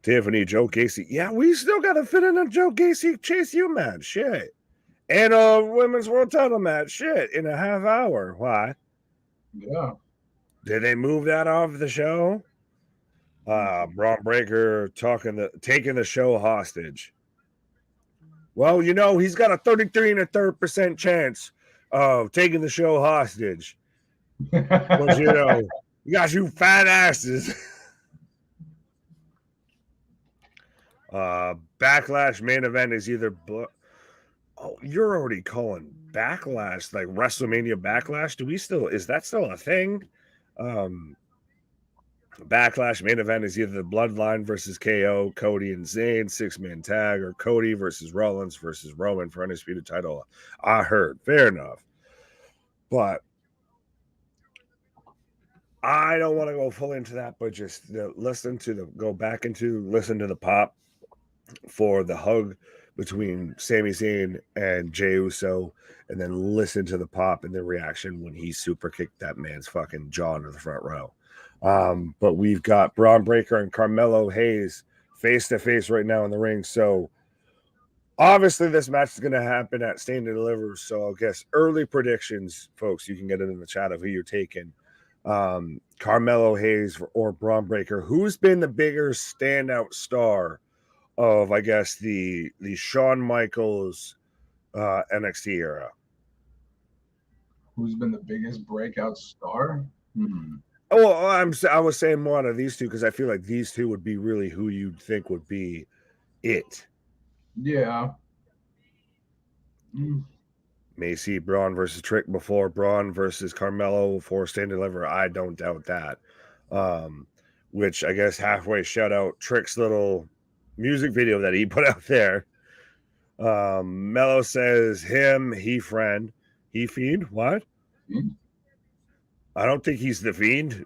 Tiffany, Joe Gacy. Yeah, we still got to fit in a Joe Gacy Chase U match. Shit. And a women's world title match. Shit. In a half hour. Why? Yeah. Did they move that off the show? Braun Breaker taking the show hostage. Well, you know, he's got a 33 and a third% chance of taking the show hostage. But, you know, you got you fat asses. Backlash main event is either... Oh, you're already calling Backlash, like WrestleMania Backlash? Is that still a thing? Backlash main event is either the Bloodline versus KO, Cody and Zayn 6-man tag, or Cody versus Rollins versus Roman for undisputed title. I heard, fair enough, but I don't want to go full into that. But just listen to the pop for the hug between Sami Zayn and Jey Uso, and then listen to the pop and the reaction when he super kicked that man's fucking jaw into the front row. But we've got Braun Breaker and Carmelo Hayes face to face right now in the ring. So obviously this match is going to happen at Stand and Deliver. So I guess early predictions, folks, you can get it in the chat of who you're taking. Carmelo Hayes or Braun Breaker. Who's been the bigger standout star of, I guess, the Shawn Michaels NXT era? Who's been the biggest breakout star? Oh, I was saying more out of these two because I feel like these two would be really who you'd think would be it. Yeah. May see Braun versus Trick before Braun versus Carmelo for Stand and Deliver. I don't doubt that. Which I guess halfway shout out Trick's little music video that he put out there. Mello says him, he friend, he fiend. What? I don't think he's the Fiend.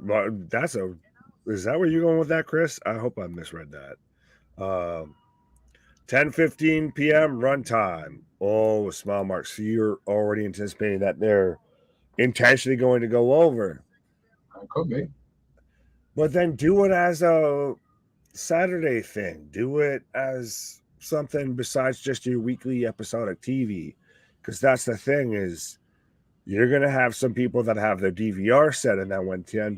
Is that where you're going with that, Chris? I hope I misread that. 10:15 p.m. runtime. Oh, smile marks. So you're already anticipating that they're intentionally going to go over. Could be. But then do it as a Saturday thing. Do it as something besides just your weekly episodic TV. Because that's the thing is, you're going to have some people that have their DVR set, and then when 10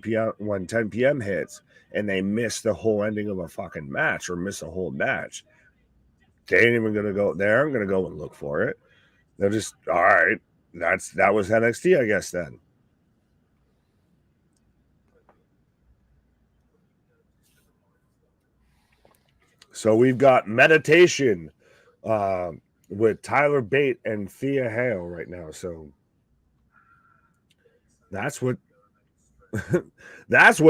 p.m. hits and they miss the whole ending of a fucking match or miss a whole match, they ain't even going to go there. I'm going to go and look for it. They're just, all right, that was NXT, I guess, then. So we've got Meditation with Tyler Bate and Thea Hale right now. So that's what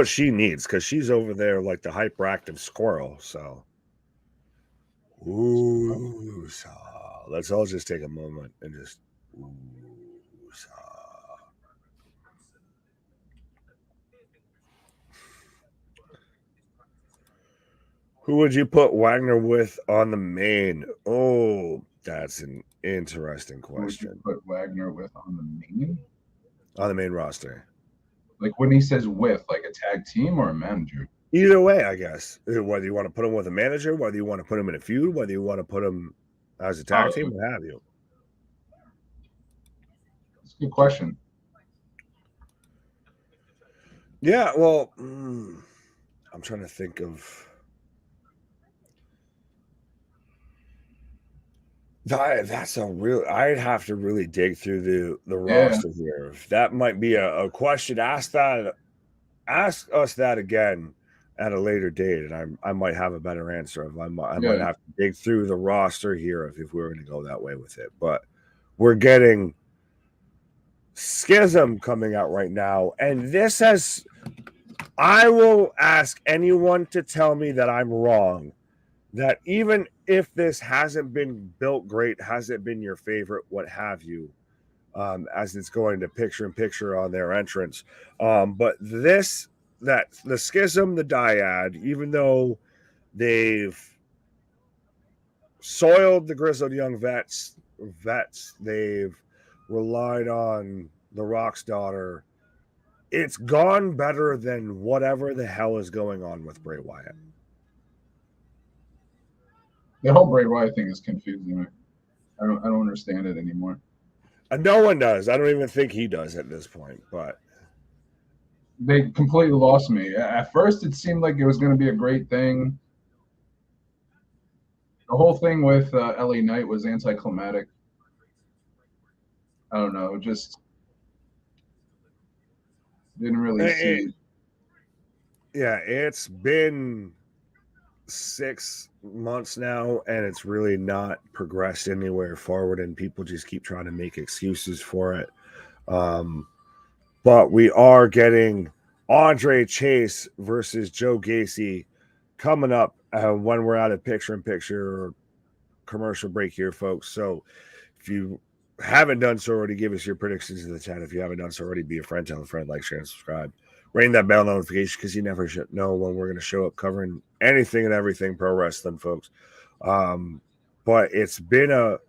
she needs, because she's over there like the hyperactive squirrel. So, let's all just take a moment and just Who would you put Wagner with on the main? Oh, that's an interesting question. Who would you put Wagner with on the main? On the main roster. Like when he says with, like a tag team or a manager? Either way, I guess. Whether you want to put him with a manager, whether you want to put him in a feud, whether you want to put him as a tag team, what have you. That's a good question. Yeah, well, I'm trying to think of. That's a real. I'd have to really dig through the roster here. That might be a question. Ask us that again at a later date, and I might have a better answer. I might have to dig through the roster here if we were going to go that way with it. But we're getting Schism coming out right now, and this has. I will ask anyone to tell me that I'm wrong. That even if this hasn't been built great, hasn't been your favorite, what have you, as it's going to picture in picture on their entrance. But that the Schism, the Dyad, even though they've soiled the grizzled young vets, they've relied on the Rock's daughter. It's gone better than whatever the hell is going on with Bray Wyatt. The whole Bray Wyatt thing is confusing me. I don't understand it anymore. And no one does. I don't even think he does at this point. But they completely lost me. At first, it seemed like it was going to be a great thing. The whole thing with LA Knight was anticlimactic. I don't know. Just didn't really see. Yeah, it's been 6 months now, and it's really not progressed anywhere forward, and people just keep trying to make excuses for it. But we are getting Andre Chase versus Joe Gacy coming up when we're out of picture-in-picture commercial break here, folks. So if you haven't done so already, give us your predictions in the chat. If you haven't done so already, be a friend, tell a friend, like, share, and subscribe. Ring that bell notification because you never should know when we're going to show up covering anything and everything pro wrestling, folks. But it's been a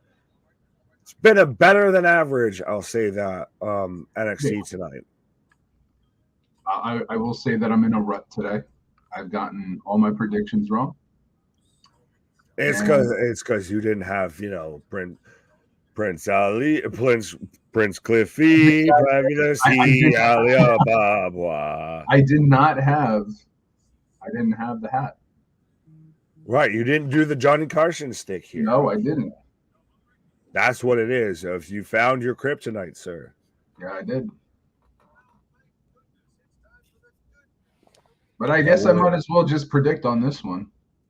better than average, I'll say that, NXT tonight. I will say that I'm in a rut today. I've gotten all my predictions wrong. It's because you didn't have, Prince Ali, Prince Cliffy, I didn't have the hat. Right, you didn't do the Johnny Carson stick here. No, I didn't. That's what it is. If you found your kryptonite, sir. Yeah, I did. But I guess I might as well just predict on this one.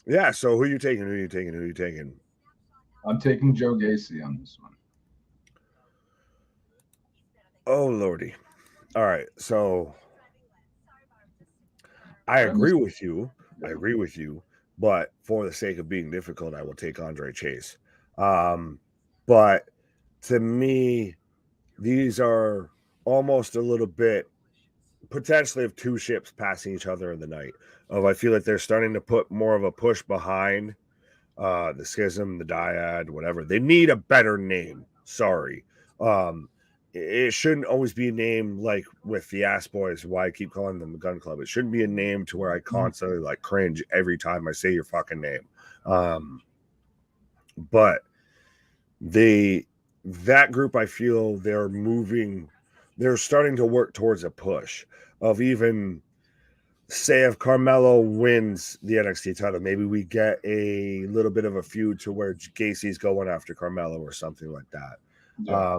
Yeah, so who are you taking? I'm taking Joe Gacy on this one. Oh, Lordy. All right, so I agree with you. But for the sake of being difficult, I will take Andre Chase. But to me, these are almost a little bit potentially of two ships passing each other in the night. I feel like they're starting to put more of a push behind the Schism, the Dyad, whatever. They need a better name. Sorry. It shouldn't always be a name like with the Ass Boys, why I keep calling them the Gun Club. It shouldn't be a name to where I constantly like cringe every time I say your fucking name. But that group, I feel they're starting to work towards a push of even say if Carmelo wins the NXT title, maybe we get a little bit of a feud to where Gacy's going after Carmelo or something like that. Yeah.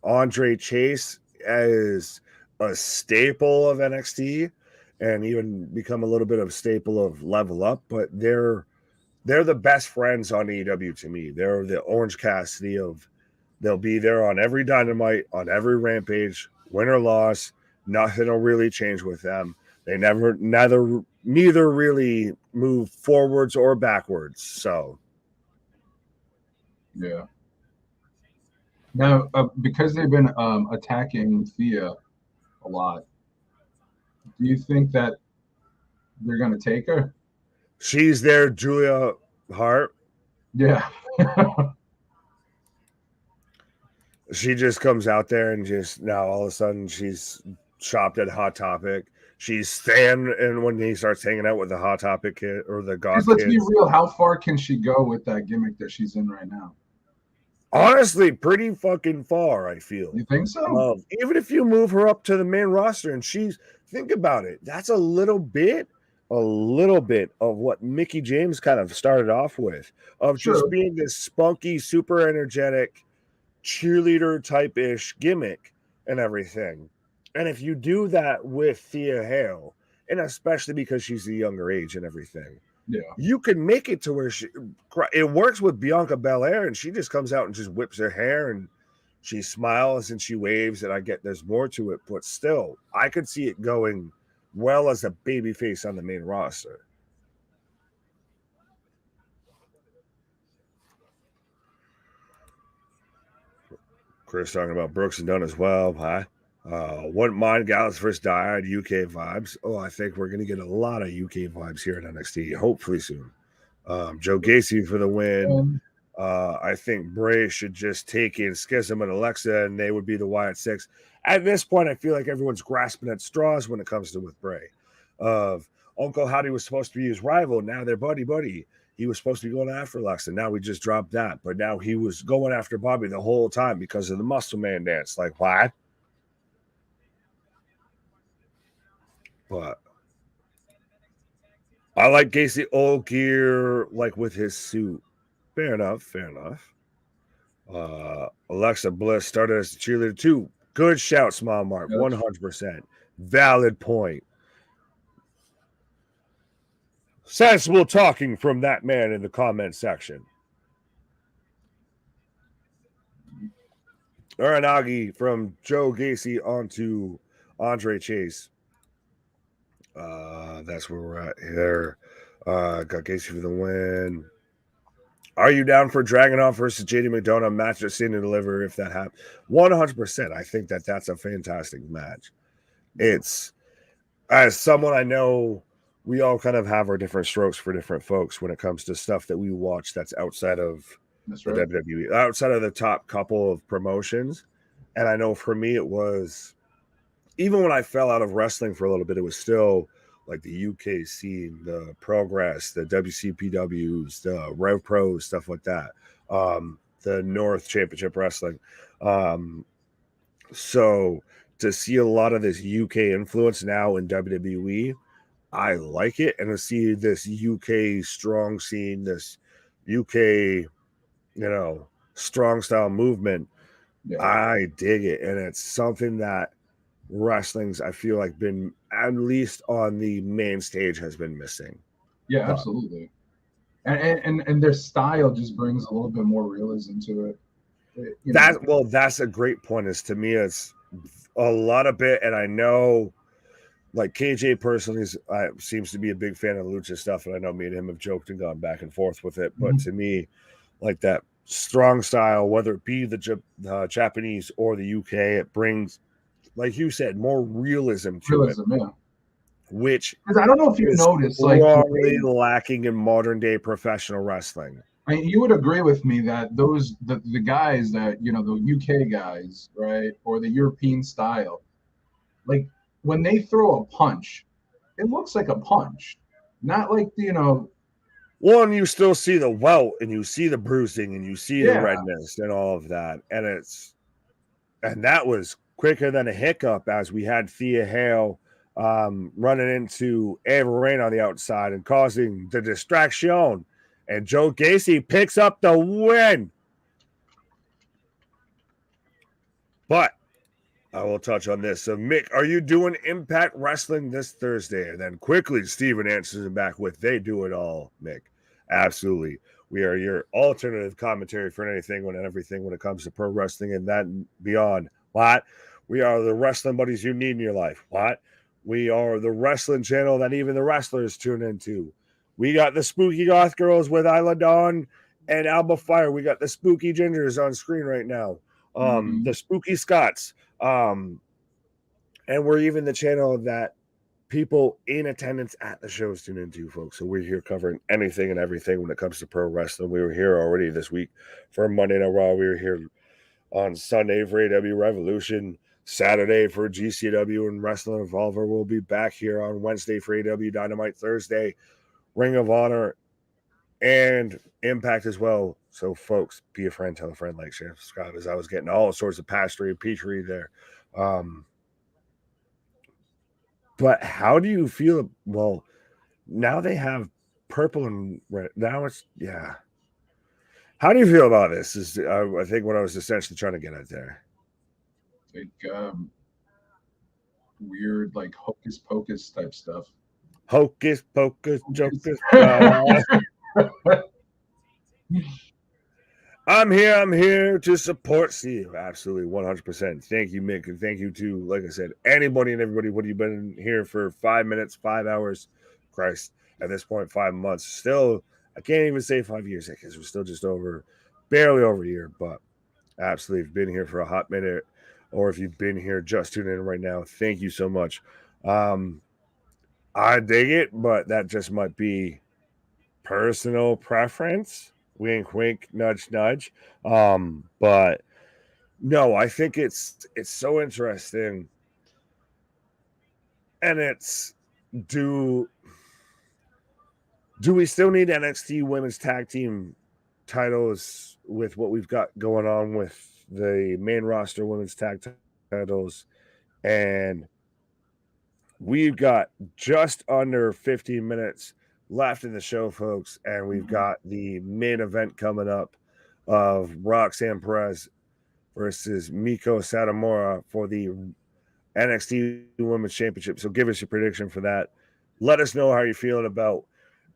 Andre Chase is a staple of NXT and even become a little bit of a staple of Level Up, but they're the best friends on AEW to me. They're the Orange Cassidy of they'll be there on every Dynamite, on every Rampage, win or loss. Nothing will really change with them. They neither really move forwards or backwards. So, yeah. Now, because they've been attacking Thea a lot, do you think that they're going to take her? She's there, Julia Hart. Yeah. She just comes out there and just now all of a sudden she's shopped at Hot Topic. she's staying, and when he starts hanging out with the Hot Topic kid or the Because goth let's be kids, real, how far can she go with that gimmick that she's in right now? honestly, pretty fucking far, I feel. You think so? Even if you move her up to the main roster and think about it, that's a little bit of what Mickie James kind of started off with, of just True. being this spunky, super energetic cheerleader type ish gimmick and everything. And if you do that with Thea Hale, and especially because she's a younger age and everything, Yeah. you can make it to where it works with Bianca Belair, and she just comes out and just whips her hair and she smiles and she waves, and I get there's more to it, but still, I could see it going well as a babyface on the main roster. Chris talking about Brooks and Dunn as well. Hi. Wouldn't mind Gallus versus Died UK vibes. Oh, I think we're going to get a lot of UK vibes here at NXT, hopefully soon. Joe Gacy for the win. I think Bray should just take in Schism and Alexa, and they would be the Wyatt Six. At this point, I feel like everyone's grasping at straws when it comes to with Bray. Uncle Howdy was supposed to be his rival. Now they're buddy. He was supposed to be going after Alexa. Now we just dropped that. But now he was going after Bobby the whole time because of the Muscle Man dance. Like, why? But I like Gacy old gear, like with his suit. Fair enough. Alexa Bliss started as a cheerleader too. Good shout, Small Mark. 100%. Valid point. Sensible talking from that man in the comment section. Aranagi from Joe Gacy onto Andre Chase. That's where we're at here. Got Gacy for the win. Are you down for Dragunov versus JD McDonough match that's seen to deliver if that happens? 100%. I think that's a fantastic match. It's, as someone I know, we all kind of have our different strokes for different folks when it comes to stuff that we watch that's outside of the WWE, outside of the top couple of promotions. And I know for me, it was, even when I fell out of wrestling for a little bit, it was still like the UK scene, the Progress, the WCPWs, the Rev Pros, stuff like that. The North Championship Wrestling. So to see a lot of this UK influence now in WWE, I like it. And to see this UK strong scene, this UK, strong style movement, I dig it. And it's something that wrestling's, I feel like, been, at least on the main stage, has been missing. Yeah, absolutely. And their style just brings a little bit more realism to it. That's a great point. Is to me, it's a lot of bit, and I know, like KJ personally seems to be a big fan of lucha stuff, and I know me and him have joked and gone back and forth with it. But to me, like that strong style, whether it be the Japanese or the UK, it brings, like you said, more realism to it. Yeah. Which I don't know if you noticed, like, lacking in modern day professional wrestling. I mean, you would agree with me that the guys that, the UK guys, right, or the European style, like when they throw a punch, it looks like a punch, not like Well, and you still see the welt, and you see the bruising, and you see the redness, and all of that, and that was quicker than a hiccup, as we had Thea Hale running into Ava Rain on the outside and causing the distraction, and Joe Gacy picks up the win. But I will touch on this. So, Mick, are you doing Impact Wrestling this Thursday? And then quickly, Steven answers him back with, they do it all, Mick. Absolutely. We are your alternative commentary for anything and everything when it comes to pro wrestling and that and beyond. What? We are the wrestling buddies you need in your life. What? We are the wrestling channel that even the wrestlers tune into. We got the Spooky Goth Girls with Isla Dawn and Alba Fire. We got the Spooky Gingers on screen right now. The Spooky Scots. And we're even the channel that people in attendance at the shows tune into, folks. So we're here covering anything and everything when it comes to pro wrestling. We were here already this week for Monday Night Raw. We were here on Sunday for AW Revolution. Saturday for GCW and Wrestling Evolver. We'll be back here on Wednesday for AW Dynamite, Thursday, Ring of Honor, and Impact as well. So, folks, be a friend, tell a friend, like, share, subscribe, as I was getting all sorts of pastry and peachery there. But how do you feel? Well, now they have purple and red. Now it's, yeah. How do you feel about this? Is I think what I was essentially trying to get at there. Like weird, like hocus pocus type stuff. Hocus pocus, jocus. I'm here to support Steve. Absolutely, 100%. Thank you, Mick, and thank you to, like I said, anybody and everybody. What, you've been here for 5 minutes, 5 hours? Christ, at this point, 5 months. Still, I can't even say 5 years because we're still just barely over a year. But absolutely, if you've been here for a hot minute, or if you've been here just tuning in right now, thank you so much. I dig it, but that just might be personal preference. Wink, wink, nudge, nudge. But no, I think it's so interesting, and it's do we still need NXT Women's Tag Team titles with what we've got going on with the main roster women's tag titles, and we've got just under 15 minutes left in the show, folks, and we've got the main event coming up of Roxanne Perez versus Miko Satomura for the NXT Women's Championship. So give us your prediction for that. Let us know how you're feeling about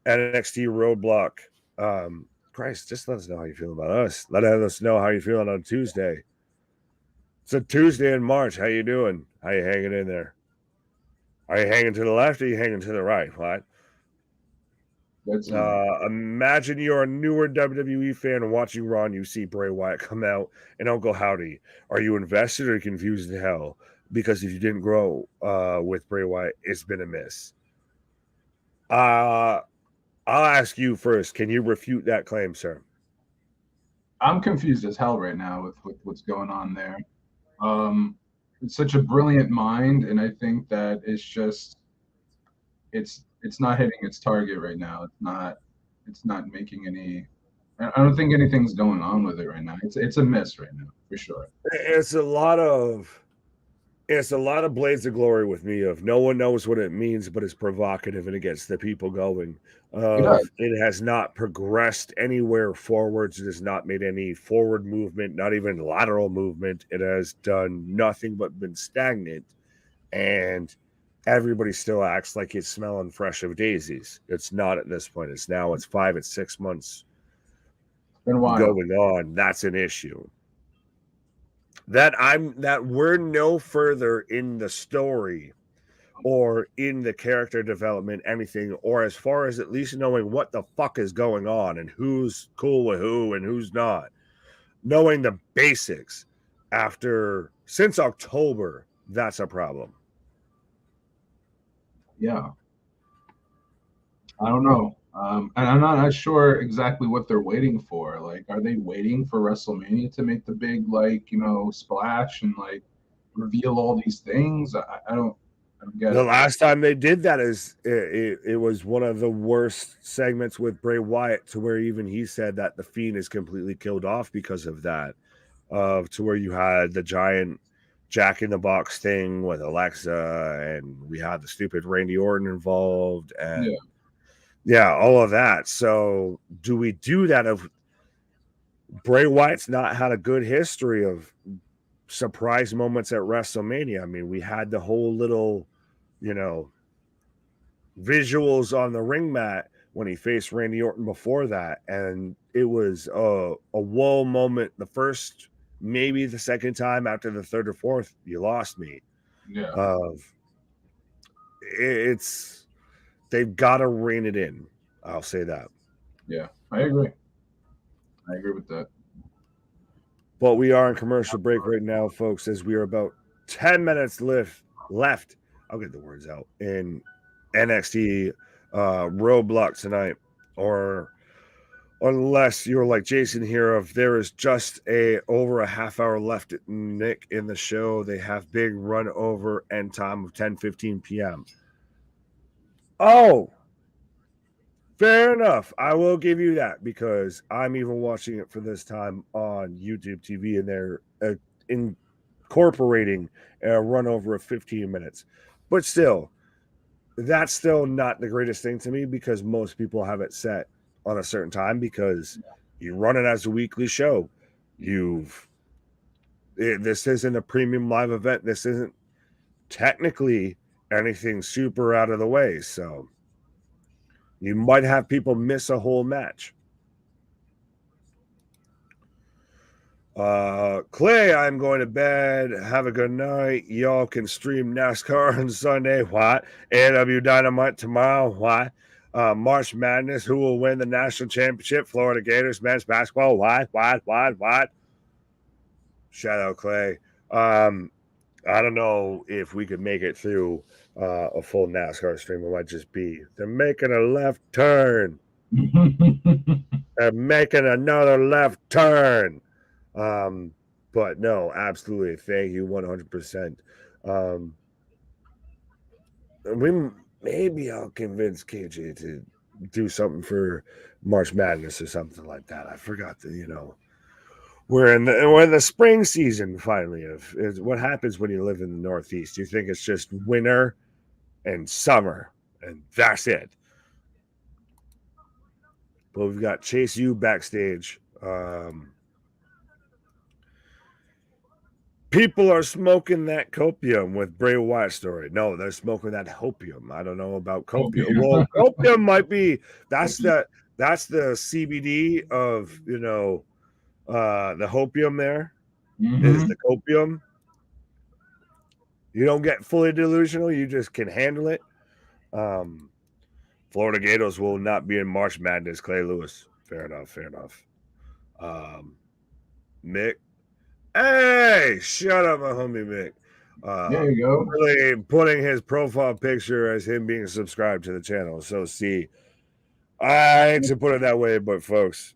NXT Roadblock. Christ, just let us know how you feel about us. Let us know how you're feeling on Tuesday. It's a Tuesday in March. How you doing? How you hanging in there? Are you hanging to the left or are you hanging to the right? What? Imagine you're a newer WWE fan and watching Raw and you see Bray Wyatt come out and Uncle Howdy. Are you invested or confused as hell? Because if you didn't grow with Bray Wyatt, it's been a miss. I'll ask you first. Can you refute that claim, sir? I'm confused as hell right now with what's going on there. It's such a brilliant mind, and I think that it's not hitting its target right now. It's not making any. I don't think anything's going on with it right now. It's a miss right now for sure. It's a lot of blades of glory with me. Of no one knows what it means, but it's provocative and it gets the people going. It has not progressed anywhere forwards. It has not made any forward movement, not even lateral movement. It has done nothing but been stagnant, and everybody still acts like it's smelling fresh of daisies. It's not at this point. It's 5 and 6 months going on. That's an issue. That we're no further in the story or in the character development, anything, or as far as at least knowing what the fuck is going on and who's cool with who and who's not. Knowing the basics since October, that's a problem. Yeah. I don't know. And I'm not sure exactly what they're waiting for. Like, are they waiting for WrestleMania to make the big, splash and, reveal all these things? I don't get it. The last time they did that it was one of the worst segments with Bray Wyatt, to where even he said that the Fiend is completely killed off because of that. To where you had the giant Jack in the Box thing with Alexa, and we had the stupid Randy Orton involved, and yeah, all of that. So do we do that? Of Bray Wyatt's not had a good history of surprise moments at WrestleMania. I mean, we had the whole little, visuals on the ring mat when he faced Randy Orton before that, and it was a whoa moment. The first, maybe the second time. After the third or fourth, you lost me. Yeah. They've got to rein it in. I'll say that. Yeah, I agree. I agree with that. But we are in commercial break right now, folks, as we are about 10 minutes left. I'll get the words out in NXT Roadblock tonight, or unless you're like Jason here of there is just over a half hour left at Nick in the show. They have big run over end time of 10:15 p.m. Oh, fair enough. I will give you that because I'm even watching it for this time on YouTube TV and they're incorporating a run over of 15 minutes. But still, that's still not the greatest thing to me because most people have it set on a certain time because you run it as a weekly show. This isn't a premium live event. This isn't technically anything super out of the way. So you might have people miss a whole match. Clay, I'm going to bed. Have a good night. Y'all can stream NASCAR on Sunday. What? AW Dynamite tomorrow. What? March Madness. Who will win the national championship? Florida Gators men's basketball. What? Shout out Clay. I don't know if we could make it through a full NASCAR stream. It might just be they're making a left turn. They're making another left turn. But no, absolutely. Thank you 100%. Maybe I'll convince KJ to do something for March Madness or something like that. I forgot that, we're in the spring season finally of what happens when you live in the Northeast. You think it's just winter and summer, and that's it. But we've got Chase U backstage. People are smoking that copium with Bray Wyatt story. No, they're smoking that hopium. I don't know about copium. Well, copium might be that's the CBD of the hopium there is the copium. You don't get fully delusional, you just can handle it. Florida Gators will not be in March Madness. Clay Lewis. Fair enough. Mick. Hey, shut up, my homie Mick. There you go. Really putting his profile picture as him being subscribed to the channel. So see, I hate to put it that way, but folks,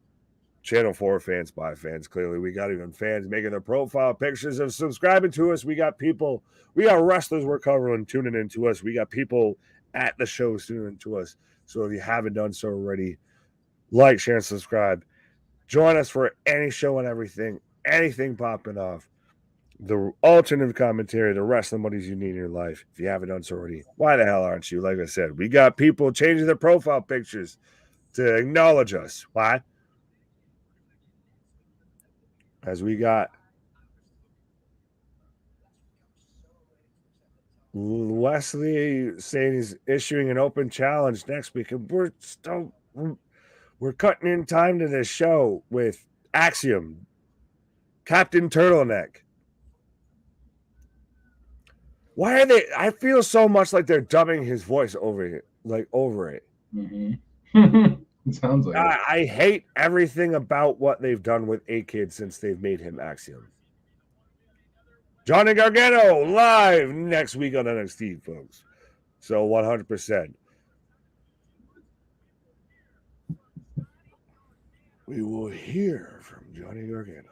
channel 4 fans by fans. Clearly, we got even fans making their profile pictures of subscribing to us. We got wrestlers we're covering tuning into us. We got people at the shows tuning into us. So if you haven't done so already, like, share, and subscribe. Join us for any show and everything. Anything popping off, the alternative commentary, the wrestling buddies you need in your life. If you haven't done so already, why the hell aren't you? Like I said, we got people changing their profile pictures to acknowledge us. Why? As we got Wesley saying he's issuing an open challenge next week, and we're cutting in time to this show with Axiom. Captain Turtleneck. Why are they? I feel so much like they're dubbing his voice over it. Mm-hmm. It sounds like I hate everything about what they've done with A-Kid since they've made him Axiom. Johnny Gargano live next week on NXT, folks. So 100%. We will hear from Johnny Gargano.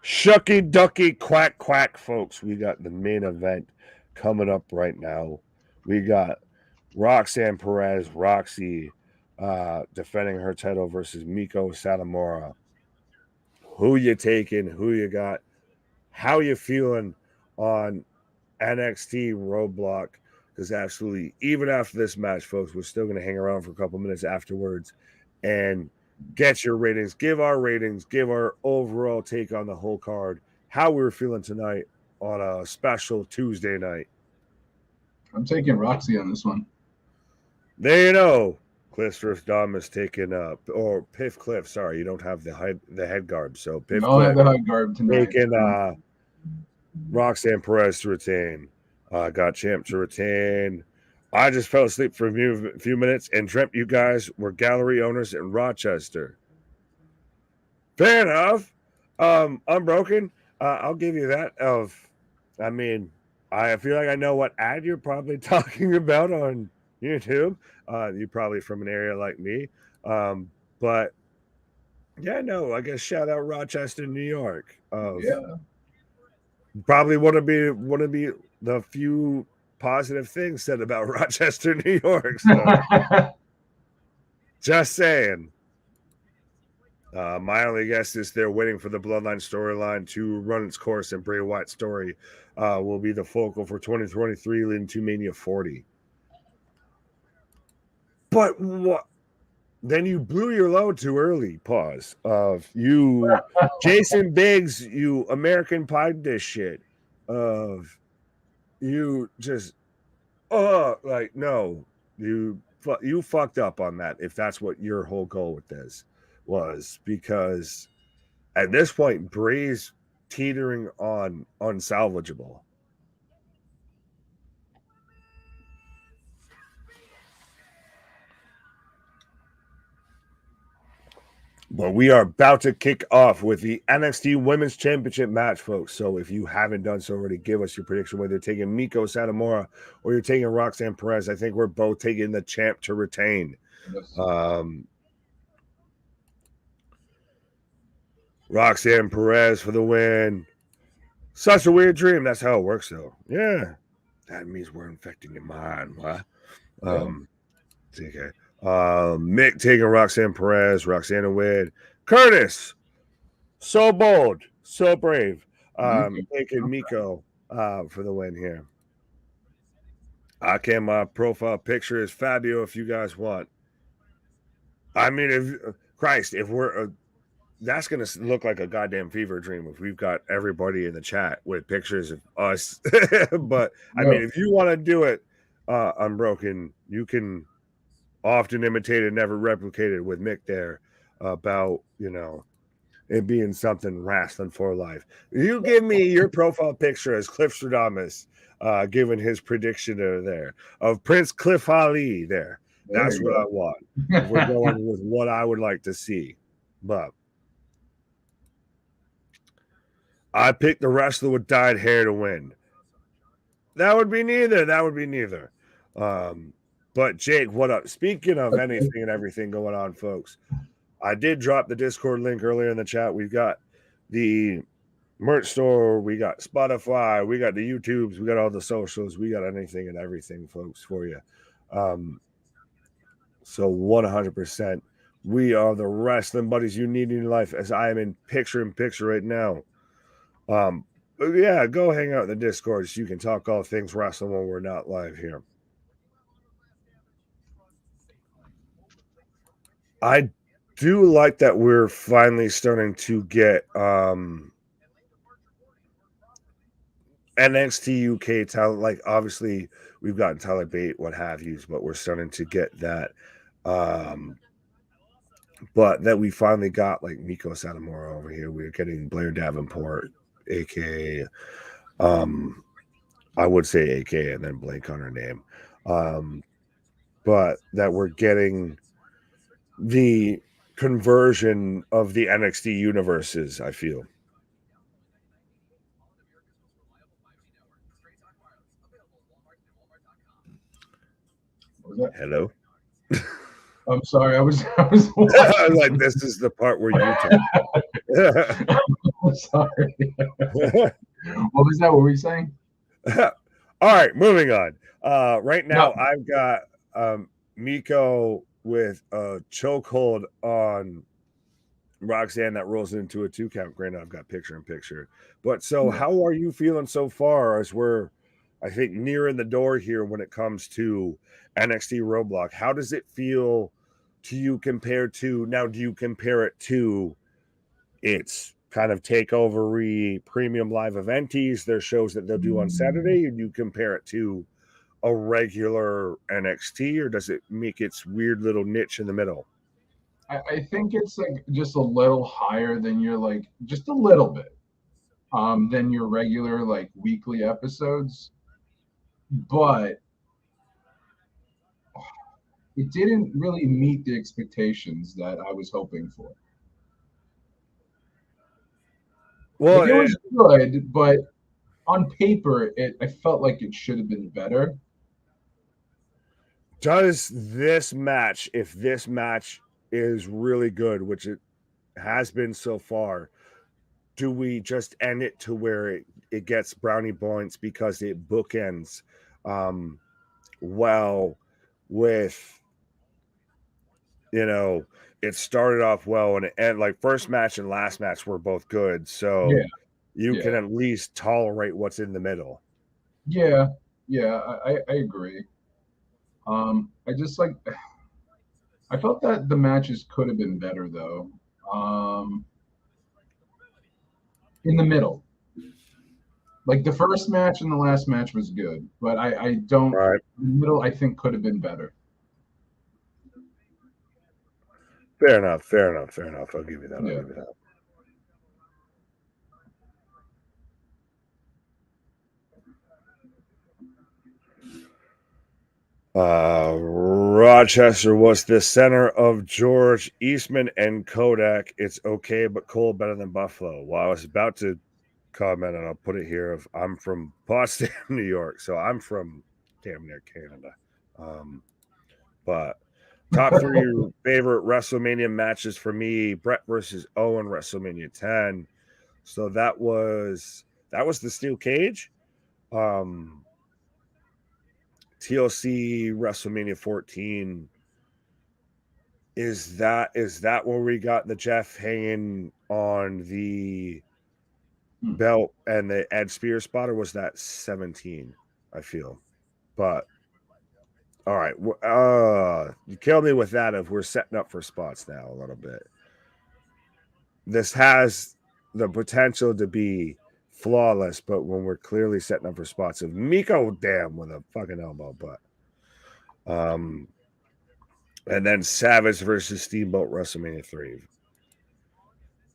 Shucky ducky quack quack, folks. We got the main event coming up right now. We got Roxanne Perez, Roxy, defending her title versus Miko Satomura. Who you taking? Who you got? How you feeling on NXT Roadblock? Because absolutely, even after this match, folks, we're still going to hang around for a couple minutes afterwards and get your ratings, give our overall take on the whole card, how we were feeling tonight on a special Tuesday night. I'm taking Roxy on this one. There you know. Cliff Dom is taking or Piff Cliff. Sorry, you don't have the head garb. So Piff Cliff have the head garb tonight. Taking Roxanne Perez to retain. Got Champ to retain. I just fell asleep for a few minutes and dreamt you guys were gallery owners in Rochester. Fair enough. Unbroken. I'll give you that. I feel like I know what ad you're probably talking about on YouTube. You're probably from an area like me. But yeah, no, I guess shout out Rochester, New York. Yeah. Probably want to be the few positive things said about Rochester, New York. So just saying. My only guess is they're waiting for the Bloodline storyline to run its course, and Bray Wyatt's story will be the focal for 2023 leading to Mania 40. But what? Then you blew your load too early. Pause. Of you, Jason Biggs, you American Pie this shit. Of you just, like no, you fucked up on that. If that's what your whole goal with this was, because at this point, Bray's teetering on unsalvageable. But we are about to kick off with the NXT Women's Championship match, folks. So if you haven't done so already, give us your prediction whether you're taking Miko Satomura or you're taking Roxanne Perez. I think we're both taking the champ to retain. Yes. Roxanne Perez for the win. Such a weird dream. That's how it works, though. Yeah. That means we're infecting your mind. What? Okay. Mick taking Roxanne Perez. Roxanne to win. Curtis. So bold. So brave. Taking Miko for the win here. My profile picture is Fabio if you guys want. I mean, if we're that's going to look like a goddamn fever dream if we've got everybody in the chat with pictures of us. But I mean, if you want to do it unbroken, you can often imitated, never replicated with Mick there about, it being something Wrasslin for life. You give me your profile picture as Cliff Stradamus, given his prediction there of Prince Cliff Ali there. That's what I want. We're going with what I would like to see. But I picked the wrestler with dyed hair to win. That would be neither. But Jake, what up? Speaking of anything and everything going on, folks, I did drop the Discord link earlier in the chat. We've got the merch store, we got Spotify, we got the YouTubes, we got all the socials, we got anything and everything, folks, for you. So 100%, we are the wrestling buddies you need in your life, as I am in picture right now. But yeah, go hang out in the Discord so you can talk all things wrestling when we're not live here. I do like that we're finally starting to get NXT UK talent. Like, obviously, we've gotten Tyler Bate, what have you, but we're starting to get that. But that we finally got like Miko Satomura over here. We're getting Blair Davenport, aka I would say AK and then blank on her name. But that we're getting the conversion of the NXT universes, I feel. Hello? I'm sorry. I was like, this is the part where you talk. I'm sorry. What was that? What were you saying? All right, moving on. Right now, I've got Miko with a chokehold on Roxanne that rolls into a 2 count. Granted, I've got picture in picture. But so how are you feeling so far as we're, I think, nearing the door here when it comes to NXT Roadblock? How does it feel to you compared to, now do you compare it to its kind of takeover premium live eventies, their shows that they'll do on Saturday, and you compare it to a regular NXT, or does it make its weird little niche in the middle? I think it's like just a little higher than your, like, just a little bit than your regular like weekly episodes, but it didn't really meet the expectations that I was hoping for. Well, like, it was good, but on paper, I felt like it should have been better. Does this match, if this match is really good, which it has been so far, do we just end it to where it gets brownie points because it bookends well with, you know, it started off well and it ended like first match and last match were both good. So Yeah, you can yeah, at least tolerate what's in the middle. yeah, yeah. I agree. I just like I felt that the matches could have been better though. Um, in the middle, like the first match and the last match was good, but I don't. Right. The middle I think could have been better. Fair enough. Fair enough. Fair enough. I'll give you that. I'll Yeah. give you that. Rochester was the center of George Eastman and Kodak. It's okay, but Cole better than Buffalo. Well, I was about to comment, and I'll put it here. Of I'm from Boston, New York, so I'm from damn near Canada. But top three favorite WrestleMania matches for me: Brett versus Owen, WrestleMania 10. So that was the steel cage. Um, TLC WrestleMania 14. Is that where we got the Jeff hanging on the belt and the Ed Spear spot, or was that 17? I feel, but all right. You killed me with that. If we're setting up for spots now a little bit, this has the potential to be flawless, but when we're clearly setting up for spots of Miko, damn, with a fucking elbow, but and then Savage versus Steamboat WrestleMania 3.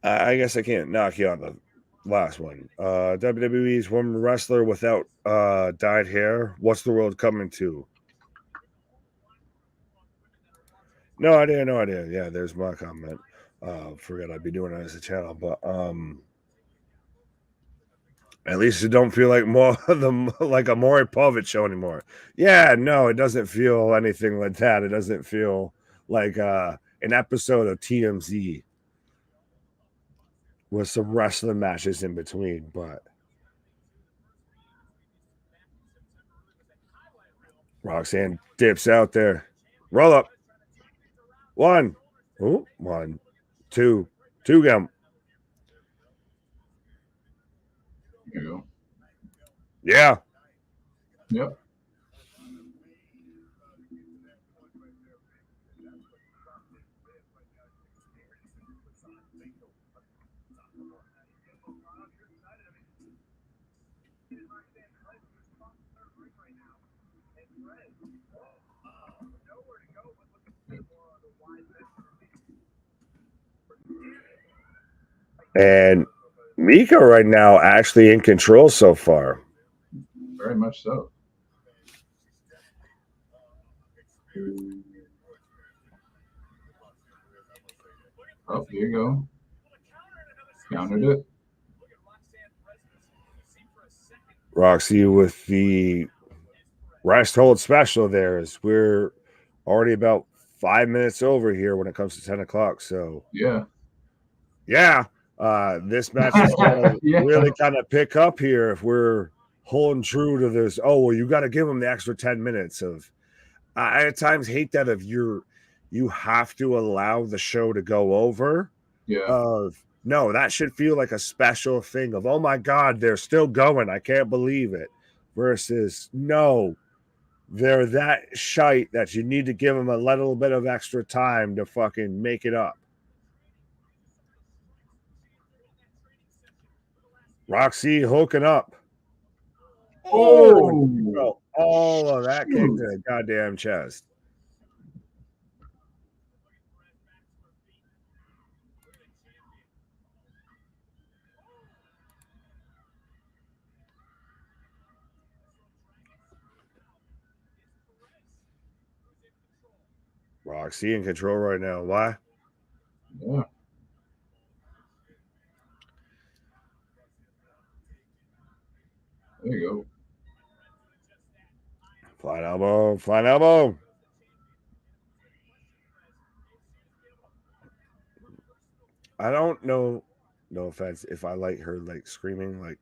I guess I can't knock you on the last one. WWE's woman wrestler without dyed hair. What's the world coming to? No idea, no idea. Yeah, there's my comment. Forgot I'd be doing it as a channel, but at least it don't feel like more like a Maury Povich show anymore. Yeah, no, it doesn't feel anything like that. It doesn't feel like an episode of TMZ with some wrestling matches in between, but Roxanne dips out there. Roll up. One. Ooh, one. Two. Two gum. There you go. Yeah. Yep. And Mika right now actually in control so far. Very much so. Oh, here you go. Countered it. Roxy with the rest hold special there as we're already about 5 minutes over here when it comes to 10 o'clock. So Yeah. yeah, this match is gonna Yeah. really kind of pick up here if we're holding true to this. Oh well, you got to give them the extra 10 minutes of. I at times hate that if you have to allow the show to go over. Yeah. Of no, that should feel like a special thing of oh my god, they're still going. I can't believe it. Versus no, they're that shite that you need to give them a little bit of extra time to fucking make it up. Roxy hooking up. Oh, and you Oh, felt all of that kick shoot. to the goddamn chest. Roxy in control right now. Why? Yeah. There you go. Flying elbow, flying elbow. I don't know, no offense, if I like her like screaming like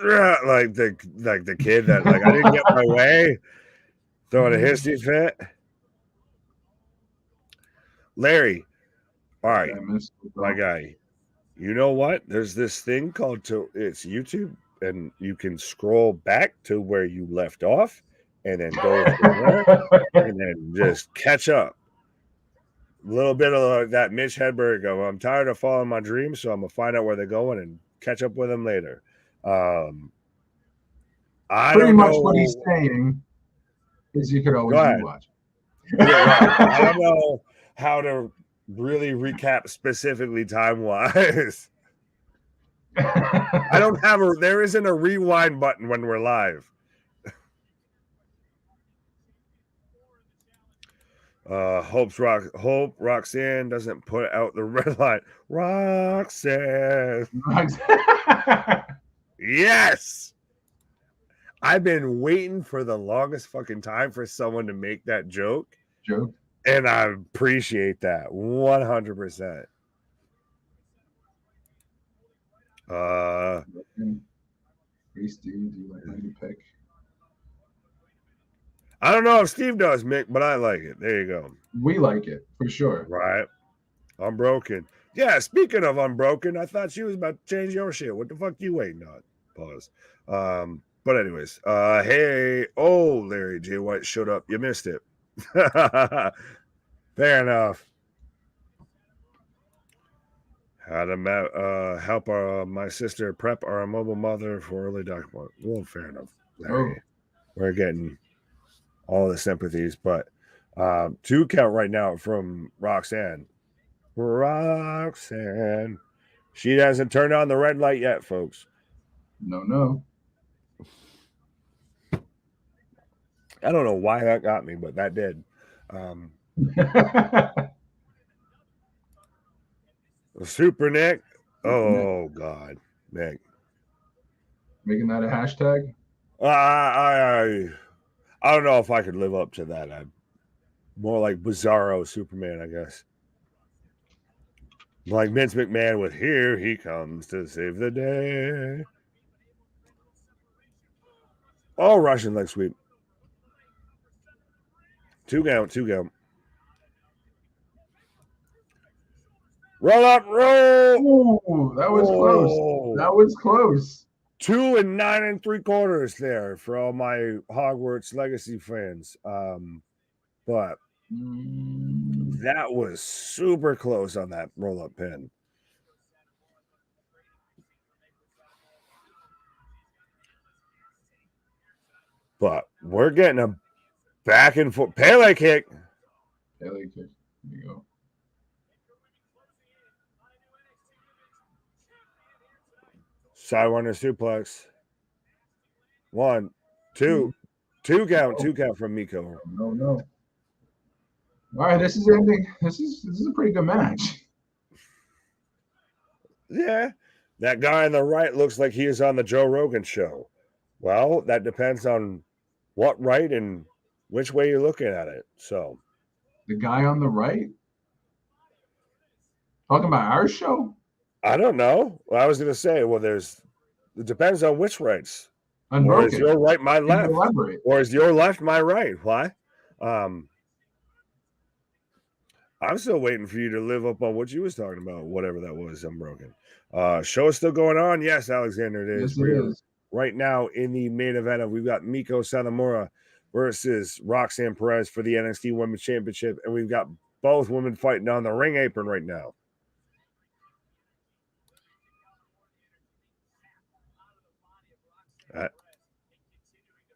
the kid that like I didn't get my way, throwing a hissy fit. Larry, all right, my guy. You know what? There's this thing called it's YouTube, and you can scroll back to where you left off, and then go from there, and then just catch up. A little bit of that Mitch Hedberg of I'm tired of following my dreams, so I'm gonna find out where they're going and catch up with them later. I Pretty don't much know what he's saying is you could always rewatch. Yeah, right. I don't know how to really recap specifically time wise. I don't have there isn't a rewind button when we're live. Hope Roxanne doesn't put out the red light. Roxanne. Yes. I've been waiting for the longest fucking time for someone to make that joke. And I appreciate that 100%. Hey Steve, do you like my new pick? I don't know if Steve does, Mick, but I like it. There you go. We like it for sure. Right. Unbroken. Yeah, speaking of Unbroken, I thought she was about to change your shit. What the fuck you waiting on? Pause. But anyways, hey, Larry J. White showed up. You missed it. Fair enough. How to help my sister prep our mobile mother for early document. Well, fair enough, Larry. We're getting all the sympathies, but 2 count right now from Roxanne. Roxanne. She hasn't turned on the red light yet, folks. No. I don't know why that got me, but that did. Super Nick. Oh, God. Nick. Making that a hashtag? I don't know if I could live up to that. I'm more like Bizarro Superman, I guess. Like Vince McMahon with "Here he comes to save the day." Oh, Russian leg sweep. 2 count. Roll up, roll. Ooh, that was close. That was close. 2 and 9 3/4 there for all my Hogwarts Legacy fans. But that was super close on that roll-up pin. But we're getting a back and forth Pele kick. There you go. Sidewinder suplex. 1, 2, 2 count from Miko. No. All right, this is ending. This is a pretty good match. Yeah, that guy on the right looks like he is on the Joe Rogan show. Well, that depends on what right and which way you're looking at it. So, the guy on the right, talking about our show. I don't know. Well, I was going to say, well, it depends on which rights. Unbroken. Or is your right my left? Or is your left my right? Why? I'm still waiting for you to live up on what you was talking about, whatever that was. Unbroken. Show is still going on. Yes, Alexander, it is. Yes, it is. Right now in the main event, we've got Miko Satomura versus Roxanne Perez for the NXT Women's Championship, and we've got both women fighting on the ring apron right now.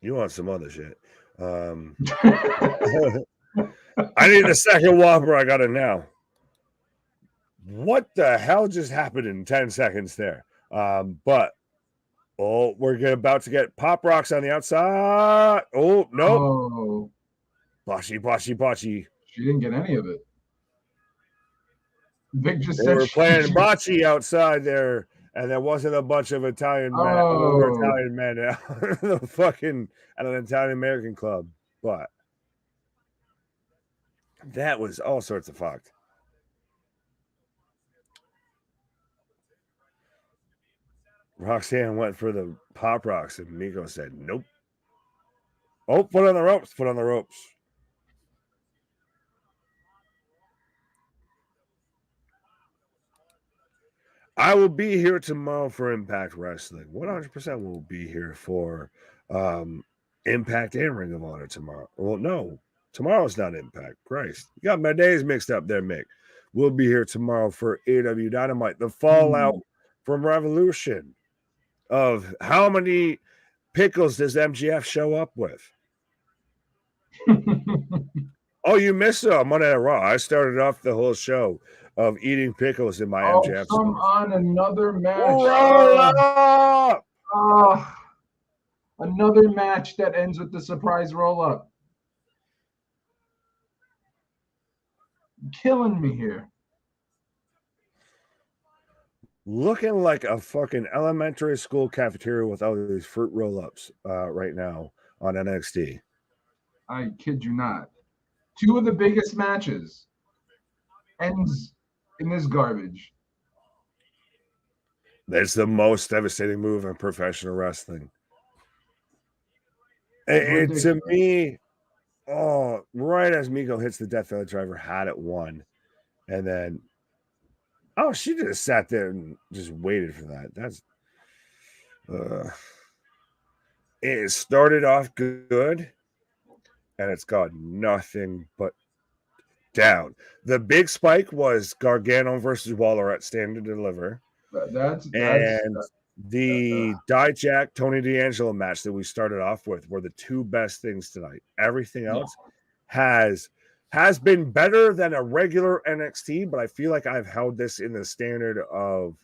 You want some other shit. I need a second Whopper. I got it now. What the hell just happened in 10 seconds there? But we're about to get Pop Rocks on the outside. Oh, no. Oh. Bocce. She didn't get any of it. Vic just said we're playing bocce outside there And there wasn't a bunch of Italian men, older Oh, Italian men out the fucking at an Italian American club, but that was all sorts of fucked. Roxanne went for the pop rocks, and Miko said, "Nope." Oh, put on the ropes. Put on the ropes. I will be here tomorrow for Impact Wrestling. 100% will be here for Impact and Ring of Honor tomorrow. Well, no, tomorrow's not Impact. Christ. You got my days mixed up there, Mick. We'll be here tomorrow for AW Dynamite. The fallout from Revolution of how many pickles does MGF show up with? Oh, you missed it on Monday Night Raw. I started off the whole show of eating pickles in my MJF. Come on, another match. Roll up! Another match that ends with the surprise roll-up. Killing me here. Looking like a fucking elementary school cafeteria with all these fruit roll-ups right now on NXT. I kid you not. Two of the biggest matches ends in this garbage. That's the most devastating move in professional wrestling. And to me, right as Miko hits the Death Valley Driver, had it won. And then, she just sat there and just waited for that. That's, it started off good, and it's got nothing but down. The big spike was Gargano versus Waller at Stand and Deliver. The Dijak Tony D'Angelo match that we started off with were the two best things tonight. Everything else has been better than a regular NXT, but I feel like I've held this in the standard of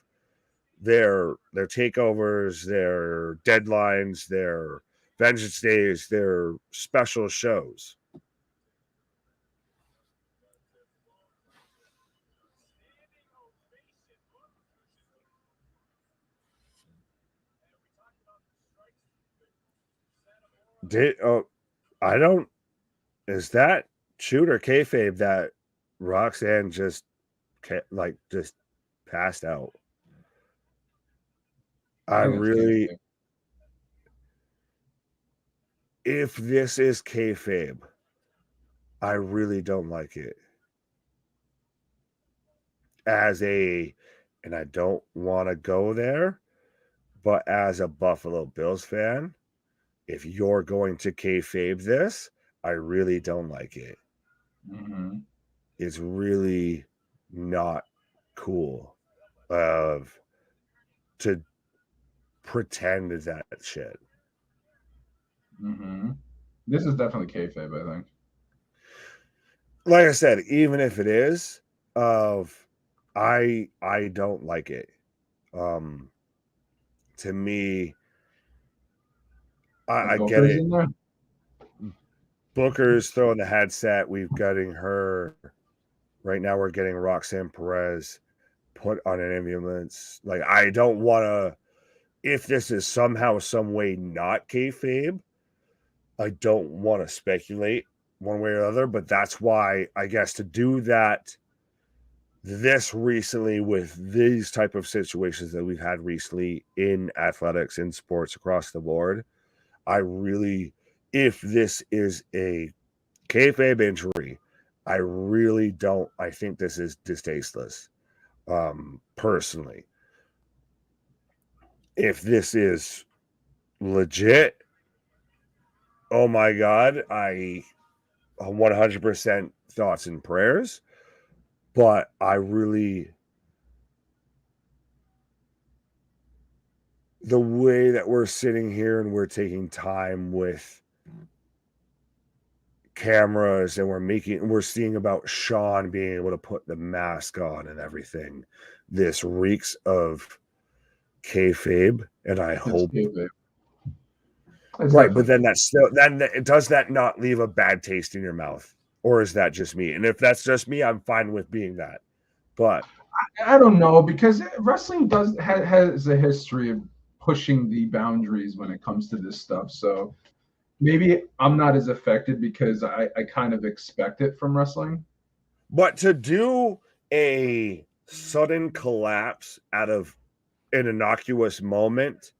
their takeovers, their deadlines, their Vengeance Days, their special shows. Is that shoot or kayfabe that Roxanne just passed out? If this is kayfabe, I really don't like it. And I don't want to go there, but as a Buffalo Bills fan, if you're going to kayfabe this, I really don't like it. Mm-hmm. It's really not cool to pretend that shit. Mm-hmm. This is definitely kayfabe, I think. Like I said, even if it is, I don't like it. To me, I get it. Booker's throwing the headset. We're getting her right now. We're getting Roxanne Perez put on an ambulance. Like, I don't want to. If this is somehow, some way not kayfabe, I don't want to speculate one way or the other. But that's why, I guess, to do that this recently with these type of situations that we've had recently in athletics, in sports across the board, I really, if this is a kayfabe injury, I really don't. I think this is distasteless, personally. If this is legit, oh my God, I 100% thoughts and prayers. But I really, the way that we're sitting here and we're taking time with cameras and we're seeing about Sean being able to put the mask on and everything, this reeks of kayfabe, and I hope right, but then does that not leave a bad taste in your mouth, or is that just me? And if that's just me, I'm fine with being that. But I don't know, because wrestling has a history of pushing the boundaries when it comes to this stuff. So maybe I'm not as affected because I kind of expect it from wrestling. to do a sudden collapse out of an innocuous moment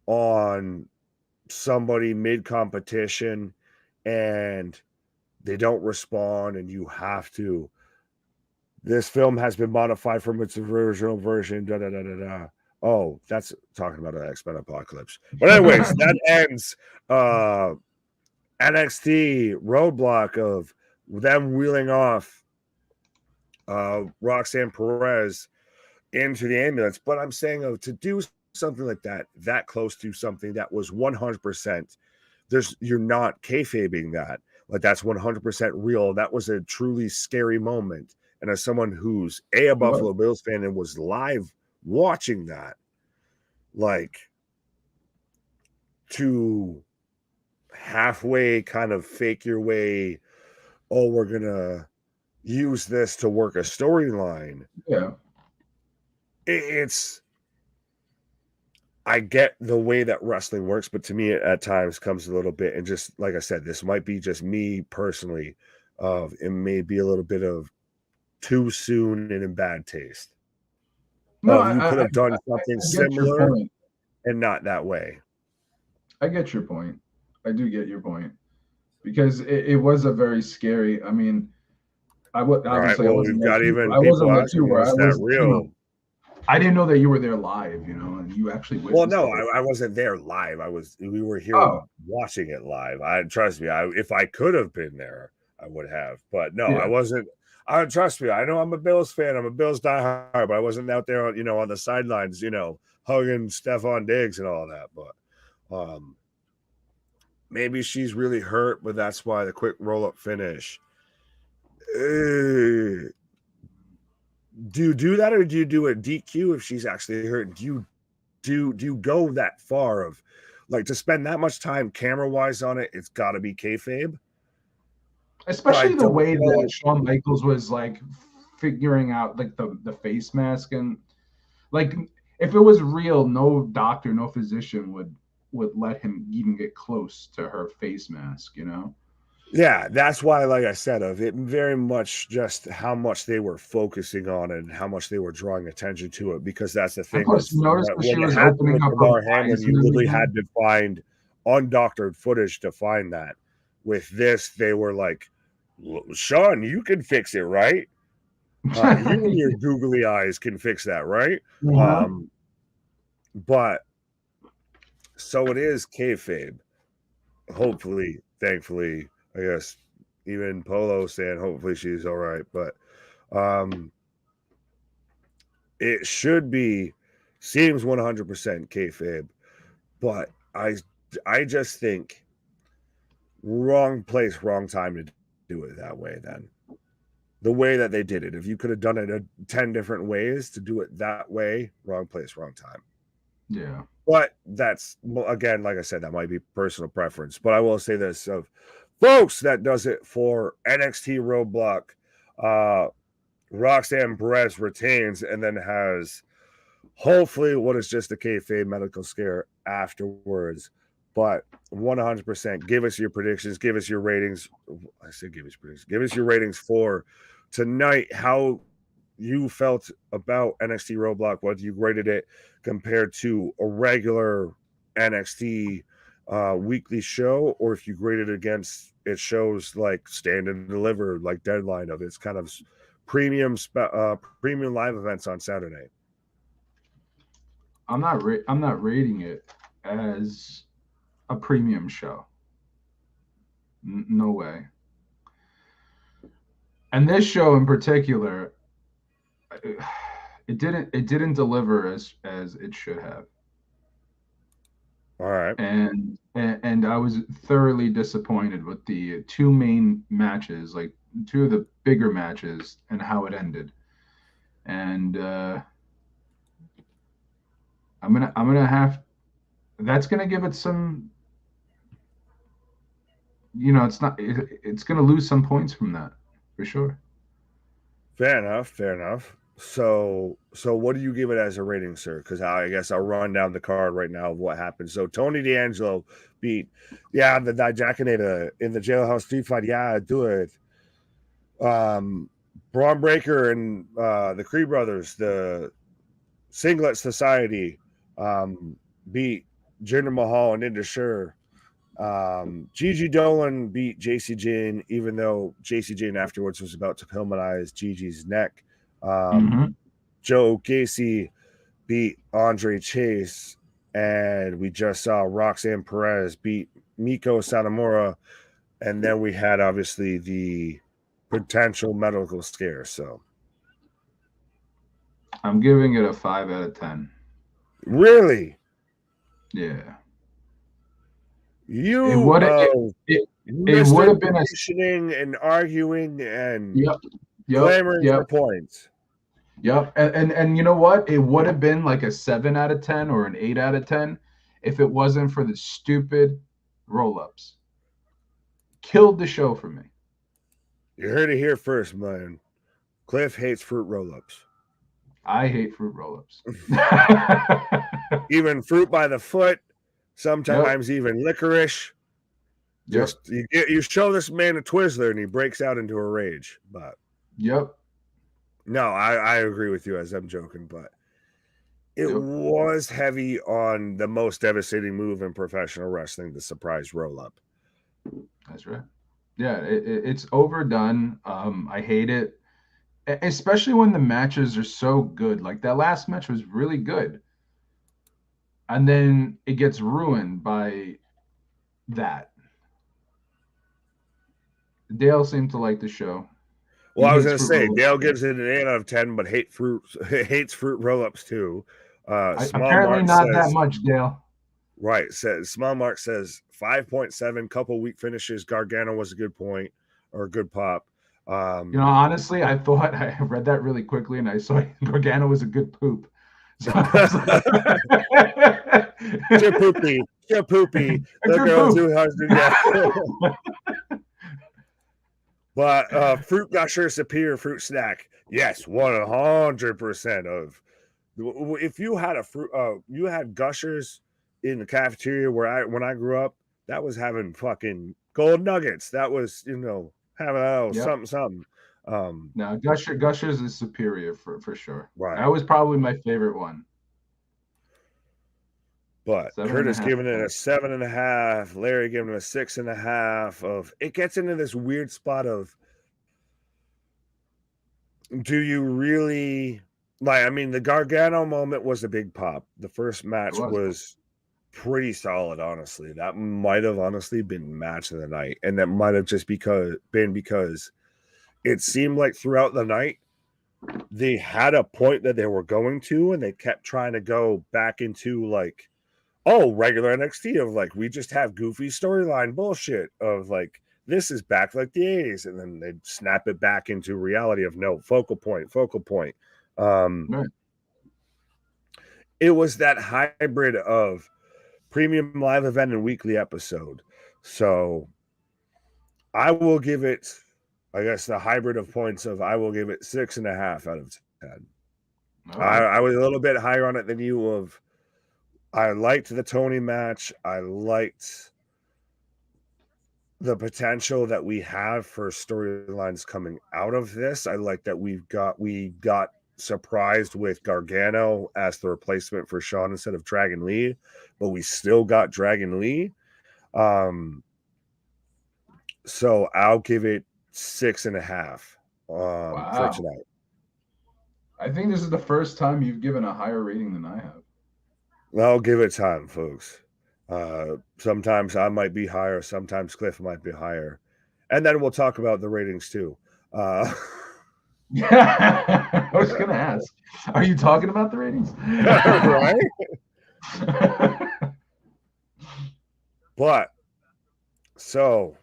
on somebody mid competition and they don't respond and you have to, this film has been modified from its original version, da da da da da. Oh, that's talking about an X-Men Apocalypse. But anyways, that ends NXT Roadblock of them wheeling off Roxanne Perez into the ambulance. But I'm saying, to do something like that close to something that was 100%, you're not kayfabing that. Like, that's 100% real. That was a truly scary moment. And as someone who's a Buffalo Bills fan and was live watching that, like, to halfway kind of fake your way, oh, we're gonna use this to work a storyline. Yeah. It's, I get the way that wrestling works, but to me it at times comes a little bit, and just like I said, this might be just me personally, of it may be a little bit of too soon and in bad taste. No, Of, you could have done something I get your similar point. and not that way. I get your point. I do get your point, because it was a very scary. I mean, Right. obviously I Well, wasn't we've there got too. even I wasn't people there too, asking where us I that was, real. I didn't know that you were there live, and you actually Well, witnessed the no, whole. I wasn't there live. We were here Oh, watching it live. Trust me, if I could have been there, I would have. But no, I yeah. wasn't. Trust me, I know I'm a Bills fan. I'm a Bills diehard, but I wasn't out there, on the sidelines, hugging Stephon Diggs and all that. But maybe she's really hurt, but that's why the quick roll up finish. Do you do that, or do you do a DQ if she's actually hurt? Do you go that far of, like, to spend that much time camera wise on it? It's got to be kayfabe. But I Especially the don't way that know. Shawn Michaels was like figuring out like the face mask, and like if it was real, no doctor, no physician would let him even get close to her face mask. Yeah, that's why, like I said, of it very much just how much they were focusing on it and how much they were drawing attention to it. Because that's the And thing plus, with you notice when when she it was happened opening with up her Damar Hamlin, eyes and you literally everything. had to find undoctored footage to find that. With this, they were like, Sean, you can fix it, right? You and your googly eyes can fix that, right? Uh-huh. But so it is kayfabe. Hopefully, thankfully, I guess, even Polo saying hopefully she's all right. But um, it should be, seems 100% kayfabe. But I just think wrong place, wrong time to do it that way. Then the way that they did it, if you could have done it 10 different ways to do it that way, wrong place, wrong time. Yeah. But that's, again, like I said, that might be personal preference. But I will say this, of folks, that does it for NXT Roadblock. Roxanne Perez retains and then has, hopefully, what is just a kayfabe medical scare afterwards. But 100%, give us your predictions, give us your ratings. I said give us predictions. Give us your ratings for tonight, how you felt about NXT Roadblock, what you rated it compared to a regular NXT weekly show, or if you graded it against it shows like Stand and Deliver, like Deadline, of its kind of premium live events on Saturday. I'm not rating it as a premium show. No way. And this show in particular, it didn't deliver as it should have. All right. And I was thoroughly disappointed with the two main matches, like two of the bigger matches, and how it ended. And I'm gonna have, that's gonna give it some, it's gonna lose some points from that for sure. Fair enough. Fair enough. So what do you give it as a rating, sir? Because I guess I'll run down the card right now of what happened. So Tony D'Angelo beat, the Dijacinator in the Jailhouse Street Fight. Yeah, do it. Braun Breaker and the Creed Brothers, the Singlet Society, beat Jinder Mahal and Indus Sher. Gigi Dolan beat JC Jane, even though JC Jane afterwards was about to pillmanize Gigi's neck. Joe Gacy beat Andre Chase, and we just saw Roxanne Perez beat Miko Satomura, and then we had obviously the potential medical scare. So I'm giving it a 5 out of 10. really, Yeah. you It would have been questioning and arguing and yep, clamoring for points. Yep. And you know what? It would have been like a 7 out of 10 or an 8 out of 10 if it wasn't for the stupid roll-ups. Killed the show for me. You heard it here first, man. Cliff hates fruit roll-ups. I hate fruit roll-ups. Even fruit by the foot, sometimes even licorice. Just you show this man a Twizzler and he breaks out into a rage. But no, I agree with you, as I'm joking, but it was heavy on the most devastating move in professional wrestling, the surprise roll-up. That's right. Yeah, it's overdone. I hate it, especially when the matches are so good. Like that last match was really good, and then it gets ruined by that. Dale seemed to like the show. Well, I was going to say Dale gives it an 8 out of 10, but hates fruit roll-ups too. Apparently not that much, Dale. Right. Small Mark says 5.7, couple weak finishes. Gargano was a good point or a good pop. Honestly, I thought I read that really quickly and I saw Gargano was a good poop. So You're poopy. The girls who husband. But fruit gusher superior fruit snack. Yes, 100% of. If you had a fruit, you had gushers in the cafeteria when I grew up, that was having fucking gold nuggets. That was having something. No, Gushers is superior for sure. Right. That was probably my favorite one. But Curtis giving it a 7.5, Larry giving it a 6.5. Of it gets into this weird spot of, do you really like? I mean, the Gargano moment was a big pop. The first match was pretty solid, honestly. That might have honestly been match of the night, and that might have just because it seemed like throughout the night they had a point that they were going to, and they kept trying to go back into like, regular NXT of like, we just have goofy storyline bullshit of like, this is back like the 80s, and then they'd snap it back into reality of no focal point. Right. It was that hybrid of premium live event and weekly episode. So I will give it, I guess, the hybrid of points of, I will give it 6.5 out of 10. Right. I was a little bit higher on it than you of, I liked the Tony match. I liked the potential that we have for storylines coming out of this. I like that we got surprised with Gargano as the replacement for Shawn instead of Dragon Lee, but we still got Dragon Lee. So I'll give it 6.5 for tonight. I think this is the first time you've given a higher rating than I have. I'll give it time, folks. Sometimes I might be higher, sometimes Cliff might be higher. And then we'll talk about the ratings too. Yeah, I was going to ask, are you talking about the ratings? Right? But, so,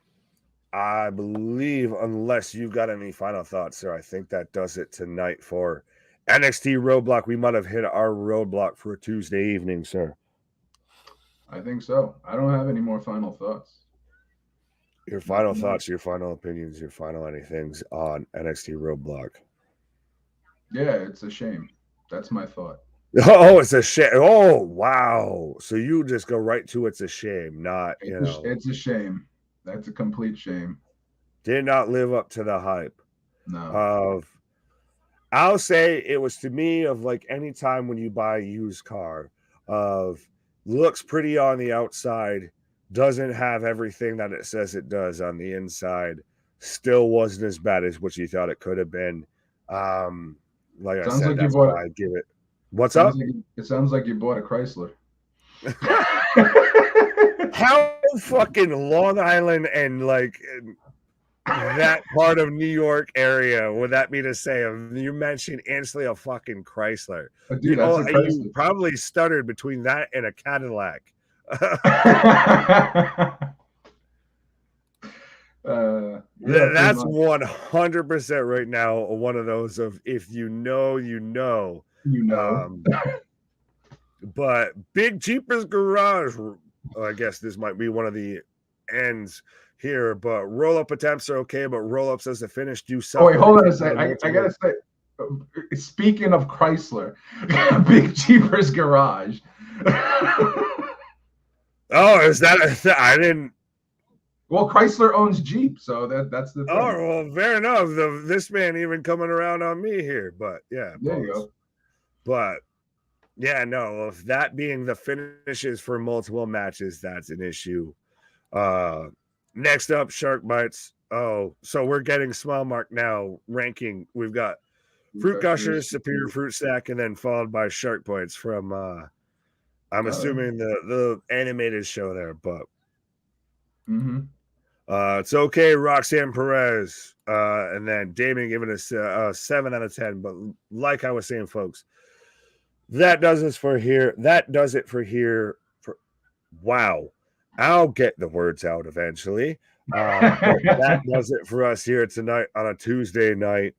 I believe, unless you've got any final thoughts, sir, I think that does it tonight for NXT Roadblock. We might have hit our roadblock for a Tuesday evening, sir. I think so. I don't have any more final thoughts. Your final thoughts, your final opinions, your final anythings on NXT Roadblock. Yeah, it's a shame. That's my thought. Oh, it's a shame. Oh, wow. So you just go right to it's a shame, not, It's a shame. That's a complete shame. did not live up to the hype No. of, I'll say it was to me of like any time when you buy a used car of looks pretty on the outside, doesn't have everything that it says it does on the inside, still wasn't as bad as what you thought it could have been. Like I Sounds said, like you that's bought why I give it. What's sounds up? like it sounds like you bought a Chrysler. How fucking Long Island and like that part of New York area would that be to say? You mentioned instantly a fucking Chrysler. Dude, that's a You Chrysler. probably stuttered between that and a Cadillac. Yeah, pretty That's much. 100% right now one of those of if you know, you know. You know. But Big Jeepers Garage, I guess this might be one of the ends here, but roll up attempts are okay, but roll ups as a finish do suck. Oh wait, hold on a sec. I gotta say, speaking of Chrysler, Big Jeepers Garage. Oh, is that I didn't. Well, Chrysler owns Jeep, so that's the thing. Oh, well, fair enough. This man even coming around on me here, but yeah, there you go. But yeah, no, if that being the finishes for multiple matches, that's an issue. Next up, Shark Bites. Oh, so we're getting Small Mark now ranking. We've got Fruit Gushers, Superior Fruit Snack, and then followed by Shark Bites from I'm assuming the animated show there, but it's okay, Roxanne Perez, and then Damien giving us a 7 out of 10. But like I was saying, folks, that does it for here. Wow, I'll get the words out eventually. That does it for us here tonight on a Tuesday night.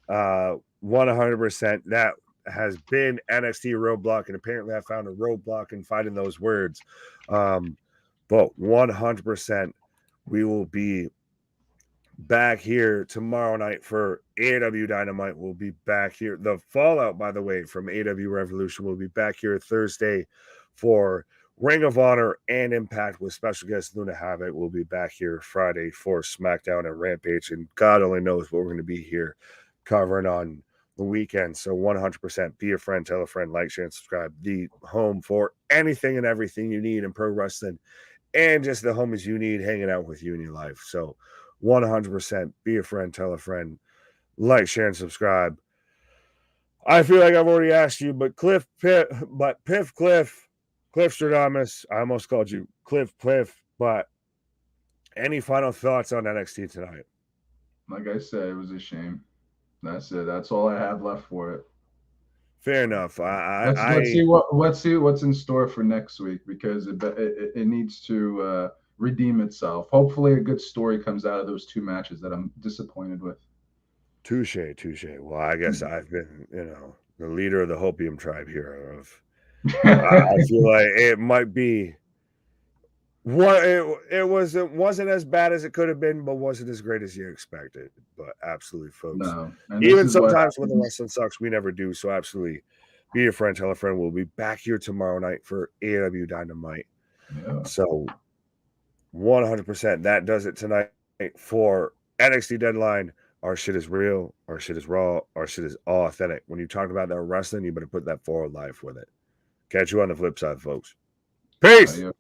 100%. That has been NXT Roadblock, and apparently I found a roadblock in finding those words. But 100%, we will be back here tomorrow night for AW Dynamite. We'll be back here. The Fallout, by the way, from AW Revolution will be back here Thursday for Ring of Honor and Impact with special guest Luna Havoc. We'll be back here Friday for SmackDown and Rampage, and God only knows what we're going to be here covering on the weekend. So 100% be a friend, tell a friend, like, share, and subscribe. The home for anything and everything you need in pro wrestling and just the homies you need hanging out with you in your life. So 100% be a friend, tell a friend, like, share, and subscribe. I feel like I've already asked you, but Cliff Stradamus, I almost called you Cliff, but any final thoughts on NXT tonight? Like I said, it was a shame. That's it. That's all I have left for it. Fair enough. Let's see what's in store for next week, because it needs to redeem itself. Hopefully, a good story comes out of those two matches that I'm disappointed with. Touche. Well, I guess I've been, the leader of the Hopium tribe here. I feel like it might be what it wasn't as bad as it could have been, but wasn't as great as you expected. But absolutely, folks. No, even sometimes when the wrestling sucks, we never do. So absolutely, be a friend, tell a friend. We'll be back here tomorrow night for AW Dynamite. Yeah. So 100%, that does it tonight for NXT Deadline. Our shit is real. Our shit is raw. Our shit is authentic. When you talk about that wrestling, you better put that forward life with it. Catch you on the flip side, folks. Peace. Yeah.